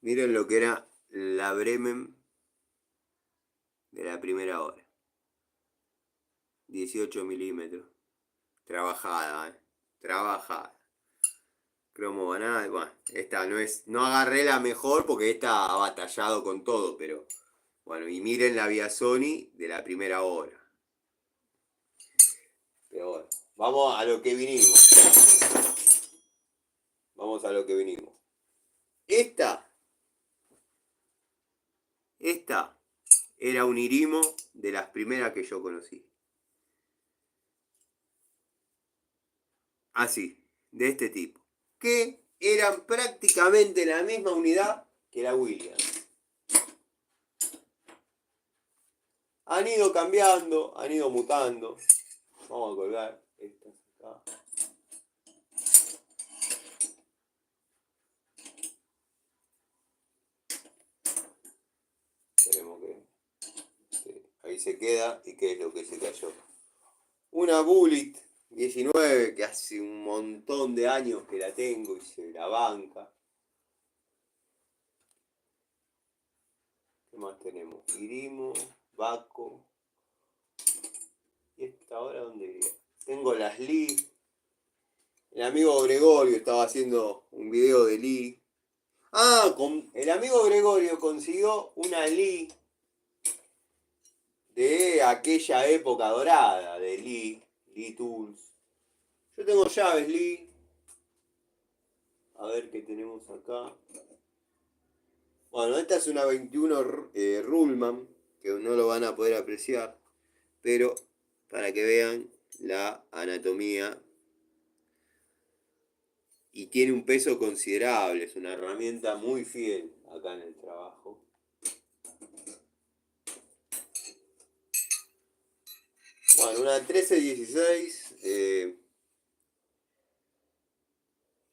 Miren lo que era la Bremen de la primera hora. 18 milímetros. Trabajada, trabajada. Cromo banal, bueno, esta no agarré la mejor porque esta ha batallado con todo, pero bueno, y miren la Biasoni de la primera hora. Pero bueno, vamos a lo que vinimos. Vamos a lo que vinimos. Esta era un Irimo de las primeras que yo conocí. Así, de este tipo. Que eran prácticamente la misma unidad que la Williams. Han ido cambiando, han ido mutando. Vamos a colgar estas acá. Esperemos que ahí se queda. ¿Y qué es lo que se cayó? Una Bullet 19 que hace un montón de años que la tengo y se la banca. más tenemos? Irimo, Baco. ¿Y esta ahora dónde iría? Tengo las Lee. El amigo Gregorio estaba haciendo un video de Lee. Ah, el amigo Gregorio consiguió una Lee de aquella época dorada de Lee Tools. Yo tengo llaves Lee. A ver qué tenemos acá. Bueno, esta es una 21 Rullman, que no lo van a poder apreciar, pero para que vean la anatomía. Y tiene un peso considerable, es una herramienta muy fiel acá en el trabajo. Bueno, una 1316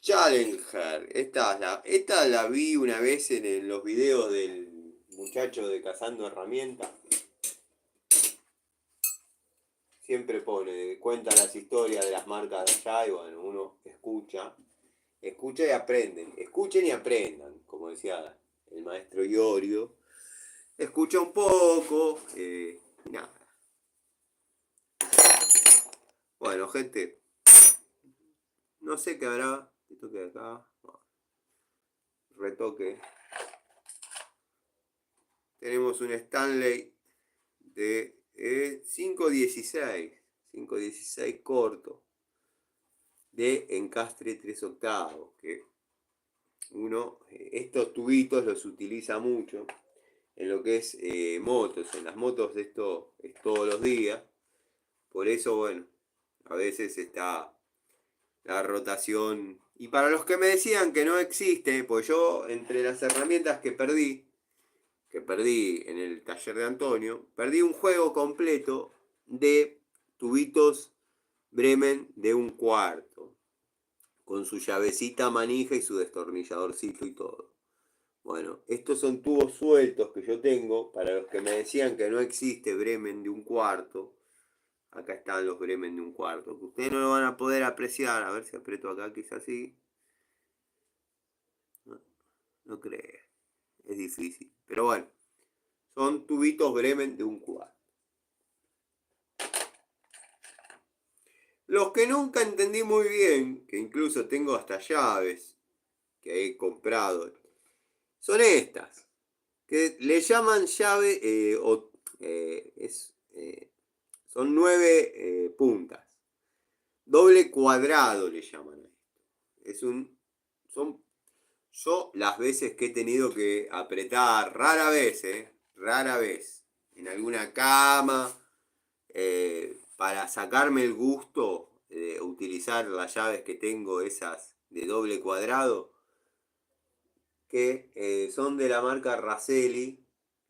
Challenger. Esta la vi una vez en los videos del muchacho de Cazando Herramientas. Siempre cuenta las historias de las marcas de allá y bueno, uno escucha y aprenden. Escuchen y aprendan, como decía el maestro Iorio. Escucha un poco, nada. Bueno, gente, no sé qué habrá. Esto que acá. Retoque. Tenemos un Stanley de 516. 516 corto. De encastre 3/8. Que estos tubitos los utiliza mucho en lo que es motos. En las motos esto es todos los días. Por eso, bueno, a veces está la rotación. Y para los que me decían que no existe, pues yo entre las herramientas que perdí en el taller de Antonio, perdí un juego completo de tubitos Bremen de 1/4, con su llavecita manija y su destornilladorcito y todo. Bueno, estos son tubos sueltos que yo tengo, para los que me decían que no existe Bremen de 1/4. Acá están los Bremen de 1/4, que ustedes no lo van a poder apreciar. A ver si aprieto acá, quizás sí. No creo, es difícil. Pero bueno, son tubitos Bremen de 1/4. Los que nunca entendí muy bien, que incluso tengo hasta llaves que he comprado, son estas, que le llaman llave, son 9 puntas. Doble cuadrado le llaman a esto. Yo las veces que he tenido que apretar, rara vez, en alguna cama, para sacarme el gusto de utilizar las llaves que tengo, esas de doble cuadrado, que son de la marca Raselli.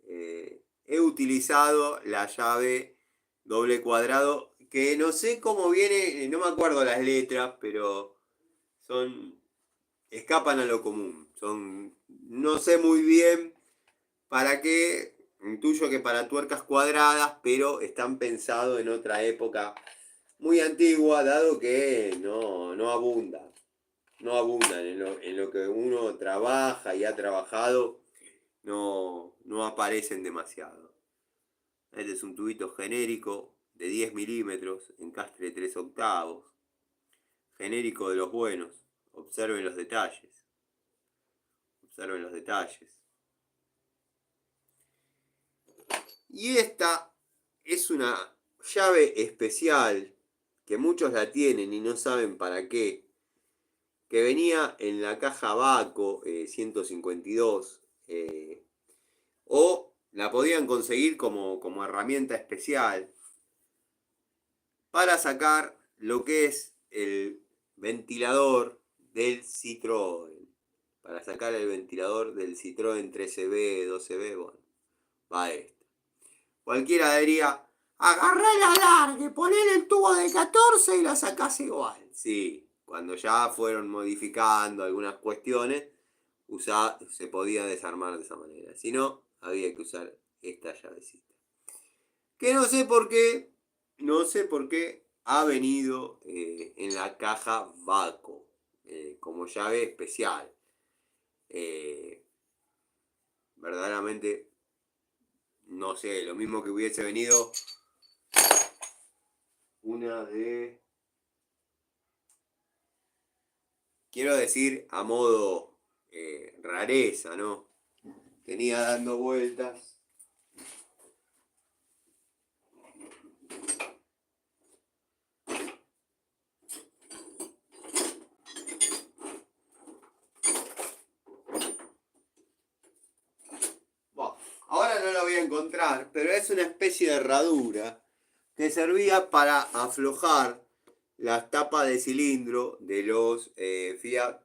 He utilizado la llave doble cuadrado, que no sé cómo viene, no me acuerdo las letras, pero escapan a lo común. No sé muy bien para qué, intuyo que para tuercas cuadradas, pero están pensados en otra época muy antigua, dado que no abundan. No abundan en lo que uno trabaja y ha trabajado, no aparecen demasiado. Este es un tubito genérico de 10 milímetros, encastre 3/8. Genérico de los buenos. Observen los detalles. Observen los detalles. Y esta es una llave especial que muchos la tienen y no saben para qué. Que venía en la caja Baco 152. O la podían conseguir como herramienta especial para sacar lo que es el ventilador del Citroën. Para sacar el ventilador del Citroën 13B, 12B, bueno, va esto. Cualquiera diría, agarrá el alargue, ponele el tubo de 14 y la sacás igual. Sí, cuando ya fueron modificando algunas cuestiones, se podía desarmar de esa manera. Si no, había que usar esta llavecita. Que no sé por qué ha venido en la caja Baco, como llave especial. Verdaderamente no sé, lo mismo que hubiese venido una de... Quiero decir a modo rareza, ¿no? Tenía dando vueltas. Bueno, ahora no lo voy a encontrar, pero es una especie de herradura que servía para aflojar las tapas de cilindro de los Fiat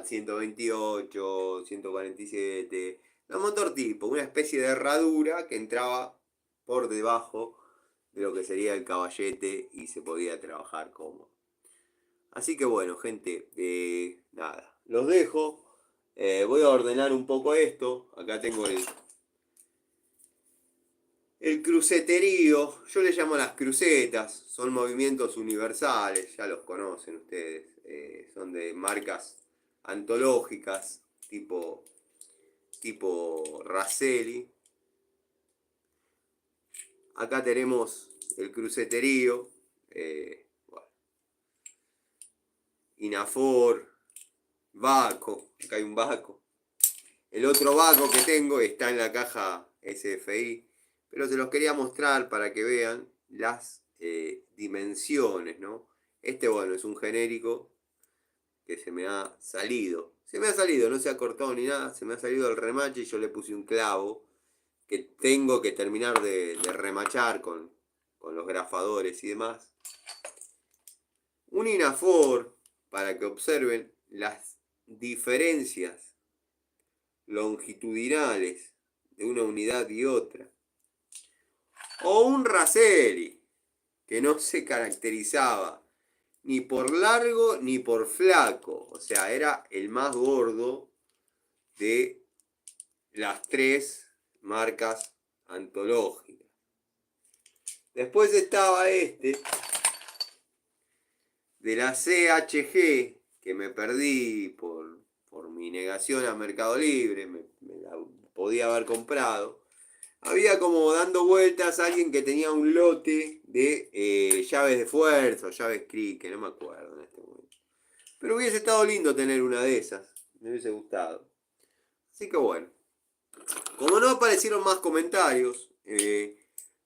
128, 147, los motor tipo, una especie de herradura que entraba por debajo de lo que sería el caballete y se podía trabajar cómodo. Así que bueno, gente, nada, los dejo. Voy a ordenar un poco esto. Acá tengo el cruceterío, yo le llamo las crucetas, son movimientos universales, ya los conocen ustedes, son de marcas antológicas, tipo Raselli. Acá tenemos el cruceterío, bueno, Inafor, Vaco, acá hay un Vaco. El otro Vaco que tengo está en la caja SFI, pero se los quería mostrar para que vean las dimensiones, ¿no? Este, bueno, es un genérico que se me ha salido. Se me ha salido, no se ha cortado ni nada, se me ha salido el remache y yo le puse un clavo que tengo que terminar de remachar con los grafadores y demás. Un Inafor, para que observen las diferencias longitudinales de una unidad y otra. O un Raselli, que no se caracterizaba ni por largo ni por flaco. O sea, era el más gordo de las tres marcas antológicas. Después estaba este, de la CHG, que me perdí por mi negación a Mercado Libre, me la podía haber comprado. Había como dando vueltas alguien que tenía un lote de llaves de fuerza o llaves CRI, que no me acuerdo en este momento. Pero hubiese estado lindo tener una de esas, me hubiese gustado. Así que bueno, como no aparecieron más comentarios,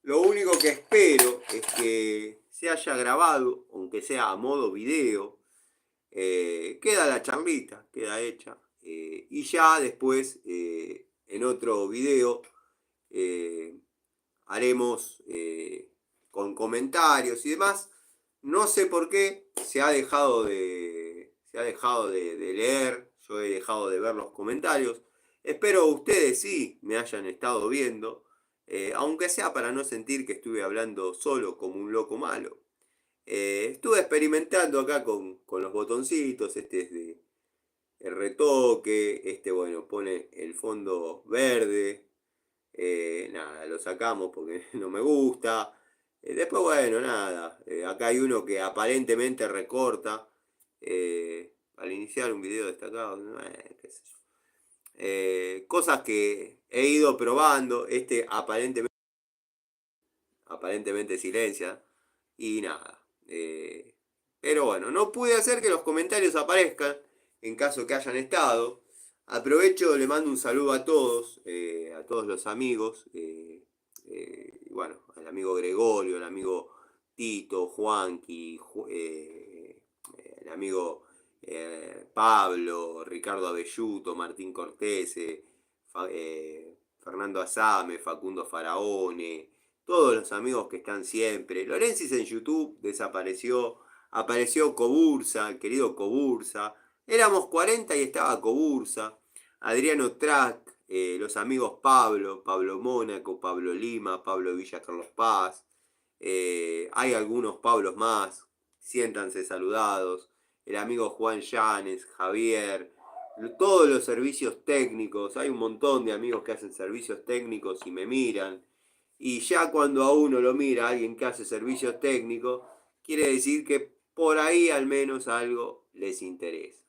lo único que espero es que se haya grabado, aunque sea a modo video. Queda la charlita, queda hecha. Y ya después, en otro video, haremos con comentarios y demás. No sé por qué se ha dejado de leer, yo he dejado de ver los comentarios. Espero ustedes sí me hayan estado viendo, aunque sea para no sentir que estuve hablando solo como un loco malo. Estuve experimentando acá con los botoncitos, este es de el retoque, este bueno, pone el fondo verde, nada, lo sacamos porque no me gusta. Después, bueno, nada, acá hay uno que aparentemente recorta al iniciar un video destacado, qué sé yo. Cosas que he ido probando, este aparentemente silencia y nada. Pero bueno, no pude hacer que los comentarios aparezcan en caso que hayan estado. Aprovecho, le mando un saludo a todos los amigos. Bueno, al amigo Gregorio, al amigo Tito, Juanqui, el amigo Pablo, Ricardo Abelluto, Martín Cortese, Fernando Asame, Facundo Faraone, todos los amigos que están siempre. Lorenzis en YouTube desapareció, apareció Cobursa, el querido Cobursa. Éramos 40 y estaba Cobursa. Adriano Track, los amigos Pablo Mónaco, Pablo Lima, Pablo Villa Carlos Paz. Hay algunos Pablos más, siéntanse saludados. El amigo Juan Llanes, Javier, todos los servicios técnicos. Hay un montón de amigos que hacen servicios técnicos y me miran. Y ya cuando a uno lo mira alguien que hace servicios técnicos, quiere decir que por ahí al menos algo les interesa.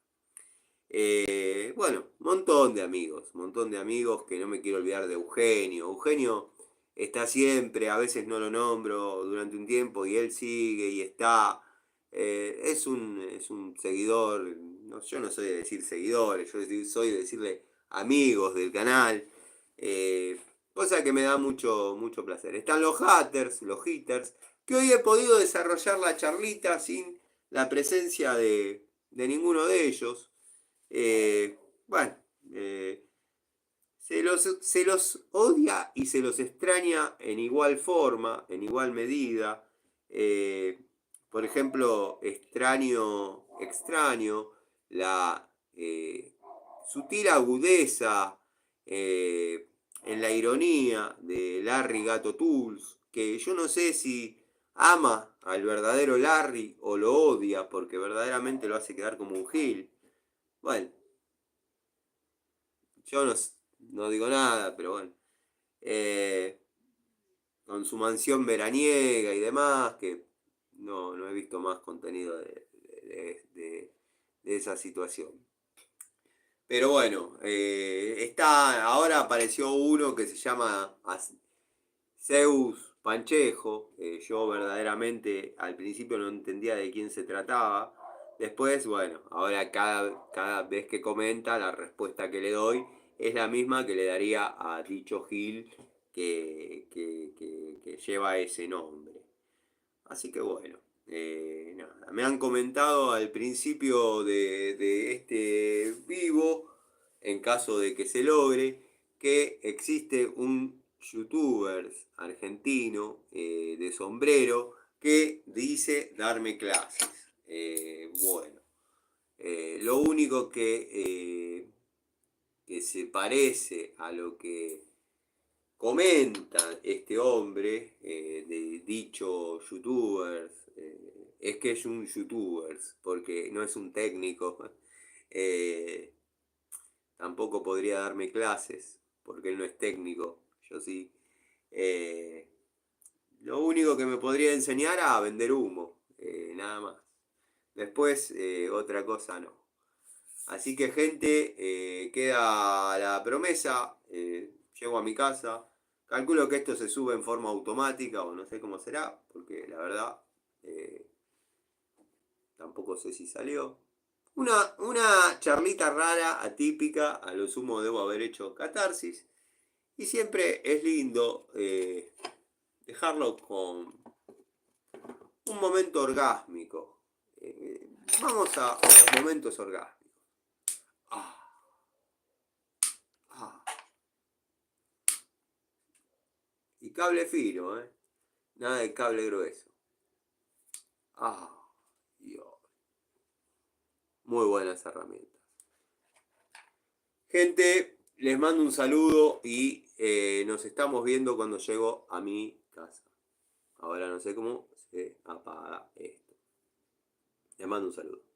Bueno, montón de amigos que no me quiero olvidar de Eugenio. Eugenio está siempre, a veces no lo nombro durante un tiempo y él sigue y está. Es un seguidor, no, yo no soy de decir seguidores, soy de decirle amigos del canal. eh, Cosa que me da mucho, mucho placer. Están los hitters, que hoy he podido desarrollar la charlita sin la presencia de ninguno de ellos. Bueno, eh, se los odia y se los extraña en igual forma, en igual medida. Eh, por ejemplo, extraño la sutil agudeza eh, en la ironía de Larry Gato Tools, que yo no sé si ama al verdadero Larry o lo odia porque verdaderamente lo hace quedar como un gil. Bueno, yo no digo nada, pero bueno. Eh, con su mansión veraniega y demás, que no he visto más contenido de esa situación. Pero bueno, ahora apareció uno que se llama Zeus Panchejo. Yo verdaderamente al principio no entendía de quién se trataba. Después, bueno, ahora cada vez que comenta, la respuesta que le doy es la misma que le daría a dicho Gil que lleva ese nombre. Así que bueno, nada. Me han comentado al principio de este vivo, en caso de que se logre, que existe un youtuber argentino de sombrero que dice darme clases. Bueno, lo único que se parece a lo que comenta este hombre de dicho youtuber, es que es un youtuber, porque no es un técnico, eh, tampoco podría darme clases, porque él no es técnico, yo sí. Eh, lo único que me podría enseñar a vender humo, nada más. Después, otra cosa no. Así que gente, queda la promesa, llego a mi casa, calculo que esto se sube en forma automática o no sé cómo será, porque la verdad eh, tampoco sé si salió. Una charlita rara, atípica, a lo sumo debo haber hecho catarsis, y siempre es lindo dejarlo con un momento orgásmico. Vamos a los momentos orgásmicos. Ah, ah. Y cable fino, ¿eh? Nada de cable grueso. Ah, Dios. Muy buenas herramientas. Gente, les mando un saludo y nos estamos viendo cuando llego a mi casa. Ahora no sé cómo se apaga esto. Les mando un saludo.